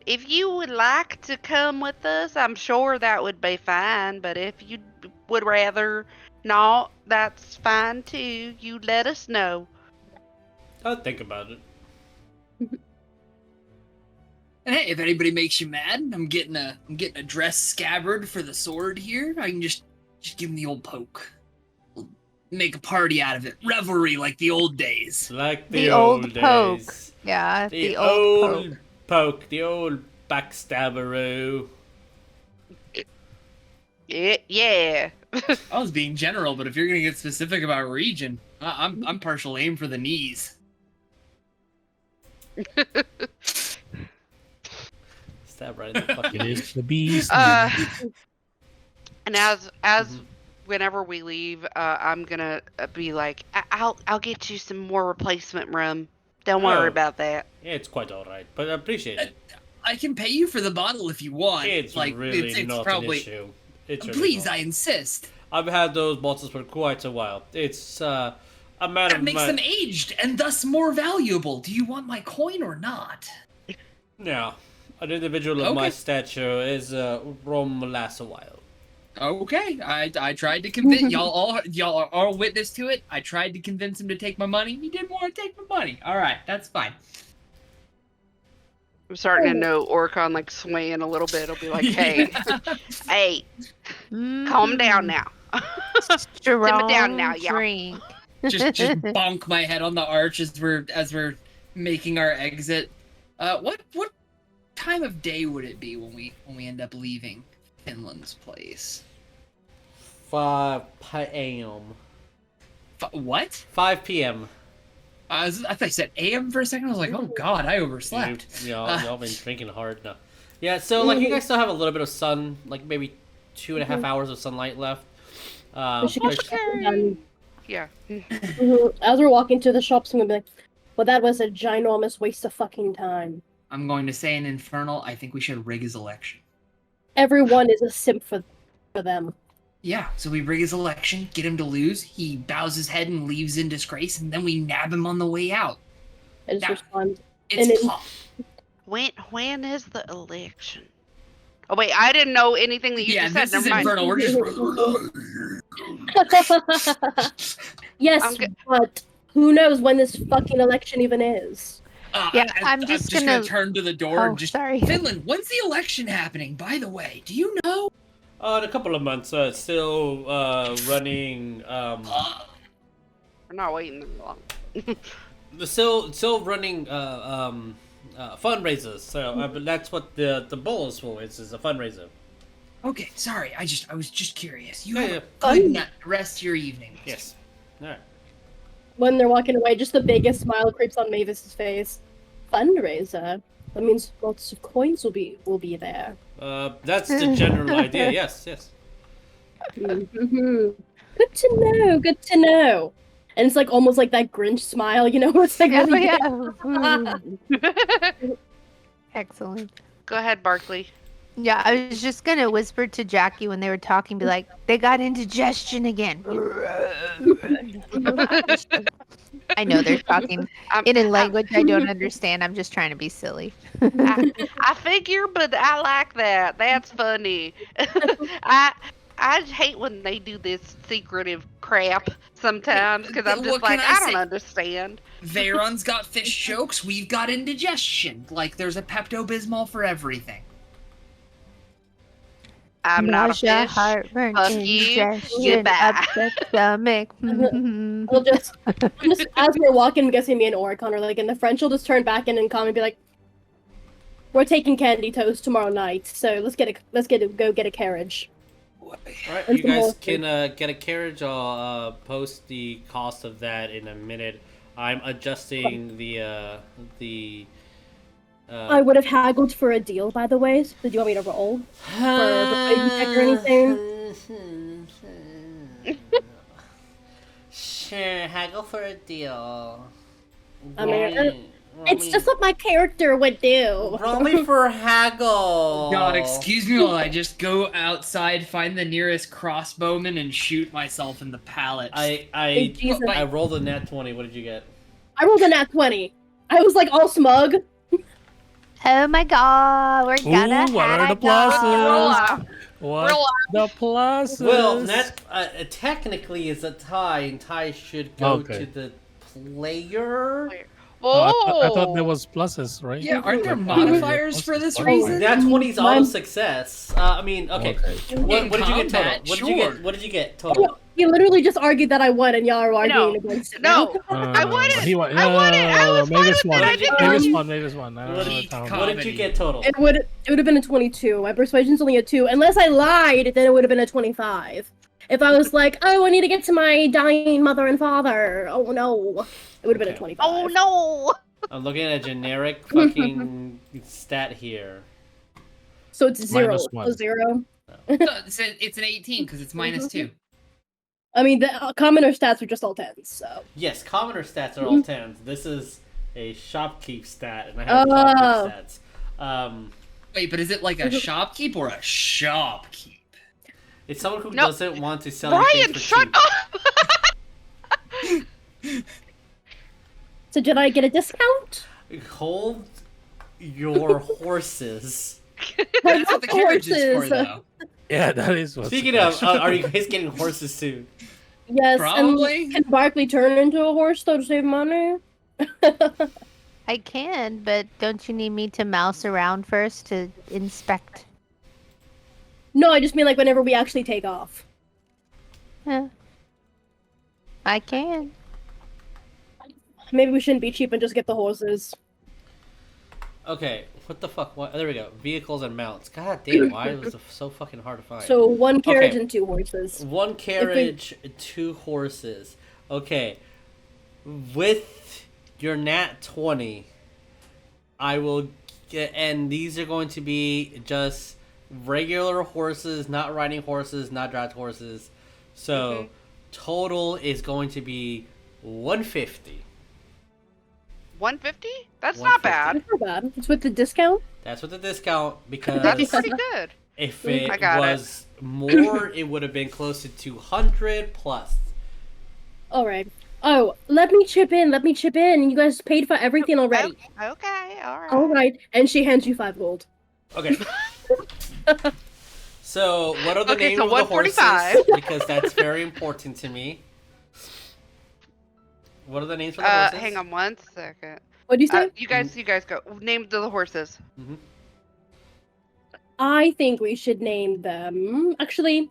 If you would like to come with us, I'm sure that would be fine, but if you would rather not, that's fine too. You let us know. I'll think about it. Hey, if anybody makes you mad, I'm getting a dress scabbard for the sword here. I can just give him the old poke. We'll make a party out of it. Revelry like the old days. Like The old poke. days. Yeah, The the old old poke. poke. The old backstabberoo. Yeah. I was being general, but if you're gonna get specific about region, I'm partial aim for the knees. Stab right in the fucking It is the beast. And as whenever we leave, I'm gonna be like, I'll get you some more replacement rum. Don't worry Oh. about that. Yeah, it's quite alright, but I appreciate it. I can pay you for the bottle if you want. It's like really it's not probably. an issue. It's really Please, not. I insist. I've had those bottles for quite a while. It's a matter That of makes them aged and thus more valuable. Do you want my coin or not? Now, an individual of my Okay. stature is rum lasts a while. Okay, I tried to convince y'all are all witness to it. I tried to convince him to take my money. He didn't want to take my money. All right, that's fine. I'm starting to know Orekon like swaying a little bit. I'll be like, hey, calm down now. Strong down now, y'all. drink. just bonk my head on the arch as we're making our exit. What time of day would it be when we end up leaving Finland's place? 5 p.m. What? 5 p.m. I thought you said AM for a second. I was like, oh god, I overslept. Y'all been drinking hard now. Yeah, so like you guys still have a little bit of sun, like maybe 2.5 hours of sunlight left. We should get done. Yeah. As we're walking to the shops, I'm gonna be like, well, that was a ginormous waste of fucking time. I'm going to say in Infernal, I think we should rig his election. Everyone is a simp for them. Yeah, so we rig his election, get him to lose, he bows his head and leaves in disgrace, and then we nab him on the way out. I just Yeah. respond. It's And plot. When is the election? Oh wait, I didn't know anything that you Yeah, just said. this is Never mind. Infernal. We're just. Yes, I'm go- but who knows when this fucking election even is? Yeah, I'm just gonna gonna- turn to the door Oh, and just. sorry. Finland, when's the election happening? By the way, do you know? In a couple of months, still running. We're not waiting that long. Still running fundraisers. So but that's what the bowl is for. It's a fundraiser. Okay, sorry. I was just curious. You Yeah, have yeah. a good rest of your evening. Yes. All right. When they're walking away, just the biggest smile creeps on Maevis's face. Fundraiser. That means lots of coins will be there. That's the general idea. Yes. Mm-hmm. Good to know. Good to know. And it's like almost like that Grinch smile, you know? It's like Yeah, really yeah. Excellent. Go ahead, Barklee. Yeah, I was just gonna whisper to Jackie when they were talking, be like, they got indigestion again. I know they're talking in a language I don't understand. I'm just trying to be silly. I figure, but I like that. That's funny. I hate when they do this secretive crap sometimes because I'm just What can like, I I don't say? understand. Veyron's got fish chokes. We've got indigestion. Like there's a Pepto-Bismol for everything. I'm not a Nausea, fish. heartburn, Fuck you. indigestion, Goodbye. upset stomach. I'll just as we're walking, I'm guessing me and Orekon are like in the French. She'll just turn back in and calm and be like, "We're taking Candy Toast tomorrow night, so go get a carriage." Alright, And you some guys more can get a carriage. I'll post the cost of that in a minute. I'm adjusting the I would have haggled for a deal, by the way. So did you want me to roll for persuasion check or anything? Sure, haggle for a deal. I mean, it's just what my character would do. roll me for haggle. God, excuse me while I just go outside, find the nearest crossbowman, and shoot myself in the palate. Jesus. I rolled a nat 20. What did you get? I rolled a nat 20. I was like all smug. Oh my god, we're gonna Ooh, what are the haggle. pluses? What Roll the pluses? Well, technically is a tie, and tie should go Okay. to the player. Oh, I thought there was pluses, right? Yeah, aren't there Like, modifiers for this pluses. reason? Nat 20's auto Mine- success. I mean, okay. What did you get total? combat, What did you get? sure. What did you get total? He literally just argued that I won, and y'all are arguing against it. no. I won it! I won it! I was fine Mavis with won. it. I didn't Mavis know. won. Mavis won. I don't know Peak what What did you get total? It would have been a 22. My persuasion's only a 2. Unless I lied, then it would have been a 25. If I was like, oh, I need to get to my dying mother and father. Oh no, it would have been a Okay. 25. Oh no! I'm looking at a generic fucking stat here. So it's 0. Minus 1. A 0. It's an 18 because it's -2. I mean, the commoner stats are just all 10s. So Yes, commoner stats are all 10s. This is a shopkeep stat, and I have shopkeep stats. Wait, but is it like a shopkeep or a shopkeep? It's someone who No. doesn't want to sell you Ryan, things for shut cheap. up! so did I get a discount? Hold your horses. That's what the carriage is for, Horses. though. Yeah, that is what. Speaking of, are you guys getting horses soon? Yes. Probably. And can Barklee turn into a horse though to save money? I can, but don't you need me to mouse around first to inspect? No, I just mean like whenever we actually take off. Yeah. I can. Maybe we shouldn't be cheap and just get the horses. Okay, what the fuck? What? There we go. Vehicles and mounts. God damn, why was it so fucking hard to find? So 1 carriage Okay. and 2 horses. One carriage, 2 horses. Okay. With your nat 20, I will get, and these are going to be just regular horses, not riding horses, not draft horses. So total is going to be 150. 150? That's not bad. That's not bad. It's with the discount. That's with the discount because That's pretty good. if I it got it. was more, it would have been close to 200 plus. All right. Oh, let me chip in. You guys paid for everything already. Okay, alright. All right. And she hands you 5 gold. Okay. So, what are the Okay, names so of the horses? 145. Because that's very important to me. What are the names of the horses? Hang on 1 second. What do you say? You guys go. Name the horses. Mhm. I think we should name them. Actually,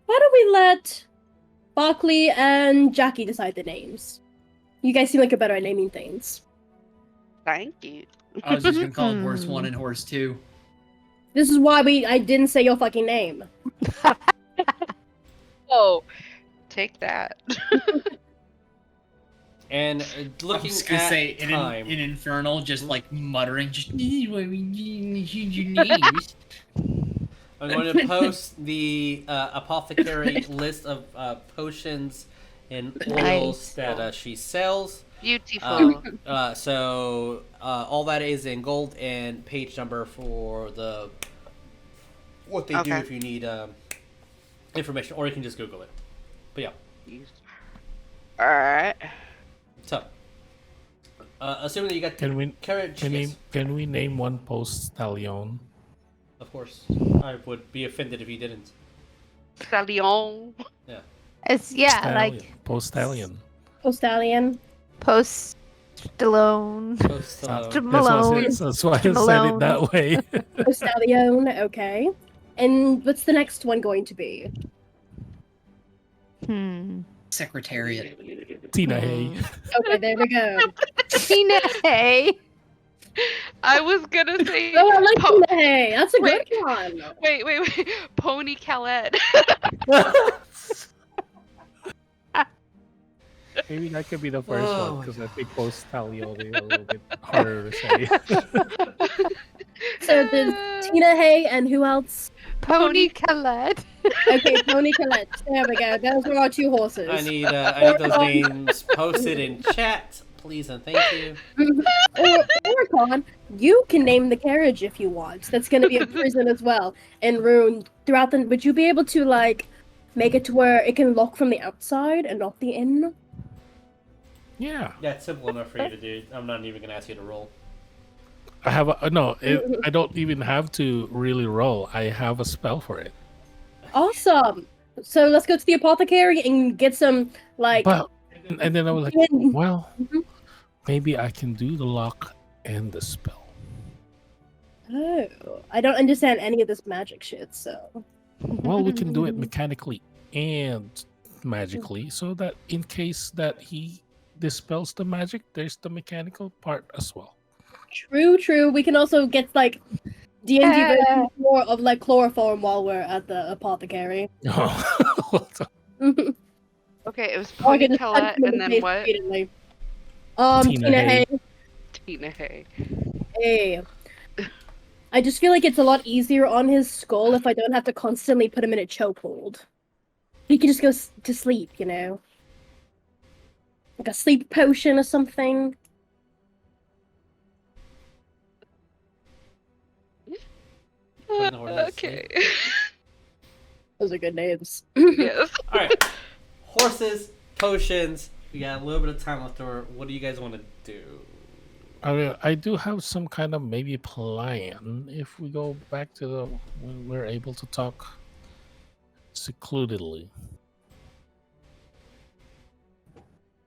why don't we let Barklee and Jackie decide the names? You guys seem like you're better at naming things. Thank you. I was just gonna call it horse 1 and horse 2. This is why I didn't say your fucking name. Oh, take that. And I looking was gonna at say in time. Infernal, just like muttering, just what we need your names. I'm going to post the apothecary list of potions and oils Nice. that she sells. Beautiful. So all that is in gold and page number for the what they do Okay. if you need information, or you can just Google it. But yeah, Alright. so assuming that you got Can we carriage, can yes, we name one post stallion? of course. I would be offended if you didn't. Stallion. It's yeah, Stallion. like Post stallion. Stallion. post Stallone. Post, Stop. That's why, Malone. that's why I said it Malone. that way. Stallion. Okay. And what's the next one going to be? Secretariat. Tina, hey. Okay, there we go. Tina, hey. I was gonna say. Oh, I like po- Tina Hay. That's a Wait. good one. wait. Pony Khaled. Maybe that could be the first Oh one, my because I think post Talio they're a little bit harder to say. So there's Tina Hay and who else? Pony Khaled. Okay, Pony Colette. There we go. Those are our 2 horses. I need those names posted in chat, please and thank you. Or Orekon, you can name the carriage if you want. That's going to be a prison as well. And Rune, throughout the, would you be able to like make it to where it can lock from the outside and not the in? Yeah. That's simple enough for you to do. I'm not even gonna ask you to roll. I have I don't even have to really roll. I have a spell for it. Awesome. So let's go to the apothecary and get some like. But and then I was like, well, Mhm. maybe I can do the lock and the spell. Oh, I don't understand any of this magic shit. So. Well, we can do it mechanically and magically, so that in case that he dispels the magic, there's the mechanical part as well. True. We can also get like D&D version more of like chloroform while we're at the apothecary. Oh, Okay, it was Or Pony get a Khaled punch in and the then face what? repeatedly. Tina Tina Hay. Hay. Tina Hay. Hey. I just feel like it's a lot easier on his skull if I don't have to constantly put him in a chokehold. He can just go to sleep, you know? Like a sleep potion or something. Okay. Those are good names. Yes. All right, horses, potions. We got a little bit of time left over. What do you guys want to do? I do have some kind of maybe plan if we go back to the when we're able to talk secludedly.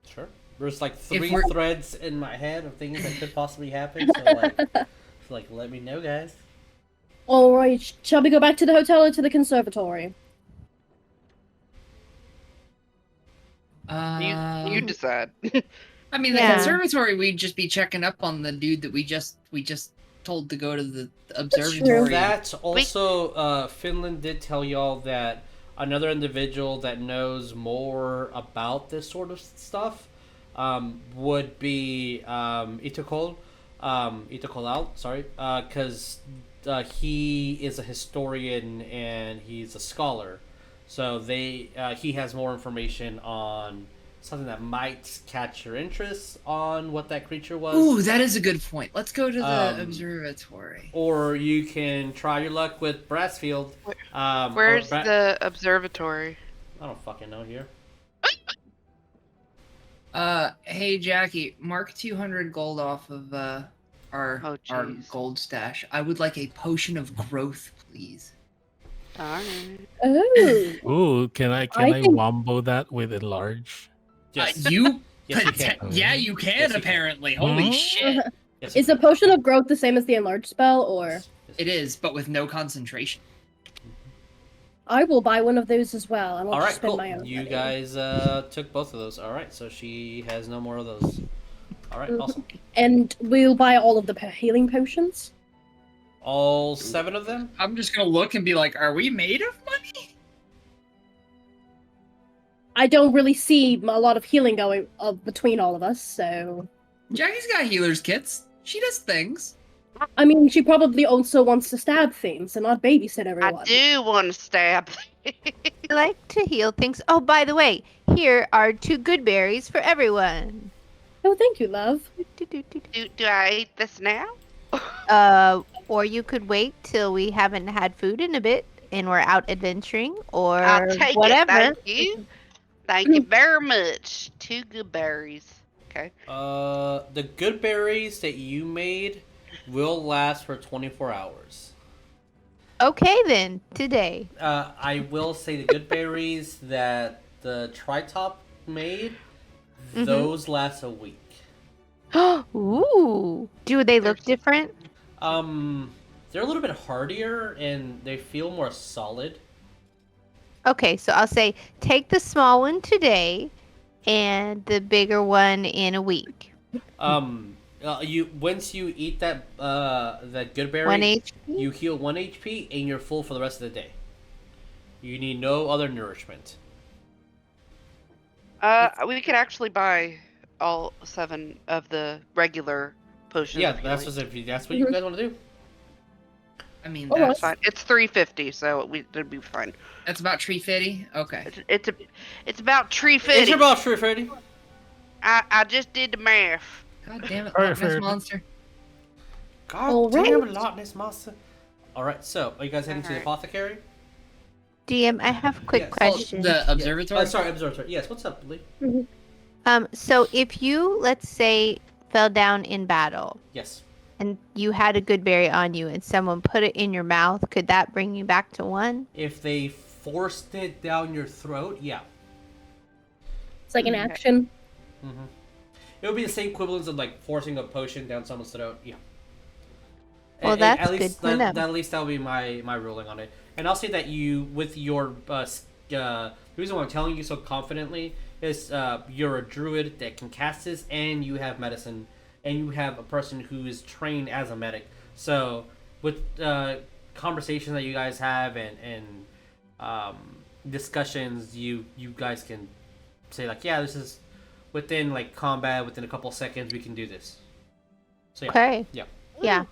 Sure. There's like 3 we're- threads in my head of things that could possibly happen. So like, let me know, guys. Alright, shall we go back to the hotel or to the conservatory? You decide. I mean, the Yeah. conservatory, we'd just be checking up on the dude that we just told to go to the true. observatory. That's also Finland did tell y'all that another individual that knows more about this sort of stuff would be Itokol. Itokolal, sorry, because he is a historian and he's a scholar, so he has more information on something that might catch your interest on what that creature was. Ooh, that is a good point. Let's go to the observatory. Or you can try your luck with Brassfield. Where's the observatory? I don't fucking know here. Hey Jackie, mark 200 gold off of our jeez. gold stash. I would like a potion of growth, please. Alright. Oh. Ooh, can I think- wombo that with enlarge? Yes. You? Yes, you can. Yeah, you can Yes, you can. apparently. Holy Mhm. shit! Yes, you Is a can. potion of growth the same as the enlarged spell, or Yes, It is, but with no concentration. I will buy one of those as well. I won't All just right, spend cool. my own. You money. guys took both of those. All right, so she has no more of those. All right, awesome. And we'll buy all of the healing potions. All 7 of them? I'm just gonna look and be like, are we made of money? I don't really see a lot of healing going between all of us, so Jackie's got healer's kits. She does things. I mean, she probably also wants to stab things and not babysit I everyone. do want to stab. I like to heal things. Oh, by the way, here are 2 good berries for everyone. Oh, thank you, love. Do I eat this now? Or you could wait till we haven't had food in a bit and we're out adventuring, or I'll take whatever. it. Thank you. Thank you very much. 2 good berries. Okay. The good berries that you made will last for 24 hours. Okay, then today. I will say the good berries that the Tritop made, Mhm. those last a week. Ooh, do they look different? They're a little bit hardier and they feel more solid. Okay, so I'll say take the small one today and the bigger one in a week. You once you eat that good berry, 1 HP? you heal 1 HP and you're full for the rest of the day. You need no other nourishment. We could actually buy all 7 of the regular potions. Yeah, of that's healing. that's what you guys want to do. I mean, Oh, That's that's fine. It's 350, so it'd be fine. that's about tree fitty. Okay. It's about tree It's fitting. about true, Freddy. I just did the math. God damn it, Alright, Loch Ness fair. monster. God All damn right. Loch Ness monster. Alright, so are you guys heading to the Alright. apothecary? DM, I have a quick Yes. Oh, question. the observatory. Sorry, observatory. Yes, what's up, Lee? So if you, let's say, fell down in battle Yes. and you had a good berry on you and someone put it in your mouth, could that bring you back to 1? If they forced it down your throat, yeah. It's like an Okay. action. Mm-hmm. It would be the same equivalence of like forcing a potion down someone's throat. Yeah. Well, And that's at least good to know. at least that'll be my ruling on it. And I'll say that you, with your the reason why I'm telling you so confidently is you're a druid that can cast this, and you have medicine, and you have a person who is trained as a medic. So with conversations that you guys have and discussions, you guys can say like, yeah, this is within like combat, within a couple seconds, we can do this. So yeah, Okay. yeah. Yeah.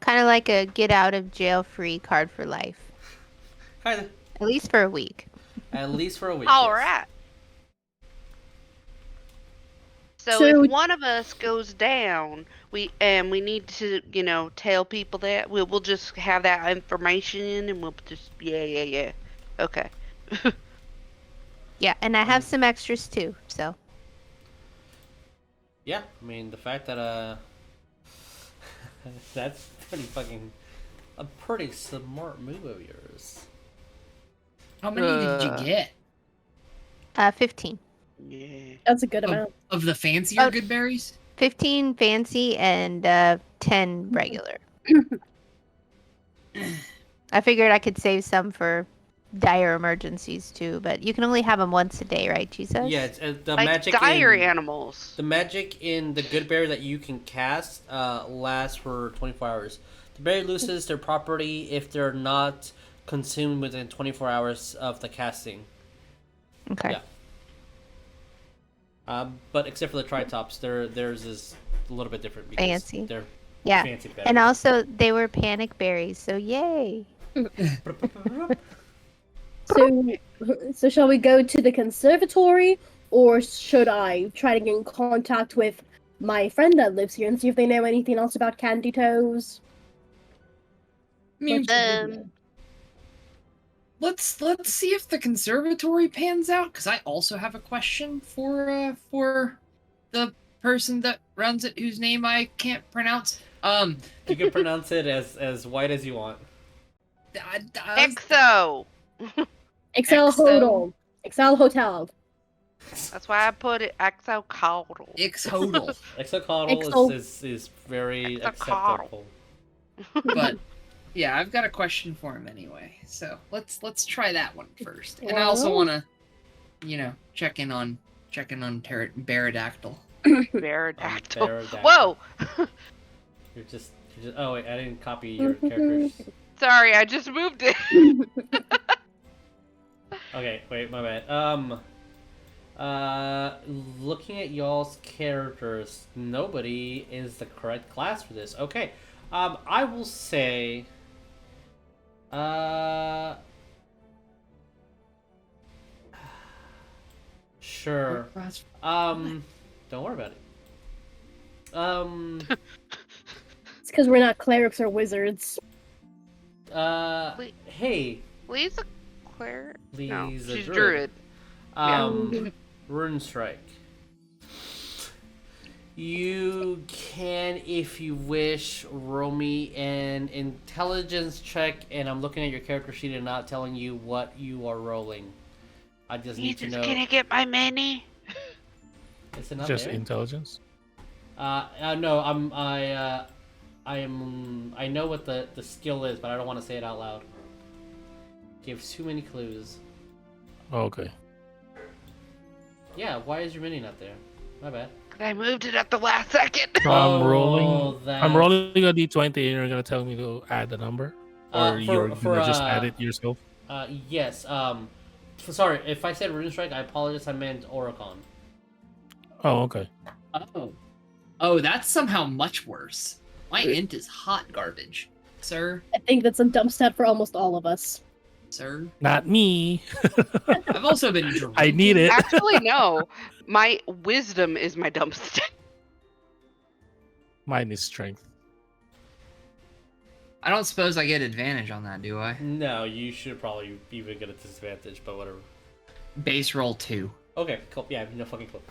Kind of like a get out of jail free card for life. Kind of. At least for a week. At least for a week. All yes. right. So So- if one of us goes down, we need to, tell people that we'll just have that information and we'll just yeah. Okay. Yeah, and I have some extras too, so. Yeah, I mean the fact that that's a pretty smart move of yours. How many did you get 15. Yeah. That's a good of, amount. of the fancier Oh. good berries? 15 fancy and 10 regular. I figured I could save some for dire emergencies too, but you can only have them once a day, right, Jesus? Yeah, it's, the Like magic dire in, animals. the magic in the good berry that you can cast lasts for 24 hours. The berry loses their property if they're not consumed within 24 hours of the casting. Okay. Yeah. But except for the tritops, theirs is a little bit different because Fancy. they're Yeah. fancy berries. And also, they were panic berries, so yay. So shall we go to the conservatory, or should I try to get in contact with my friend that lives here and see if they know anything else about Candy Toes? I mean, let's see if the conservatory pans out, because I also have a question for the person that runs it, whose name I can't pronounce. You can pronounce it as white as you want. Exo. Excel Exo. Hotel. Excel Hotel. That's why I put it Exocaudal. Ixhodel. Exocaudal is very Exocaudal. acceptable. But yeah, I've got a question for him anyway. So let's try that one first. And I also Well. want to, check in on Baradactyl. Pterodactyl. Pterodactyl. Whoa! You're just. Oh wait, I didn't copy your characters. Sorry, I just moved it. Okay, wait, my bad. Looking at y'all's characters, nobody is the correct class for this. Okay, I will say, sure. Don't worry about it. It's because we're not clerics or wizards. Hey, Lee's a cleric. No, Lee's a she's druid. druid. Rune Strike. You can, if you wish, roll me an intelligence check, and I'm looking at your character sheet and not telling you what you are rolling. I just need to know. Can I get my mini? Is it not Just there? intelligence. No, I know what the skill is, but I don't want to say it out loud. Gives too many clues. Okay. Yeah, why is your mini not there? My bad. I moved it at the last second. So I'm rolling. Oh, I'm rolling a d20, and you're gonna tell me to add the number, or you're gonna just add it yourself. Yes. Sorry if I said Rune Strike. I apologize. I meant Orekon. Oh, okay. Oh, that's somehow much worse. My int is hot garbage, sir. I think that's a dump stat for almost all of us. Sir, Not me. I've also been. I need it. Actually, no. My wisdom is my dump stick. Mine is strength. I don't suppose I get advantage on that, do I? No, you should probably even get a disadvantage, but whatever. Base roll 2. Okay, cool. Yeah, I have no fucking clue.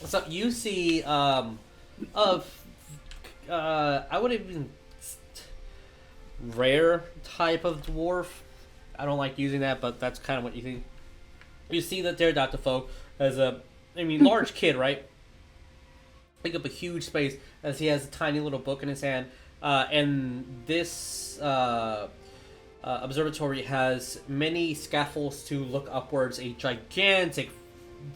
So you see, I would even rare type of dwarf. I don't like using that, but that's kind of what you think. You see that Dr. Folk has large kid, right? Take up a huge space as he has a tiny little book in his hand. And this observatory has many scaffolds to look upwards, a gigantic,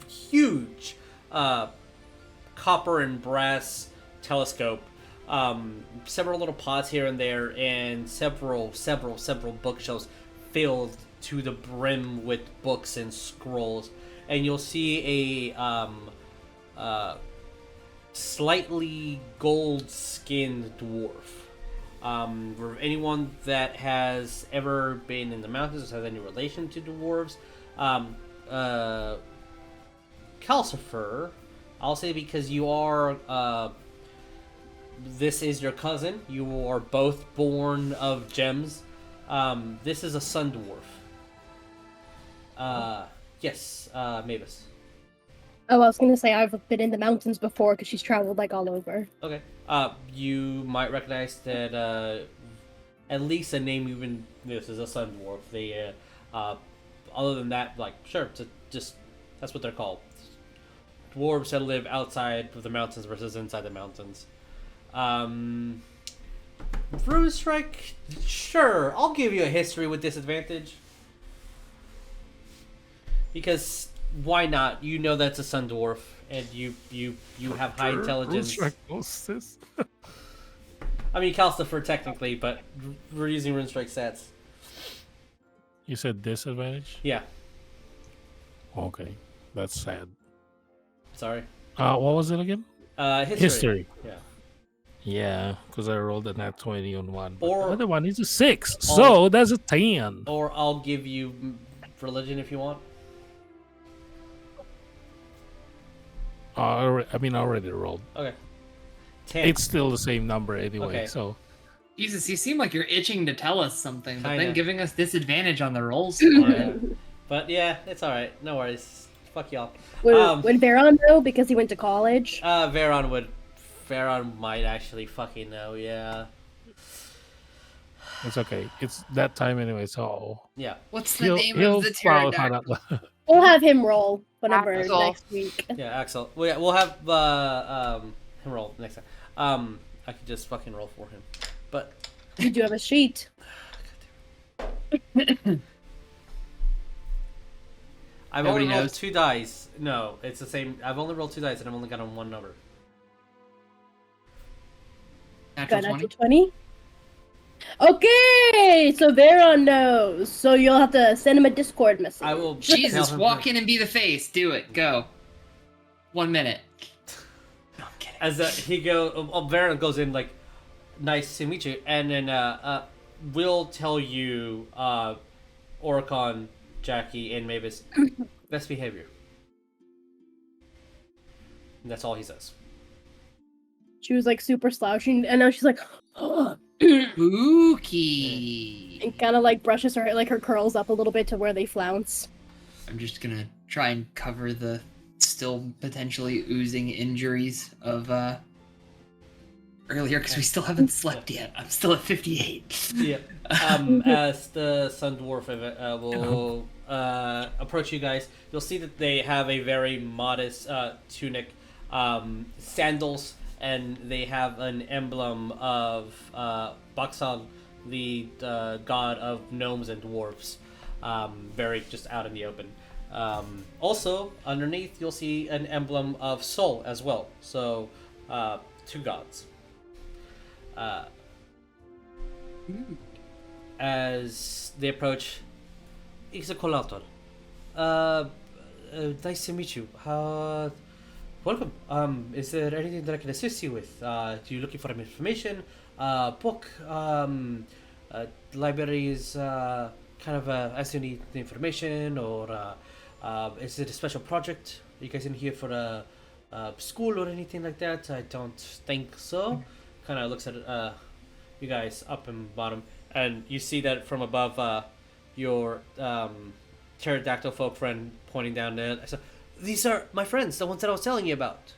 huge copper and brass telescope, several little pods here and there, and several bookshelves filled to the brim with books and scrolls. And you'll see a slightly gold-skinned dwarf. For anyone that has ever been in the mountains or has any relation to dwarves, Calcifer, I'll say, because you are, this is your cousin. You are both born of gems. This is a sun dwarf. Yes, Maevis. Oh, I was gonna say I've been in the mountains before because she's traveled like all over. Okay. You might recognize that at least the name even this is a sun dwarf. They other than that, like, sure, just that's what they're called. Dwarves that live outside of the mountains versus inside the mountains. Rune Strike, sure, I'll give you a history with disadvantage. Because why not? You know that's a sun dwarf, and you have high intelligence. I mean, Calcifer technically, but we're using Rune Strike stats. You said disadvantage? Yeah. Okay, that's sad. Sorry. What was it again? History. Yeah. Yeah, because I rolled a nat 20 on one. Or the other one is a 6, so that's a 10. Or I'll give you religion if you want. I already rolled. Okay. 10. It's still the same number anyway, Okay. so... Jesus, you seem like you're itching to tell us something, but Kinda. then giving us disadvantage on the rolls. Yeah. But yeah, it's alright. No worries. Fuck y'all. Would Veron know because he went to college? Veron would. Veron might actually fucking know, yeah. It's okay. It's that time anyway, so... Yeah. What's the name of the probably find pterodactyl? out. We'll have him roll whenever Axel. next week. Yeah, Axel. We'll have him roll next time. I could just fucking roll for him. But You do have a sheet. I've Nobody only rolled knows. 2 dice. No, it's the same. I've only rolled 2 dice and I've only gotten 1 number. Natural Got 20? natural 20? Okay, so Veron knows. So you'll have to send him a Discord message. I will. Jesus, tell him walk to- in and be the face. Do it. Go. 1 minute. No, I'm kidding. As Veron goes in like, nice to meet you, and then we'll tell you, Orekon, Jackie, and Maevis, best behavior. And that's all he says. She was like super slouching, and now she's like, Spooky. and kind of like brushes her curls up a little bit to where they flounce. I'm just gonna try and cover the still potentially oozing injuries of earlier because we still haven't slept yet. I'm still at 58. Yeah. As the Sun Dwarf will approach you guys, you'll see that they have a very modest tunic, sandals, and they have an emblem of Baksal, the god of gnomes and dwarves, very just out in the open. Also, underneath, you'll see an emblem of Sol as well. So, 2 gods. As they approach, Ixacolator. Nice to meet you. Welcome. Is there anything that I can assist you with? Are you looking for information? Book? Libraries? Kind of as you need the information, or is it a special project? Are you guys in here for a school or anything like that? I don't think so. Kind of looks at you guys up and bottom, and you see that from above your pterodactyl folk friend pointing down there. So, these are my friends, the ones that I was telling you about.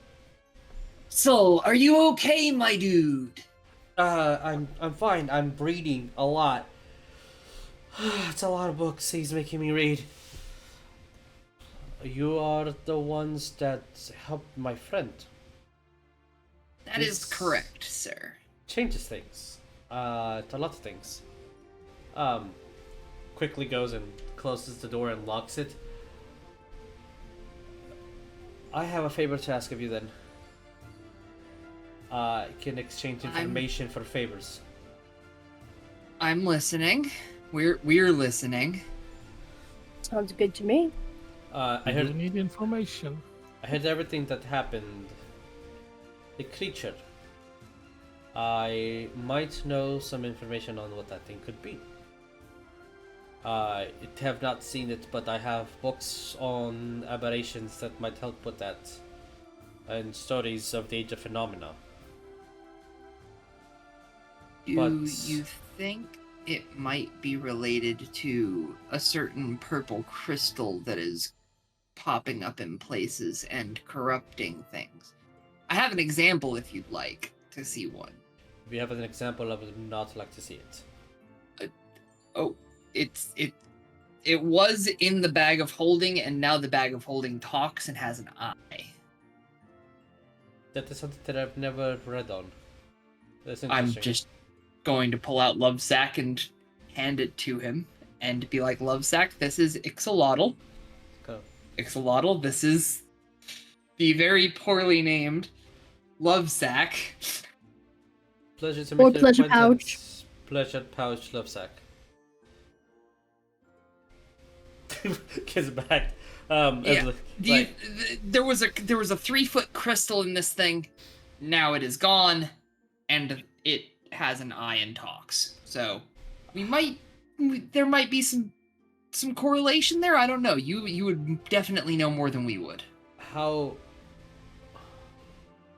So, are you okay, my dude? I'm fine. I'm reading a lot. It's a lot of books he's making me read. You are the ones that helped my friend. That is correct, sir. Changes things. A lot of things. Quickly goes and closes the door and locks it. I have a favor to ask of you then. Can exchange information for favors. I'm listening. We're listening. Sounds good to me. I heard. You need information. I heard everything that happened. The creature. I might know some information on what that thing could be. I have not seen it, but I have books on aberrations that might help with that, and stories of the Age of Phenomena. Do you think it might be related to a certain purple crystal that is popping up in places and corrupting things? I have an example if you'd like to see one. If you have an example, I would not like to see it. It was in the bag of holding, and now the bag of holding talks and has an eye. That is something that I've never read on. That's I'm interesting. just going to pull out Love Sack and hand it to him and be like, Love Sack, this is Ixolotl. Go. Ixolotl, this is the very poorly named Love Sack. Pleasure to Or meet you. pleasure pouch. Pleasure pouch, love sack. Kiss back. Yeah. There was a 3-foot crystal in this thing. Now it is gone, and it has an eye and talks. So there might be some correlation there. I don't know. You would definitely know more than we would. How?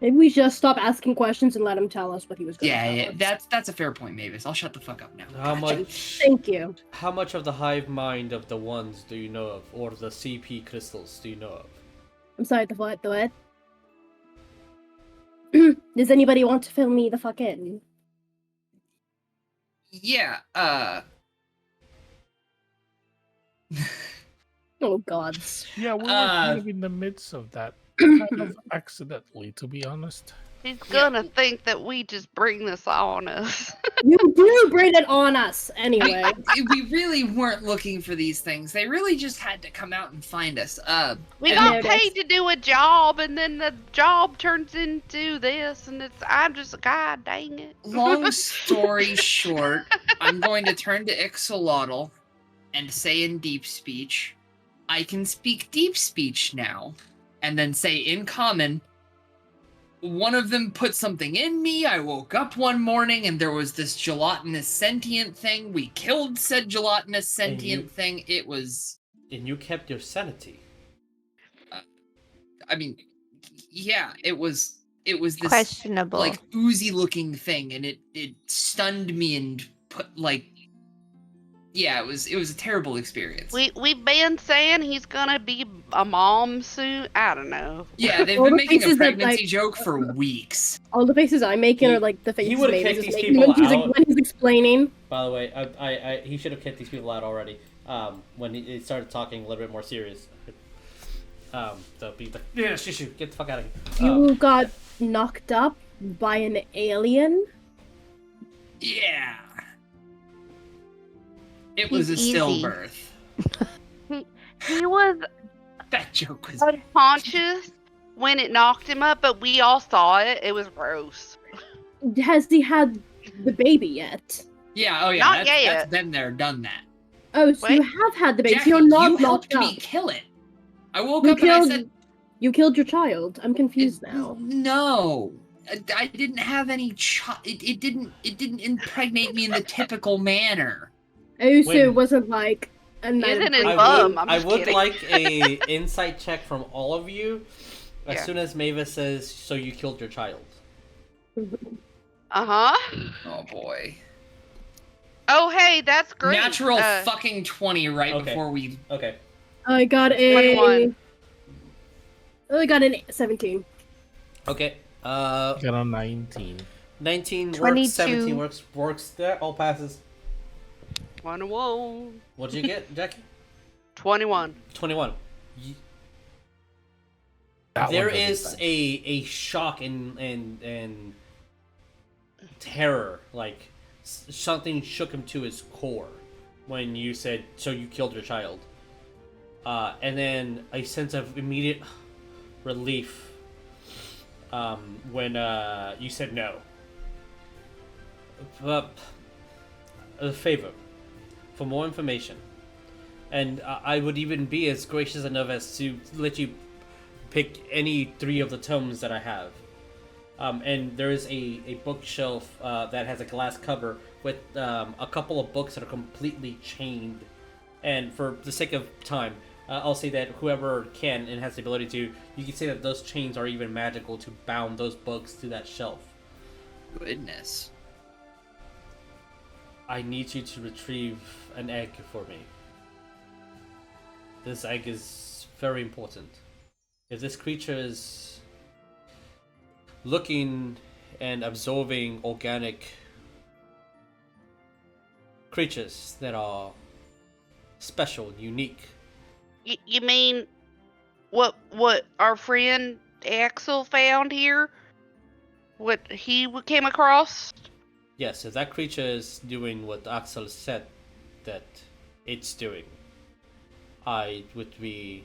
Maybe we just stop asking questions and let him tell us what he was going to Yeah, tell us. that's a fair point, Maevis. I'll shut the fuck up now. How Gotcha. much? Thank you. How much of the hive mind of the ones do you know of, or the CP crystals do you know of? I'm sorry, the what? Does anybody want to fill me the fuck in? Yeah, Oh, gods. Yeah, we were kind of in the midst of that, kind of accidentally, to be honest. He's gonna think that we just bring this on us. You do bring it on us, anyway. we really weren't looking for these things. They really just had to come out and find us. We and- got noticed. paid to do a job, and then the job turns into this, and I'm just, god dang it. Long story short, I'm going to turn to Ixolotl and say in deep speech, I can speak deep speech now, and then say in common, one of them put something in me. I woke up one morning and there was this gelatinous sentient thing. We killed said gelatinous sentient thing. It was... And you kept your sanity. I mean, yeah, it was this Questionable. like oozy looking thing, and it stunned me and put like... Yeah, it was a terrible experience. We've been saying he's gonna be a mom soon. I don't know. Yeah, they've All been the making a faces that, pregnancy like- joke for weeks. All the faces I'm making He- are like the he faces would've Mavis kicked is these making people when he's explaining. By the way, I he should have kicked these people out already. When he started talking a little bit more serious. So be like, yeah, shoo, get the fuck out of here. You got knocked up by an alien? Yeah. It He's was a easy. stillbirth. He was That joke was. unconscious when it knocked him up, but we all saw it. It was gross. Has he had the baby yet? Yeah. Oh yeah. Not That's yet. been there, done that. Oh, so you Wait. have had the baby. Jackie, So you're not you locked helped up. me kill it. I woke You up and I killed. said, You killed your child. I'm confused now. No, I didn't have any. It didn't impregnate me in the typical manner. Oh, so it When- wasn't like a Isn't night. it I bum? would, I'm I just would kidding. like a insight check from all of you as Yeah. soon as Maevis says, "So you killed your child." Uh-huh. Oh boy. Oh, hey, that's great. Natural fucking 20 right Okay. before we. Okay. I got a. 21. I got an 17. Okay. Got a 19. 19 works. 22. 17 works. That all passes. 21. What'd you get, Jackie? 21. 21. That There one doesn't is sound- a shock and terror, like something shook him to his core when you said, "So you killed your child," and then a sense of immediate relief when you said no. But a favor, for more information, and I would even be as gracious enough as to let you pick any 3 of the tomes that I have. And there is a bookshelf that has a glass cover with a couple of books that are completely chained. And for the sake of time, I'll say that whoever can and has the ability to, you can say that those chains are even magical to bound those books to that shelf. Goodness. I need you to retrieve an egg for me. This egg is very important. If this creature is looking and absorbing organic creatures that are special, unique, You mean what our friend Axel found here? What he came across? yes, if that creature is doing what Axel said that it's doing, I would be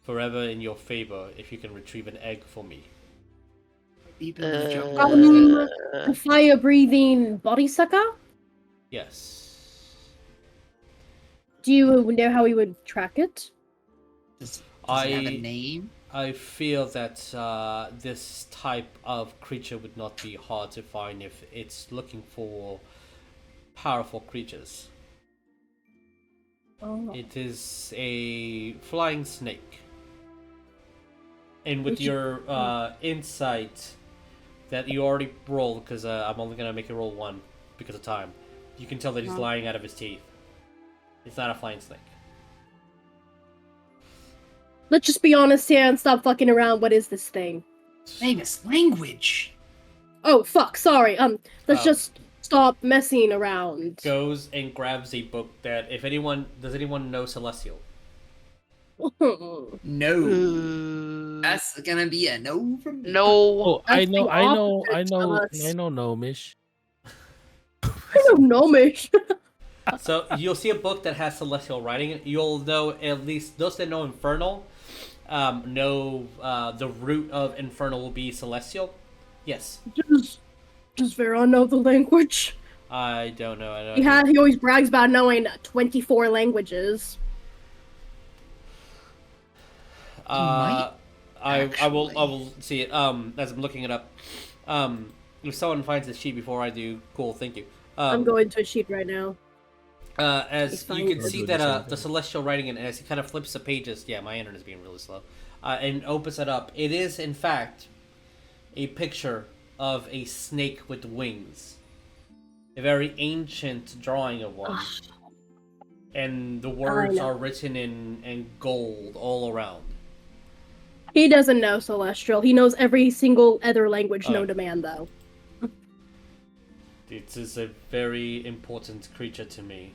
forever in your favor if you can retrieve an egg for me. Deep in the jungle. A fire-breathing body sucker? Yes. Do you know how we would track it? Does it have a I name? I feel that this type of creature would not be hard to find if it's looking for powerful creatures. Oh. It is a flying snake. And with Which- your insight that you already rolled, because I'm only going to make you roll 1 because of time, you can tell that he's Uh-huh. lying out of his teeth. It's not a flying snake. Let's just be honest here and stop fucking around. What is this thing? Famous language. Oh, fuck, sorry. Let's Oh. just stop messing around. Goes and grabs a book that, if anyone, does anyone know Celestial? No. That's gonna be a no from me. No. Oh, I That's know, the I know, I opposite know, of us. I know, Gnomish. I don't know, Mish. So you'll see a book that has celestial writing. In it. You'll know, at least those that know Infernal, know the root of Infernal will be celestial. Yes, Does Veron know the language? I don't know. I don't. He always brags about knowing 24 languages. I will actually. see it. As I'm looking it up. If someone finds the sheet before I do, cool. Thank you. I'm going to a sheet right now. As It's you fine. can see I'll do that the same the thing. celestial writing, and as he kind of flips the pages, yeah, my internet is being really slow, and opens it up. It is in fact a picture of a snake with wings, a very ancient drawing of one, and the words know. are written in gold all around. He doesn't know Celestial. He knows every single other language Oh. known to man, though. It is a very important creature to me,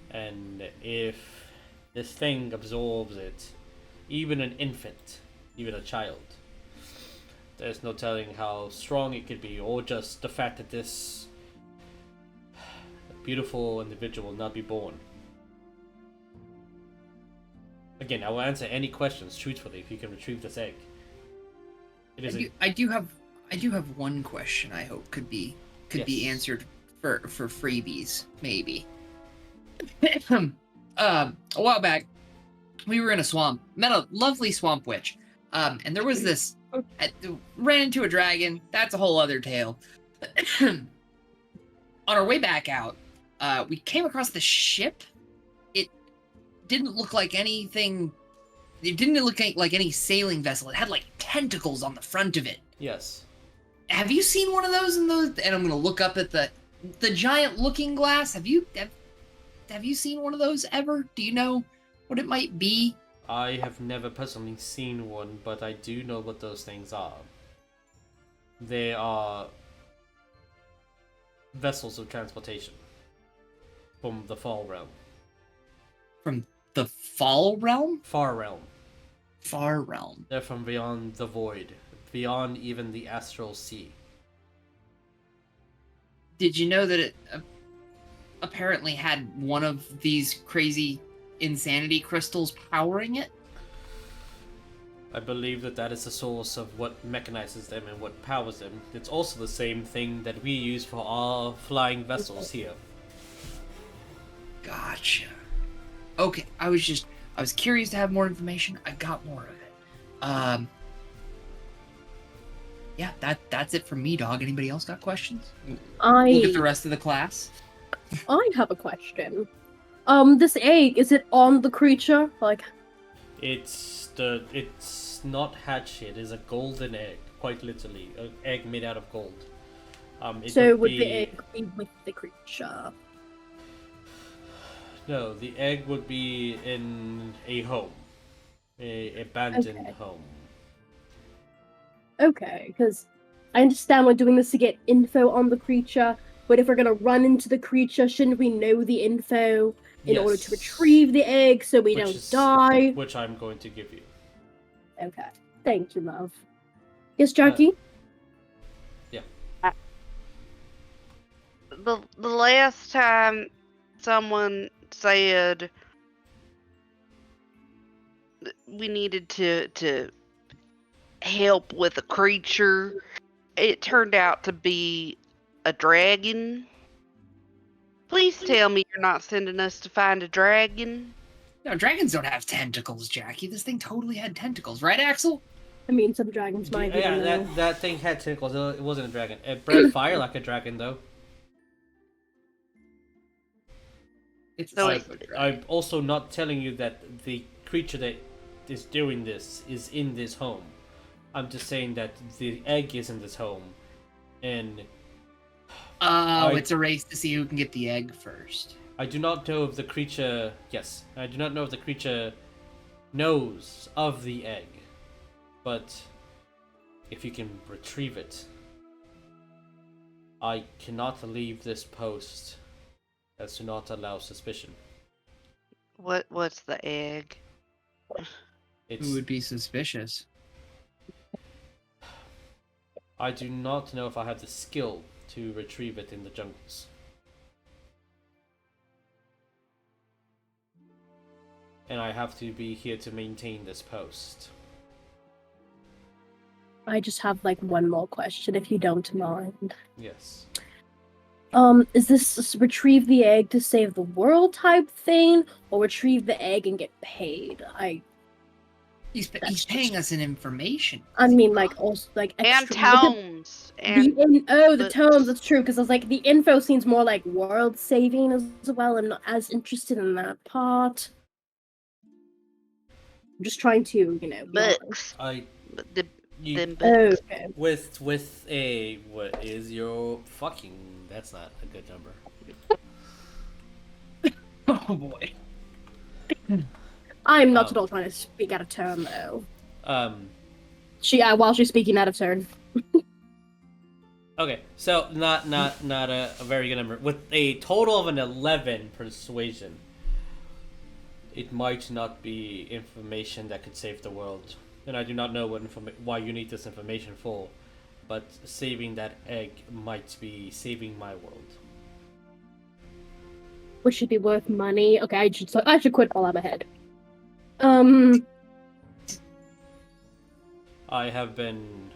and if this thing absorbs it, even an infant, even a child, There's no telling how strong it could be, or just the fact that this beautiful individual will not be born. Again, I will answer any questions truthfully if you can retrieve this egg. It is I do have one question. I hope could be answered for freebies, maybe. A while back, we were in a swamp, met a lovely swamp witch, and there was this. Ran into a dragon. That's a whole other tale. On our way back out, we came across the ship. It didn't look like anything. It didn't look like any sailing vessel. It had like tentacles on the front of it. Yes. Have you seen one of those? And I'm gonna look up at the giant looking glass. Have you seen one of those ever? Do you know what it might be? I have never personally seen one, but I do know what those things are. They are vessels of transportation from the Fall Realm. From the Fall Realm? Far Realm. Far Realm. They're from beyond the void, beyond even the Astral Sea. Did you know that it apparently had one of these crazy insanity crystals powering it? I believe that is the source of what mechanizes them and what powers them. It's also the same thing that we use for our flying vessels here. Gotcha. Okay, I was curious to have more information. I got more of it. Yeah, that's it from me, dog. Anybody else got questions? We'll get the rest of the class. I have a question. This egg, is it on the creature? Like, It's not hatched yet. It's a golden egg, quite literally, an egg made out of gold. so would the egg be with the creature? No, the egg would be in a home, a abandoned home. Okay, because I understand we're doing this to get info on the creature, but if we're gonna run into the creature, shouldn't we know the info in order to retrieve the egg so we don't die? Which I'm going to give you. Okay, thank you, love. Yes, Jackie? The last time someone said we needed to help with a creature, it turned out to be a dragon. Please tell me you're not sending us to find a dragon. No, dragons don't have tentacles, Jackie. This thing totally had tentacles, right, Axel? I mean, some dragons might. Yeah, that thing had tentacles. It wasn't a dragon. It burned fire like a dragon, though. I'm also not telling you that the creature that is doing this is in this home. I'm just saying that the egg is in this home, and it's a race to see who can get the egg first. I do not know if the creature. Yes, I do not know if the creature knows of the egg, but if you can retrieve it, I cannot leave this post. As to not allow suspicion. What's the egg? Who would be suspicious? I do not know if I have the skill to retrieve it in the jungles. And I have to be here to maintain this post. I just have like one more question, if you don't mind. Yes. Is this retrieve the egg to save the world type thing, or retrieve the egg and get paid? He's paying us in information. I mean, like, also, like, extra... And tomes. The tomes, that's true, because I was like, the info seems more like world saving as well. I'm not as interested in that part. I'm just trying to, books. Okay. With a, what is your fucking... That's not a good number. Oh boy. I'm not at all trying to speak out of turn, though. While she's speaking out of turn. Okay, so not a very good number. With a total of an 11 persuasion, it might not be information that could save the world. and I do not know why you need this information for, but saving that egg might be saving my world. Which should be worth money. Okay, I should quit while I'm ahead. I have been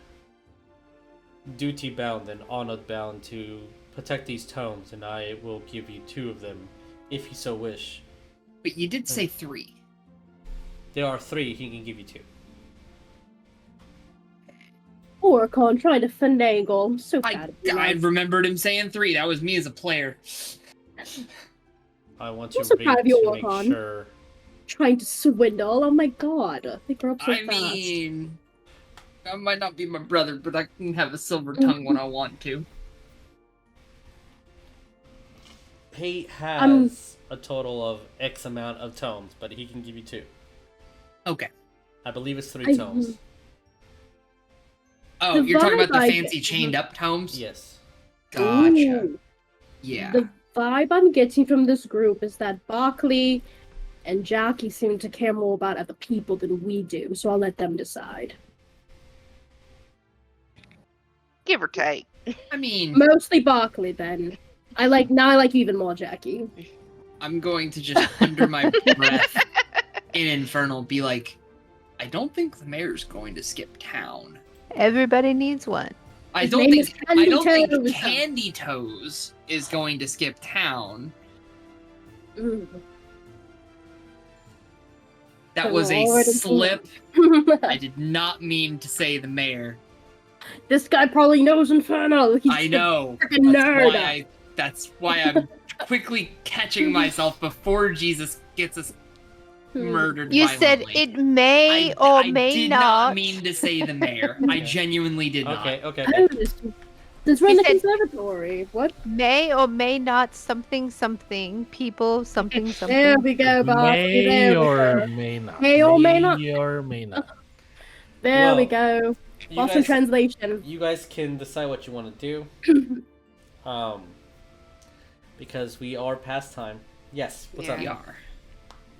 duty bound and honor bound to protect these tomes, and I will give you 2 of them, if you so wish. But you did say 3. There are 3, he can give you 2. Orekon trying to finagle. I'm so bad. I remembered him saying 3. That was me as a player. I want to so read proud of you, to make Orekon. sure. Trying to swindle. Oh my god. They grow up so I fast. mean, that might not be my brother, but I can have a silver tongue when I want to. He has a total of X amount of tomes, but he can give you 2. Okay. I believe it's 3 tomes. Oh, The you're talking about the vibe I fancy get- chained up tomes? Yes. Gotcha. Ooh. Yeah. The vibe I'm getting from this group is that Barklee and Jackie seem to care more about other people than we do, so I'll let them decide. Give or take. I mean, Mostly Barklee, then. I like you even more, Jackie. I'm going to just under my breath in Infernal be like, I don't think the mayor's going to skip town. Everybody needs one. I His don't name think is Candy Toes. Candy Toes is going to skip town. Mm. That So was a already- slip. I did not mean to say the mayor. This guy probably knows Infernal. He's I know. a freaking nerd. That's why I'm quickly catching myself before Jesus gets us murdered You violently. said it may or I may did not mean to say the mayor. I genuinely did not. Okay. Oh, this run He the said- conservatory. What? May or may not something people something something. There we go, Barklee. May There we or go. may not. May or may not. May or may not. There we Well, go. You Boston guys, translation. you guys can decide what you want to do. Because we are past time. Yes, what's Yeah. We up? are.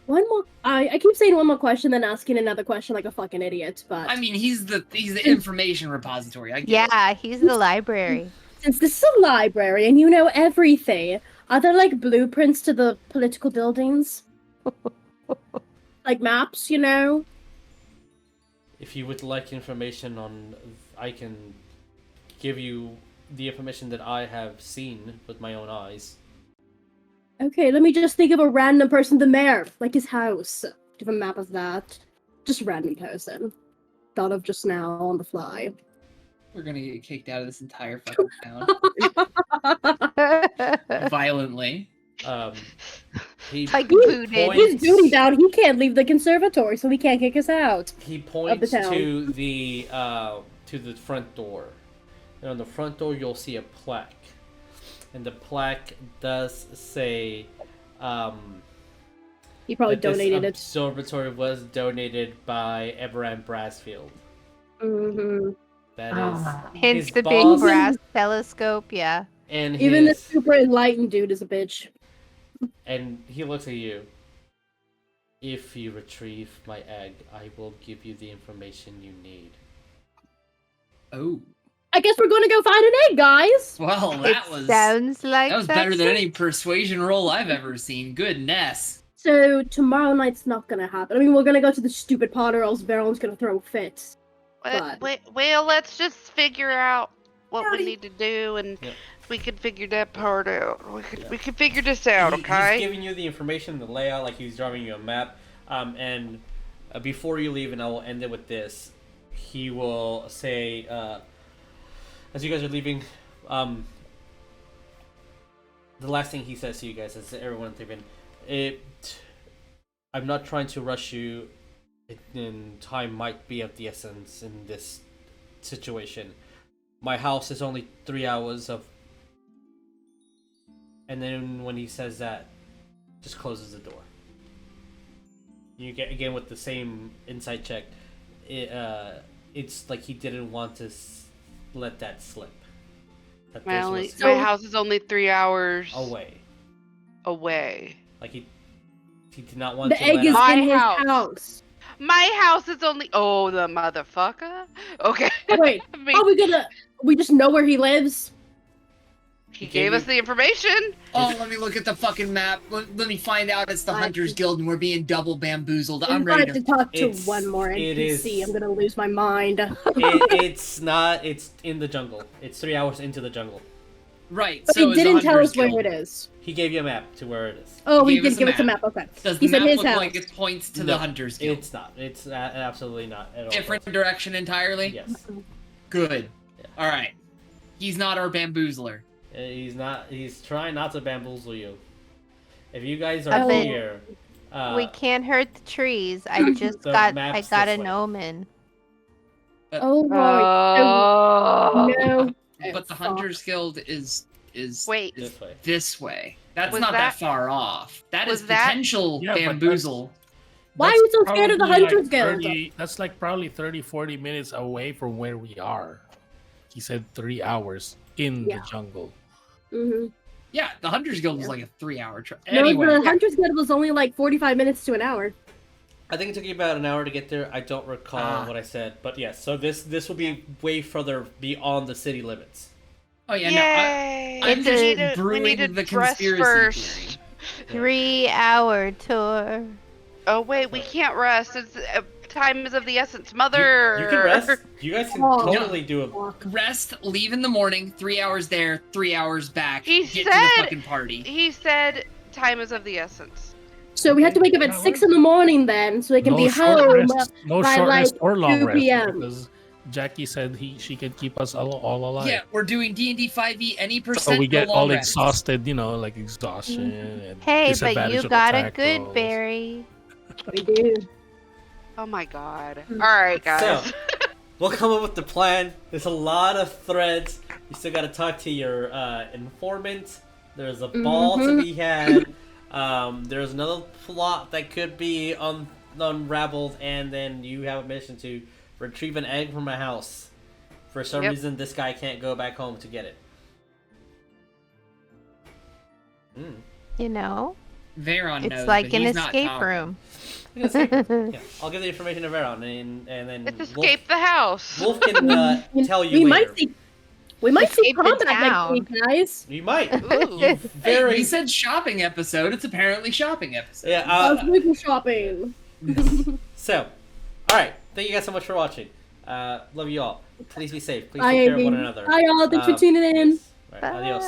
One more. I keep saying one more question, then asking another question like a fucking idiot. But I mean, he's the information repository. I get it. Yeah, he's the library. since this is a library and you know everything, are there like blueprints to the political buildings? Like maps, you know? If you would like information on, I can give you the information that I have seen with my own eyes. Okay, let me just think of a random person, the mayor, like his house. Give a map of that. Just a random person. Thought of just now on the fly. We're gonna get kicked out of this entire fucking town violently. He Like He's booted. points- duty bound. He can't leave the conservatory, so he can't kick us out. He points town. to the front door. And on the front door, you'll see a plaque, and the plaque does say He probably that this donated it. observatory was donated by Everand Brassfield. Mm-hmm. That is Hence his the boss, big brass telescope, yeah. and Even the his, super enlightened dude is a bitch. and he looks at you. If you retrieve my egg, I will give you the information you need. Oh, I guess we're gonna go find an egg, guys! well, It sounds like that was better than that's any persuasion roll I've ever seen. Goodness. So, tomorrow night's not gonna happen. I mean, we're gonna go to the stupid pot or else Veron's gonna throw fits. But- Well, let's just figure out what we Already- need to do, and Yep. we can figure that part out. We Yeah. can figure this out, okay? He's giving you the information, the layout, like he's drawing you a map. And before you leave, and I will end it with this, he will say, as you guys are leaving, the last thing he says to you guys is, everyone's leaving, I'm not trying to rush you, and time might be of the essence in this situation. My house is only 3 hours of... And then when he says that, just closes the door. You get again with the same insight check. It's like he didn't want to let that slip. That this was My house is only 3 hours away. away. Like he did not want The to egg let is out- My in his house. house. My house is only. Oh, the motherfucker. Okay. Wait, I mean, are we gonna? We just know where he lives. he gave us the information. Oh, let me look at the fucking map. Let me find out it's the I- Hunters Guild and we're being double bamboozled. If I'm I ready have to talk to It's- one more it NPC, is- I'm gonna lose my mind. It's not. It's in the jungle. It's 3 hours into the jungle. Right. But so he is the didn't tell Hunters us where Guild. it is. He gave you a map to where it is. Oh, He he gave us did give a us a map. map. Okay. Does He the said map his look house. like it points to No, the Hunters Guild? It's not. It's absolutely not at all. Different direction entirely? Yes. Good. Yeah. Alright. He's not our bamboozler. He's not. He's trying not to bamboozle you. If you guys I are bet here, we can't hurt the trees. I just The I map's got this an way. omen. Oh right. Oh. No. But the Hunters Guild is Wait. this way. this way. That's Was not that that- far off. That was is that- potential Yeah, but bamboozle. Why are That's you so scared of the probably Hunters Guild? That's like probably 30, 40 minutes away from where we are. He said 3 hours in Yeah. the jungle. Mm-hmm. Yeah, the Hunters Guild was like a 3-hour trip. No, Anyway, the Hunters Guild was only like 45 minutes to an hour. I think it took you about an hour to get there. I don't recall what I said, but yes. So this will be way further beyond the city limits. oh yeah, Yay! I'm It's just a- we need brewing to the dress conspiracy first. theory. 3-hour tour. Oh wait, we can't rest. It's time is of the essence, mother. You can rest. You guys can Oh. totally do a. Rest, leave in the morning, 3 hours there, 3 hours back. He get to said- the fucking party. He said time is of the essence. So we have to wake up at 6 in the morning then, so we can be short home. rest, no by, short like, rest or long 2 rest p.m.. because Jackie said she can keep us all alive. Yeah, we're doing D&D 5e, any percent. So we no get long all rest. exhausted, like exhaustion and Hey, but disadvantage you of got a attack good rolls. berry. We do. Oh my god. All right, guys. So, we'll come up with the plan. There's a lot of threads. You still got to talk to your informant. There's a ball to be had. There's another plot that could be unraveled, and then you have a mission to retrieve an egg from a house. For some Yep. reason, this guy can't go back home to get it. You know, Veron knows, it's like but an he's not escape talking. room. Yeah, I'll give the information to Veron, and then Let's escape the house. Wolf can tell you we later. might see. We might see Escape the combat next town. week, guys. You might. Ooh. You Hey, very we said shopping episode. It's apparently shopping episode. yeah. I was going shopping. So, all right. Thank you guys so much for watching. Love you all. Please be safe. Please Bye, take care of Amy. one another. Bye, y'all. Thanks for tuning in. Yes. All right, adios.